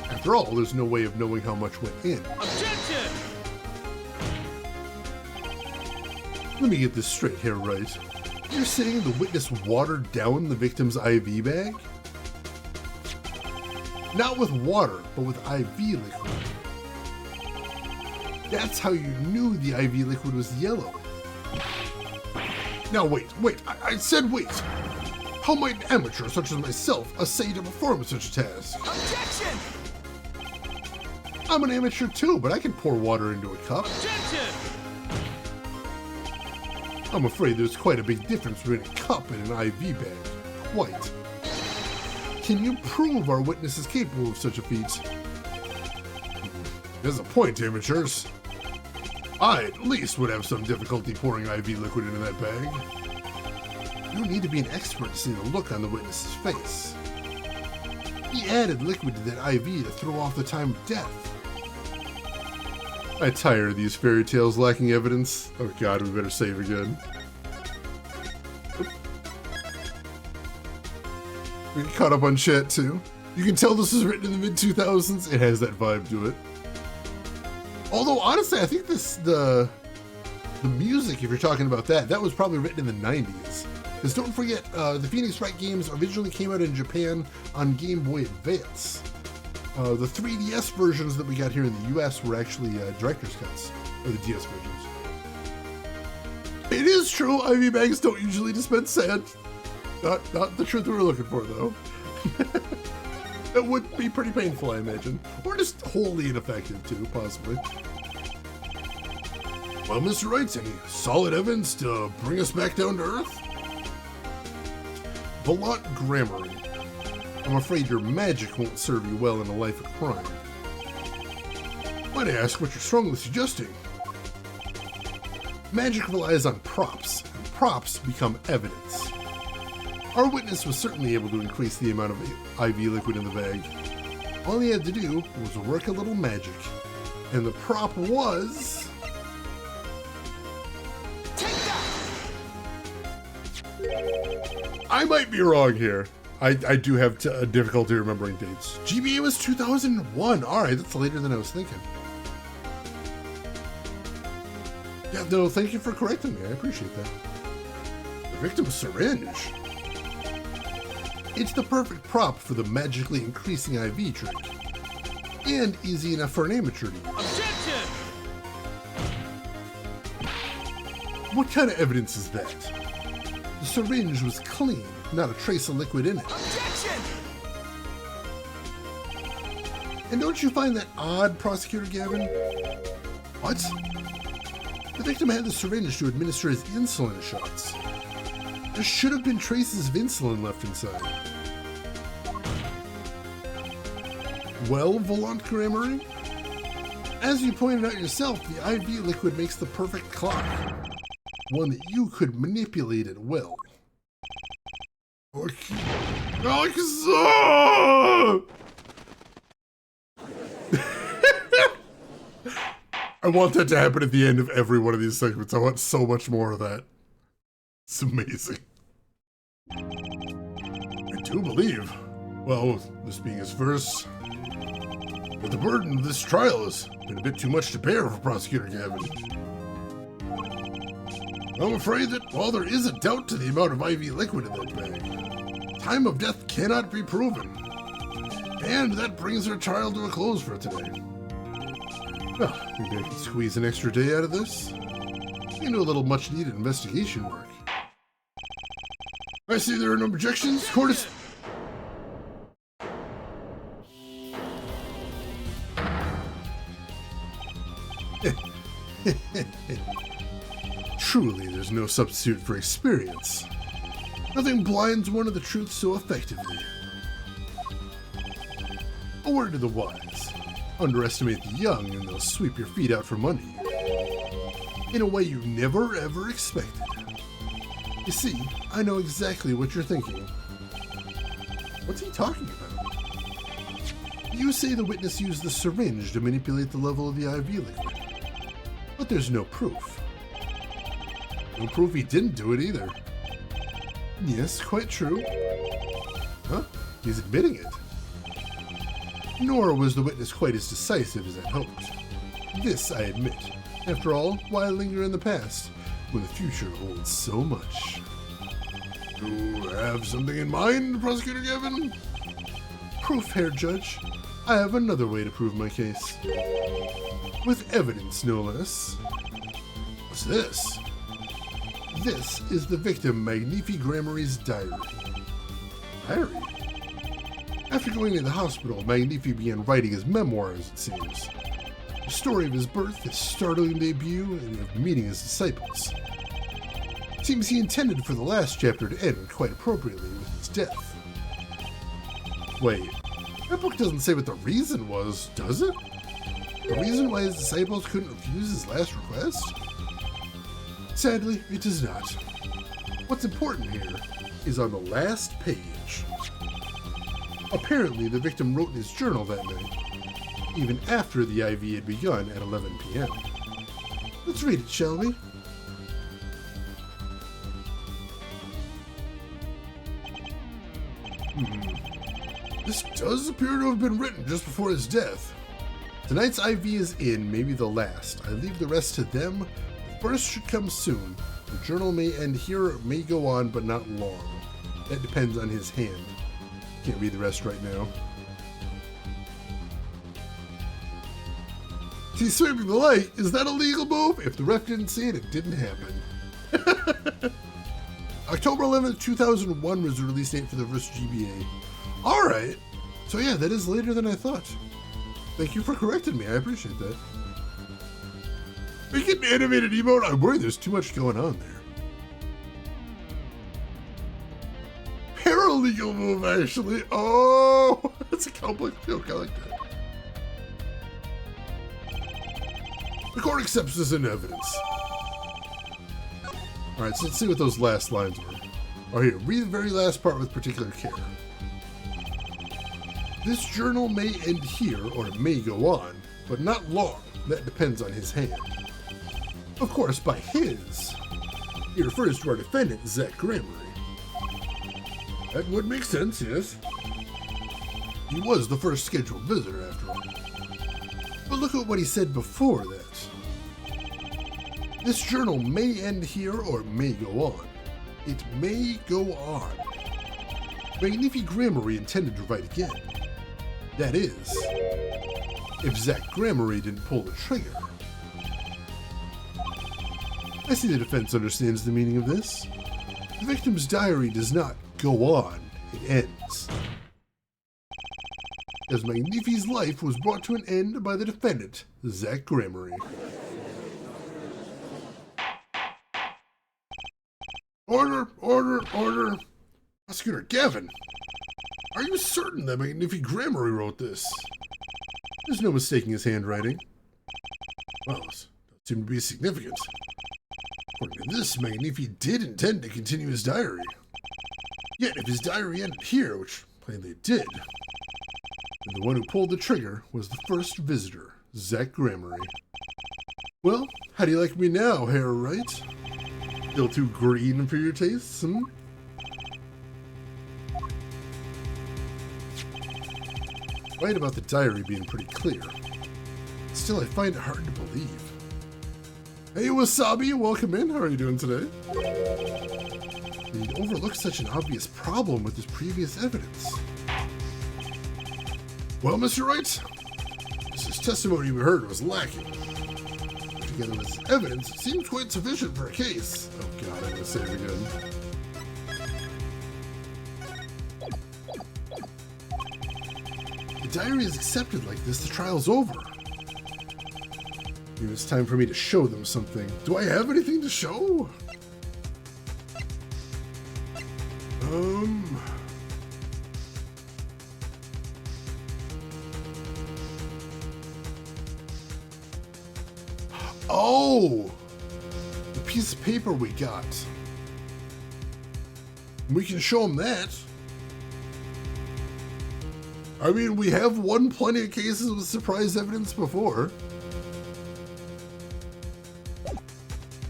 After all, there's no way of knowing how much went in. Objection! Let me get this straight here, right? You're saying the witness watered down the victim's IV bag? Not with water, but with IV liquid. That's how you knew the IV liquid was yellow. Now wait, I said wait. How might an amateur such as myself essay to perform such a task? Objection! I'm an amateur too, but I can pour water into a cup. Objection! I'm afraid there's quite a big difference between a cup and an IV bag. Quite. Can you prove our witness is capable of such a feat? There's a point, amateurs. I at least would have some difficulty pouring IV liquid into that bag. You need to be an expert to see the look on the witness's face. He added liquid to that IV to throw off the time of death. I tire of these fairy tales lacking evidence. Oh god, we better save again. We get caught up on chat too. You can tell this was written in the mid-2000s. It has that vibe to it. Although honestly, I think the music, if you're talking about that was probably written in the 90s. Because don't forget, the Phoenix Wright games originally came out in Japan on Game Boy Advance. The 3DS versions that we got here in the US were actually director's cuts, or the DS versions. It is true, IV bags don't usually dispense sand. Not the truth we were looking for, though. That would be pretty painful, I imagine. Or just wholly ineffective, too, possibly. Well, Mr. Wright, any solid evidence to bring us back down to earth? Volant Grammary. I'm afraid your magic won't serve you well in a life of crime. Might I ask what you're strongly suggesting? Magic relies on props, and props become evidence. Our witness was certainly able to increase the amount of IV liquid in the bag. All he had to do was work a little magic. And the prop was... Take I might be wrong here. I do have difficulty remembering dates. GBA was 2001. All right, that's later than I was thinking. Yeah, no, thank you for correcting me. I appreciate that. The victim's syringe. It's the perfect prop for the magically increasing IV trick. And easy enough for an amateur to use. Objection! What kind of evidence is that? The syringe was clean, not a trace of liquid in it. Objection! And don't you find that odd, Prosecutor Gavin? What? The victim had the syringe to administer his insulin shots. There should have been traces of insulin left inside. Well, Volant Grammary? As you pointed out yourself, the IV liquid makes the perfect clock. One that you could manipulate at will. Okay. I want that to happen at the end of every one of these segments. I want so much more of that. It's amazing. I do believe, well, this being his first, but the burden of this trial has been a bit too much to bear for Prosecutor Gavin. I'm afraid that while there is a doubt to the amount of IV liquid in that bag, time of death cannot be proven. And that brings our trial to a close for today. Well, maybe I can squeeze an extra day out of this. Into a little much-needed investigation work. I see there are no objections. Court is... Truly, there's no substitute for experience. Nothing blinds one of the truth so effectively. A word to the wise. Underestimate the young and they'll sweep your feet out from under you. In a way you never ever expected. You see, I know exactly what you're thinking. What's he talking about? You say the witness used the syringe to manipulate the level of the IV liquid. But there's no proof. No proof he didn't do it either. Yes, quite true. Huh? He's admitting it. Nor was the witness quite as decisive as I hoped. This I admit. After all, why linger in the past, when the future holds so much? You have something in mind, Prosecutor Gavin? Proof, Herr Judge. I have another way to prove my case. With evidence, no less. What's this? This is the victim Magnifi Grammary's diary. Diary? After going to the hospital, Magnifi began writing his memoirs, it seems. The story of his birth, his startling debut, and of meeting his disciples. It seems he intended for the last chapter to end quite appropriately with his death. Wait, that book doesn't say what the reason was, does it? The reason why his disciples couldn't refuse his last request? Sadly, it does not. What's important here is on the last page. Apparently, the victim wrote in his journal that night, even after the IV had begun at 11 p.m. Let's read it, shall we? This does appear to have been written just before his death. Tonight's IV is in, maybe the last. I leave the rest to them. The first should come soon. The journal may end here, or it may go on, but not long. That depends on his hand. Can't read the rest right now. He's sweeping the light. Is that a legal move? If the ref didn't see it, it didn't happen. October 11th, 2001 was the release date for the first GBA. Alright. So yeah, that is later than I thought. Thank you for correcting me. I appreciate that. Make it an animated emote? I'm worried there's too much going on there. Paralegal move, actually. Oh, that's a complex joke. I like that. The court accepts this in evidence. Alright, so let's see what those last lines were. Oh, here, read the very last part with particular care. This journal may end here, or it may go on, but not long. That depends on his hand. Of course, by his, he refers to our defendant, Zach Grammary. That would make sense, yes. He was the first scheduled visitor, after all. But look at what he said before that. This journal may end here or it may go on. It may go on. Magnifi Grammary intended to write again. That is, if Zach Grammary didn't pull the trigger. I see the defense understands the meaning of this. The victim's diary does not go on, it ends. As Magnifi's life was brought to an end by the defendant, Zach Grammary. Order, order, order. Prosecutor Gavin, are you certain that Magnifi Grammary wrote this? There's no mistaking his handwriting. Well, this doesn't seem to be significant. According to this, Magnifi did intend to continue his diary. Yet, if his diary ended here, which plainly it did, then the one who pulled the trigger was the first visitor, Zach Grammary. Well, how do you like me now, Hair Right? Still too green for your tastes, hmm? Right about the diary being pretty clear. Still, I find it hard to believe. Hey, Wasabi, welcome in. How are you doing today? He'd overlooked such an obvious problem with his previous evidence. Well, Mr. Wright, this testimony we heard was lacking. Together with this evidence, it seems quite sufficient for a case. Oh god, I'm gonna say it again. The diary is accepted like this, the trial's over. Maybe it's time for me to show them something. Do I have anything to show? Oh! The piece of paper we got. We can show them that. I mean, we have won plenty of cases with surprise evidence before.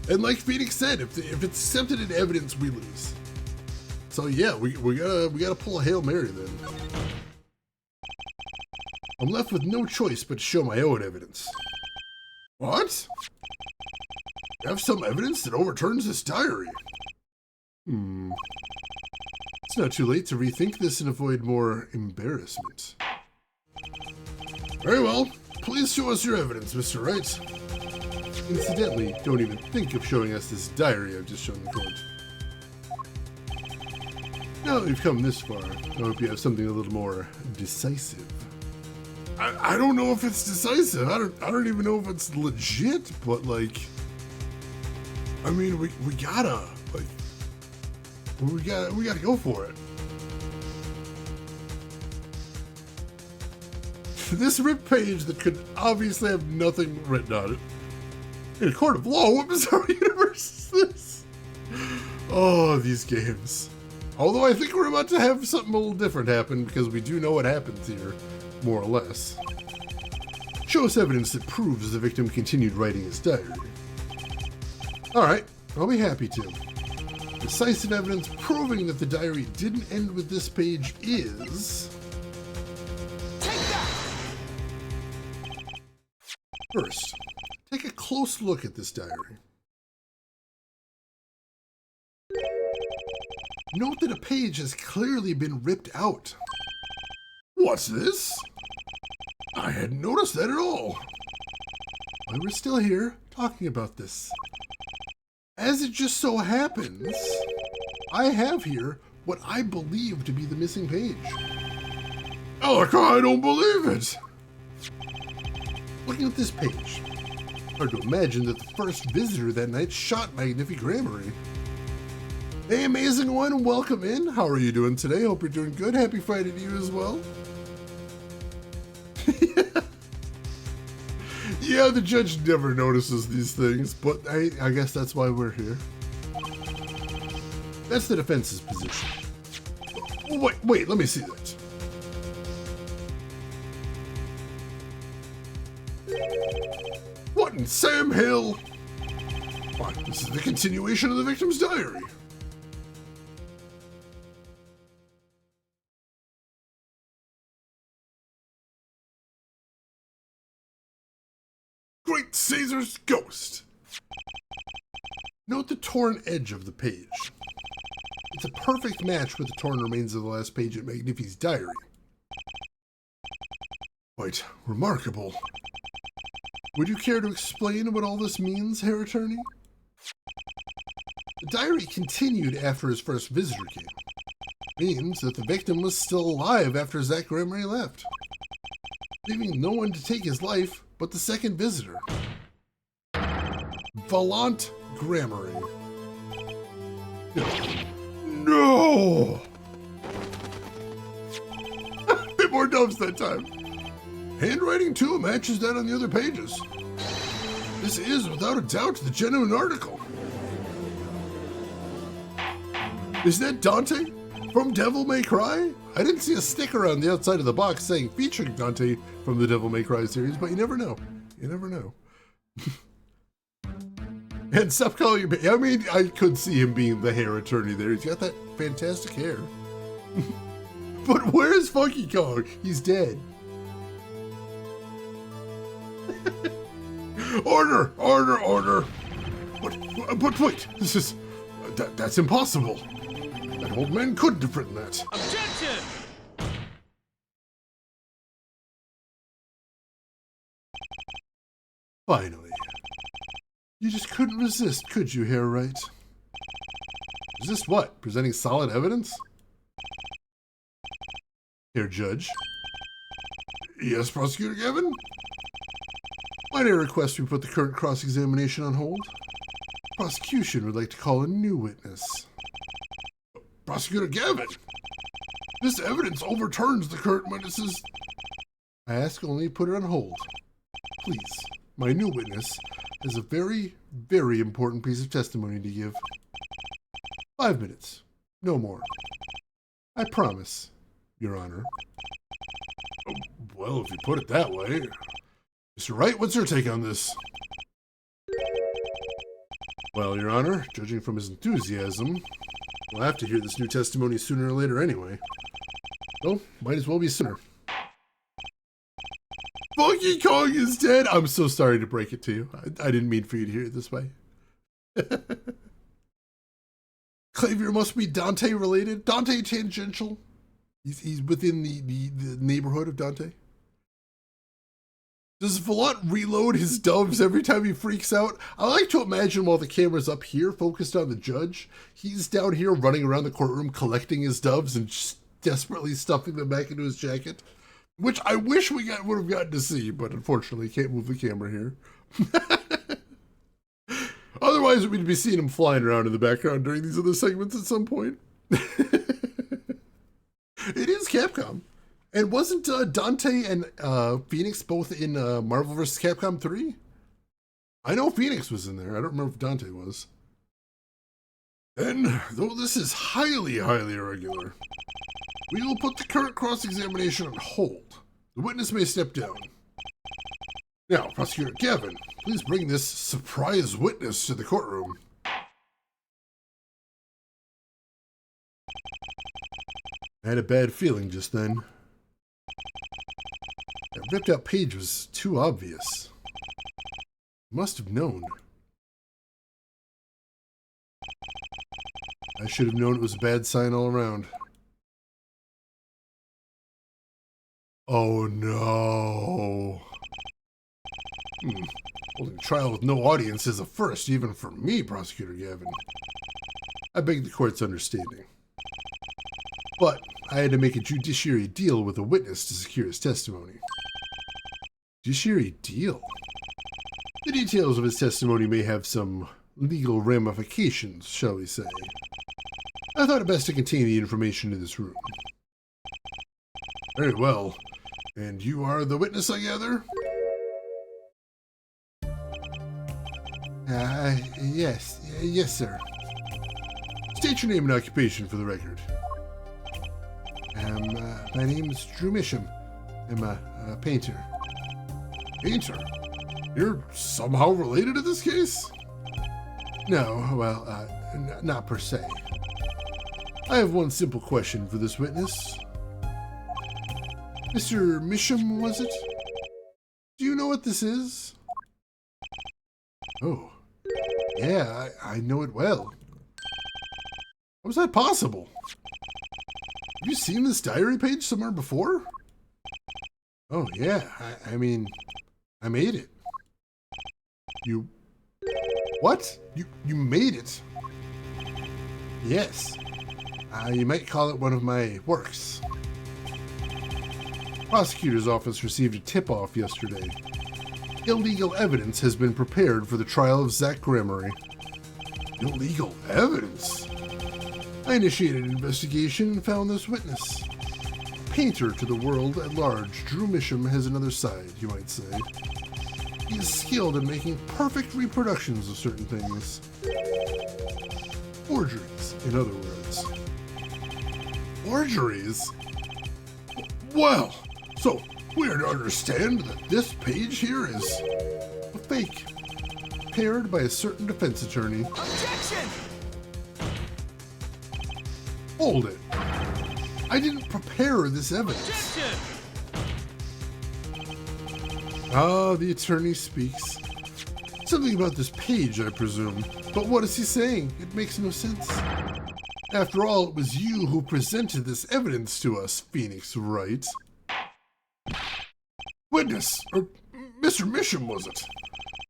And like Phoenix said, if it's accepted in evidence, we lose. So yeah, we gotta pull a Hail Mary then. I'm left with no choice but to show my own evidence. What? You have some evidence that overturns this diary. It's not too late to rethink this and avoid more embarrassment. Very well. Please show us your evidence, Mr. Wright. Incidentally, don't even think of showing us this diary I've just shown the court. Now that we've come this far, I hope you have something a little more decisive. I don't know if it's decisive. I don't even know if it's legit, but like, I mean, we gotta go for it. This ripped page that could obviously have nothing written on it. In a court of law, what bizarre universe is this? Oh, these games. Although I think we're about to have something a little different happen because we do know what happens here, more or less. Show us evidence that proves the victim continued writing his diary. Alright, I'll be happy to. Decisive evidence proving that the diary didn't end with this page is... First, take a close look at this diary. Note that a page has clearly been ripped out. What's this? I hadn't noticed that at all. Why we're still here talking about this. As it just so happens, I have here what I believe to be the missing page. Alec, I don't believe it! Looking at this page, hard to imagine that the first visitor that night shot Magnifi Grammary. Hey, amazing one, welcome in. How are you doing today? Hope you're doing good. Happy Friday to you as well. Yeah, the judge never notices these things, but I guess that's why we're here. That's the defense's position. Wait, let me see that. What in Sam Hill? What, this is the continuation of the victim's diary. Great Caesar's ghost! Note the torn edge of the page. It's a perfect match with the torn remains of the last page in Magnifi's diary. Quite remarkable. Would you care to explain what all this means, Herr Attorney? The diary continued after his first visitor came. Means that the victim was still alive after Zach Gremery left, leaving no one to take his life but the second visitor. Valant Gremery. No! A bit more doves that time. Handwriting too matches that on the other pages. This is, without a doubt, the genuine article. Is that Dante from Devil May Cry? I didn't see a sticker on the outside of the box saying featuring Dante from the Devil May Cry series, but you never know. You never know. And stop calling him. I mean, I could see him being the hair attorney there. He's got that fantastic hair. But where's Funky Kong? He's dead. Order! Order! Order! But wait, this is... that's impossible. That old man couldn't have written that. Objection! Finally. You just couldn't resist, could you, Herr Wright? Resist what? Presenting solid evidence? Herr Judge? Yes, Prosecutor Gavin? Might I request we put the current cross-examination on hold? Prosecution would like to call a new witness. Prosecutor Gavin! This evidence overturns the current witnesses. I ask only put it on hold. Please, my new witness has a very, very important piece of testimony to give. 5 minutes, no more. I promise, Your Honor. Well, if you put it that way. Mr. Wright, what's your take on this? Well, Your Honor, judging from his enthusiasm, we'll have to hear this new testimony sooner or later anyway. So, might as well be sooner. Funky Kong is dead! I'm so sorry to break it to you. I didn't mean for you to hear it this way. Clavier must be Dante related. Dante tangential. He's within the neighborhood of Dante. Does Valant reload his doves every time he freaks out? I like to imagine while the camera's up here focused on the judge, he's down here running around the courtroom collecting his doves and just desperately stuffing them back into his jacket. Which I wish we would have gotten to see, but unfortunately can't move the camera here. Otherwise we'd be seeing him flying around in the background during these other segments at some point. It is Capcom. And wasn't Dante and Phoenix both in Marvel vs. Capcom 3? I know Phoenix was in there. I don't remember if Dante was. And, though this is highly, highly irregular, we will put the current cross-examination on hold. The witness may step down. Now, Prosecutor Gavin, please bring this surprise witness to the courtroom. I had a bad feeling just then. That ripped out page was too obvious. Must have known. I should have known it was a bad sign all around. Oh no. Holding a trial with no audience is a first, even for me, Prosecutor Gavin. I beg the court's understanding. But I had to make a judiciary deal with a witness to secure his testimony. Judiciary deal? The details of his testimony may have some legal ramifications, shall we say. I thought it best to contain the information in this room. Very well. And you are the witness, I gather? Yes, sir. State your name and occupation for the record. My name is Drew Misham. I'm a painter. Painter? You're somehow related to this case? No, well, not per se. I have one simple question for this witness. Mr. Misham, was it? Do you know what this is? Oh, yeah, I know it well. How was that possible? Have you seen this diary page somewhere before? Oh, yeah, I mean, I made it. You... What? You made it? Yes. You might call it one of my works. Prosecutor's office received a tip-off yesterday. Illegal evidence has been prepared for the trial of Zach Gramery. Illegal evidence? I initiated an investigation and found this witness. Painter to the world at large, Drew Misham has another side, you might say. He is skilled in making perfect reproductions of certain things. Forgeries, in other words. Forgeries? Well, so we are to understand that this page here is a fake, prepared by a certain defense attorney. Objection! Hold it. I didn't prepare this evidence. Objection! Ah, the attorney speaks. Something about this page, I presume. But what is he saying? It makes no sense. After all, it was you who presented this evidence to us, Phoenix, right? Witness, or Mr. Misham, was it?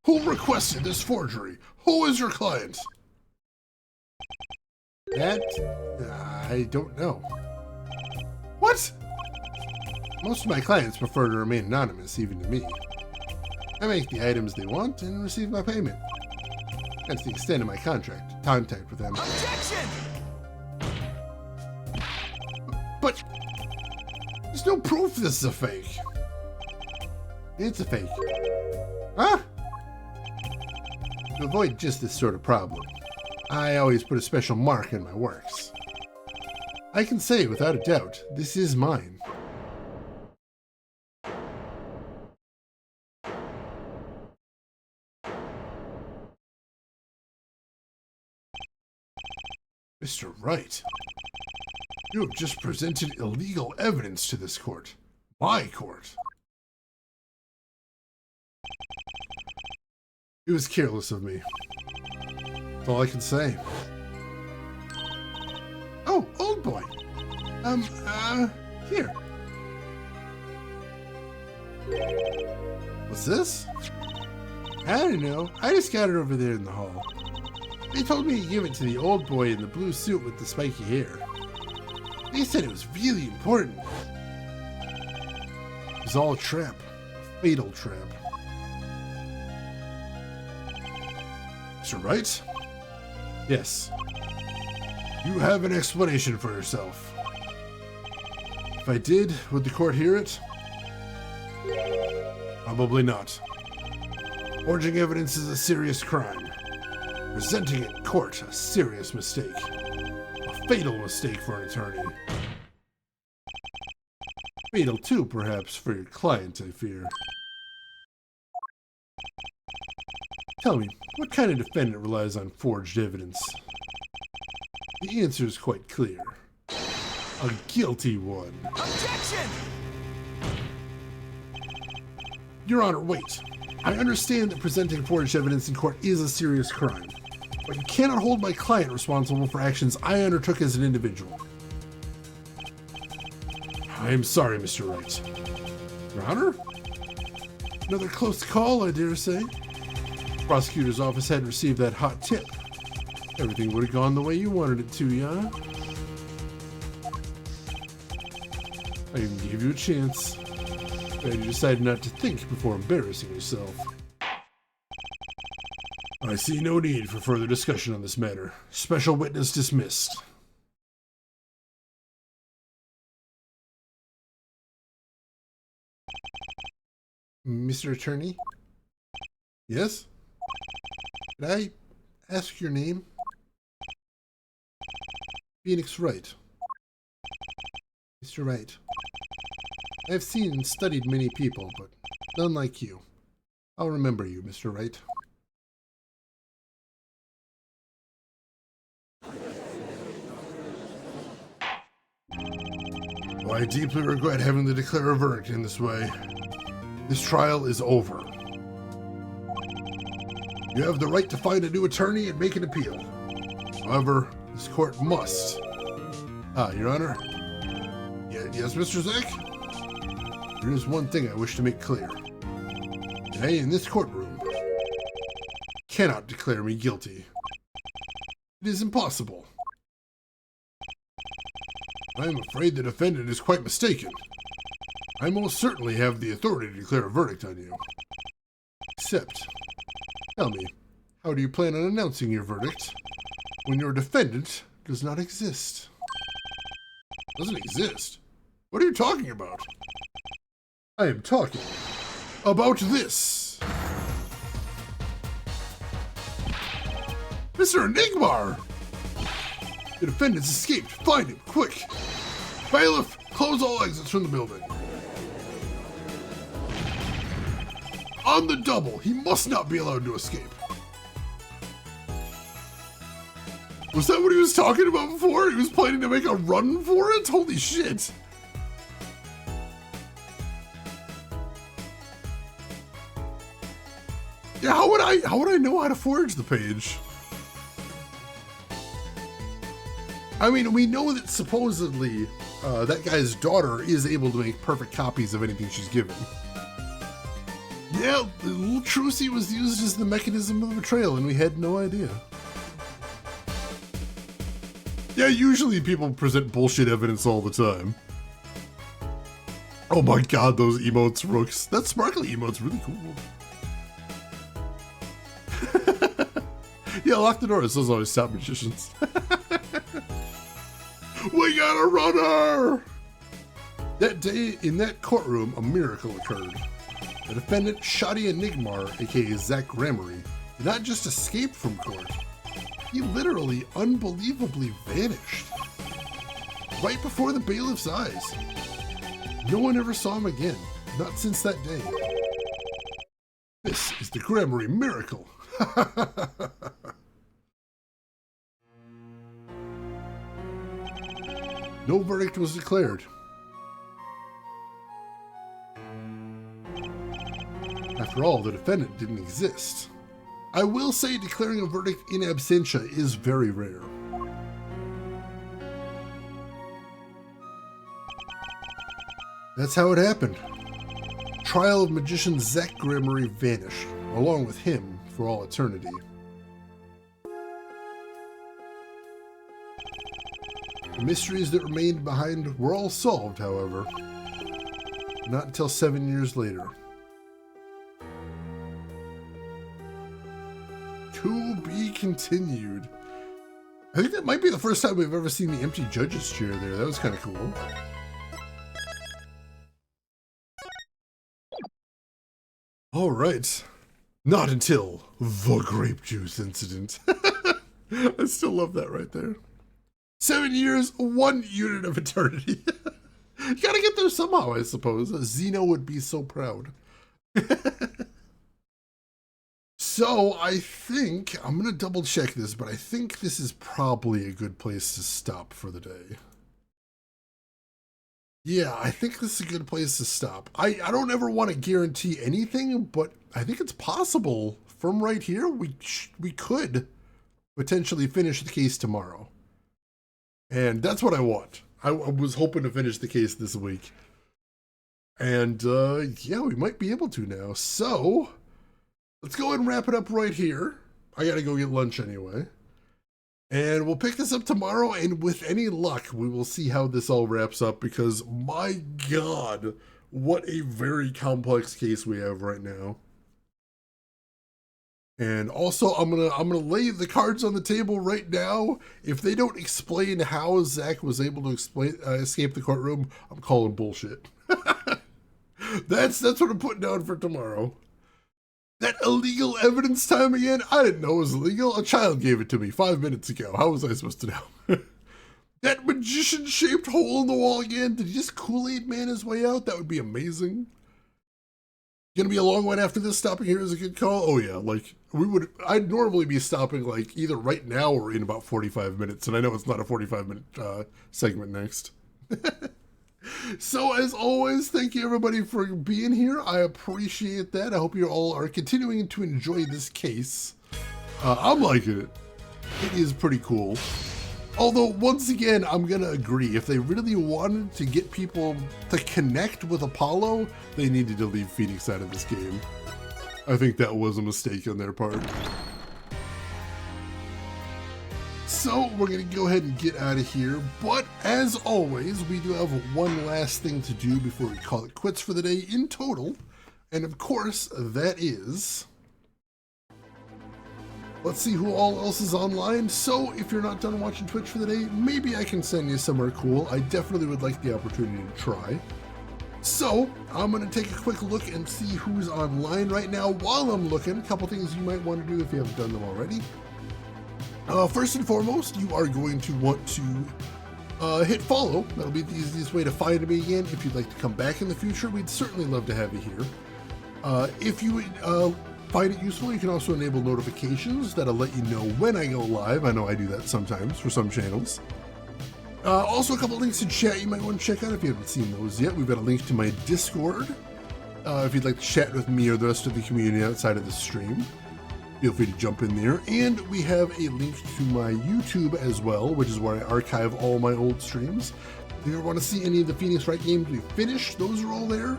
Who requested this forgery? Who is your client? That, I don't know. What? Most of my clients prefer to remain anonymous, even to me. I make the items they want and receive my payment. That's the extent of my contact with them. Objection! But there's no proof this is a fake. It's a fake. Huh? To avoid just this sort of problem, I always put a special mark on my works. I can say without a doubt, this is mine. Mr. Wright, you have just presented illegal evidence to this court. My court. It was careless of me. That's all I can say. Oh, old boy. Here. What's this? I don't know. I just got it over there in the hall. They told me to give it to the old boy in the blue suit with the spiky hair. They said it was really important. It was all a trap. A fatal trap. Mr. Wright? Yes. You have an explanation for yourself. If I did, would the court hear it? Probably not. Forging evidence is a serious crime. Presenting it in court, a serious mistake. A fatal mistake for an attorney. Fatal too, perhaps, for your client, I fear. Tell me, what kind of defendant relies on forged evidence? The answer is quite clear. A guilty one. Objection! Your Honor, wait. I understand that presenting forged evidence in court is a serious crime, but you cannot hold my client responsible for actions I undertook as an individual. I am sorry, Mr. Wright. Your Honor? Another close call, I dare say. The prosecutor's office hadn't received that hot tip. Everything would have gone the way you wanted it to, yeah? I even gave you a chance. But you decided not to think before embarrassing yourself. I see no need for further discussion on this matter. Special witness dismissed. Mr. Attorney? Yes? Could I ask your name? Phoenix Wright. Mr. Wright. I have seen and studied many people, but none like you. I'll remember you, Mr. Wright. Oh, I deeply regret having to declare a verdict in this way. This trial is over. You have the right to find a new attorney and make an appeal. However, this court must. Your Honor? Yes, Mr. Zack? There is one thing I wish to make clear. I, in this courtroom, cannot declare me guilty. It is impossible. I am afraid the defendant is quite mistaken. I most certainly have the authority to declare a verdict on you. Except, tell me, how do you plan on announcing your verdict when your defendant does not exist? Doesn't exist? What are you talking about? I am talking about this. Mr. Enigmar! The defendant's escaped. Find him, quick! Bailiff, close all exits from the building. On the double, he must not be allowed to escape. Was that what he was talking about before? He was planning to make a run for it? Holy shit. Yeah, how would I know how to forge the page? I mean, we know that supposedly that guy's daughter is able to make perfect copies of anything she's given. Yeah, the little Trucy was used as the mechanism of betrayal, and we had no idea. Yeah, usually people present bullshit evidence all the time. Oh my god, those emotes, Rooks. That sparkly emote's really cool. Yeah, lock the doors. Those always stop magicians. We got a runner! That day, in that courtroom, a miracle occurred. The defendant, Shadi Enigmar, aka Zack Gramarye, did not just escape from court. He literally, unbelievably vanished. Right before the bailiff's eyes. No one ever saw him again, not since that day. This is the Gramarye miracle. No verdict was declared. After all, the defendant didn't exist. I will say declaring a verdict in absentia is very rare. That's how it happened. Trial of magician Zack Gramarye vanished, along with him for all eternity. The mysteries that remained behind were all solved, however. Not until 7 years later. To be continued. I think that might be the first time we've ever seen the empty judge's chair there. That was kind of cool. All right. Not until the grape juice incident. I still love that right there. 7 years, 1 unit of eternity. You gotta get there somehow, I suppose. Zeno would be so proud. So I think, I'm gonna double check this, but I think this is probably a good place to stop for the day. Yeah, I think this is a good place to stop. I don't ever want to guarantee anything, but I think it's possible from right here we could potentially finish the case tomorrow. And that's what I want. I was hoping to finish the case this week. And yeah, we might be able to now. So let's go ahead and wrap it up right here. I gotta go get lunch anyway. And we'll pick this up tomorrow, and with any luck, we will see how this all wraps up, because my god, what a very complex case we have right now. And also, I'm gonna lay the cards on the table right now. If they don't explain how Zack was able to escape the courtroom, I'm calling bullshit. That's what I'm putting down for tomorrow. That illegal evidence time again? I didn't know it was illegal. A child gave it to me 5 minutes ago. How was I supposed to know? That magician-shaped hole in the wall again? Did he just Kool-Aid Man his way out? That would be amazing. Gonna be a long one after this. Stopping here is a good call. Oh yeah, like I'd normally be stopping like either right now or in about 45 minutes, and I know it's not a 45-minute segment next. So as always, thank you everybody for being here. I appreciate that. I hope you all are continuing to enjoy this case. I'm liking it. It is pretty cool. Although, once again, I'm gonna agree, if they really wanted to get people to connect with Apollo, they needed to leave Phoenix out of this game. I think that was a mistake on their part. So, we're gonna go ahead and get out of here, but as always, we do have one last thing to do before we call it quits for the day in total, and of course, that is... let's see who all else is online. So if you're not done watching Twitch for the day, maybe I can send you somewhere cool. I definitely would like the opportunity to try. So I'm gonna take a quick look and see who's online right now. While I'm looking, a couple things you might want to do if you haven't done them already. First and foremost, you are going to want to hit follow. That'll be the easiest way to find me again. If you'd like to come back in the future, we'd certainly love to have you here. If you find it useful, you can also enable notifications that'll let you know when I go live. I know I do that sometimes for some channels. Also, a couple links in chat you might want to check out if you haven't seen those yet. We've got a link to my Discord. If you'd like to chat with me or the rest of the community outside of the stream, feel free to jump in there. And we have a link to my YouTube as well, which is where I archive all my old streams. If you ever want to see any of the Phoenix Wright games we finished, those are all there.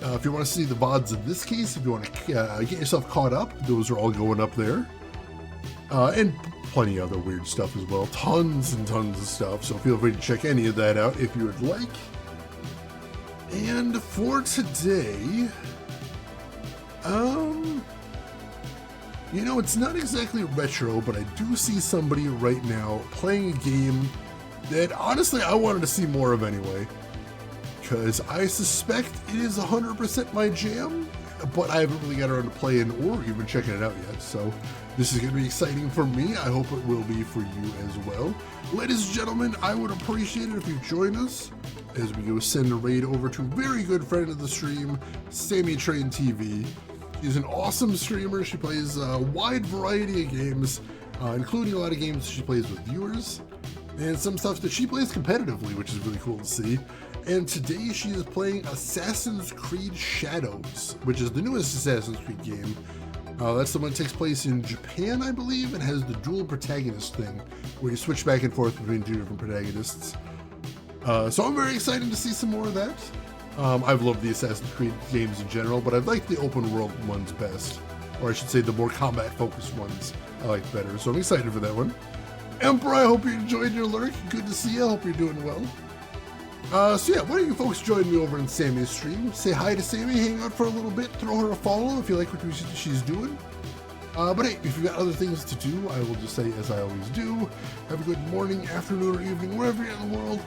If you want to see the VODs in this case, if you want to get yourself caught up, those are all going up there. And plenty of other weird stuff as well. Tons and tons of stuff, so feel free to check any of that out if you would like. And for today, you know, it's not exactly retro, but I do see somebody right now playing a game that honestly I wanted to see more of anyway. Because I suspect it is 100% my jam, but I haven't really got around to playing or even checking it out yet. So this is going to be exciting for me. I hope it will be for you as well. Ladies and gentlemen, I would appreciate it if you join us as we go send a raid over to a very good friend of the stream, Sammy Train TV. She's an awesome streamer. She plays a wide variety of games, including a lot of games she plays with viewers, and some stuff that she plays competitively, which is really cool to see. And today she is playing Assassin's Creed Shadows, which is the newest Assassin's Creed game. That's the one that takes place in Japan, I believe, and has the dual protagonist thing, where you switch back and forth between two different protagonists. So I'm very excited to see some more of that. I've loved the Assassin's Creed games in general, but I like the open world ones best. Or I should say the more combat focused ones I like better. So I'm excited for that one. Emperor, I hope you enjoyed your lurk. Good to see you. I hope you're doing well. So yeah, why don't you folks join me over in Sammy's stream? Say hi to Sammy, hang out for a little bit, throw her a follow if you like what she's doing. But hey, if you've got other things to do, I will just say, as I always do, have a good morning, afternoon, or evening, wherever you're in the world.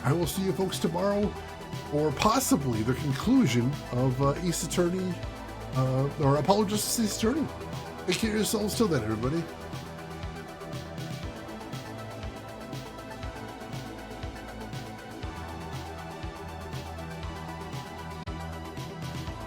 I will see you folks tomorrow, or possibly the conclusion of Ace Attorney, or Apollo Justice Ace Attorney. Take care of yourselves till then, everybody.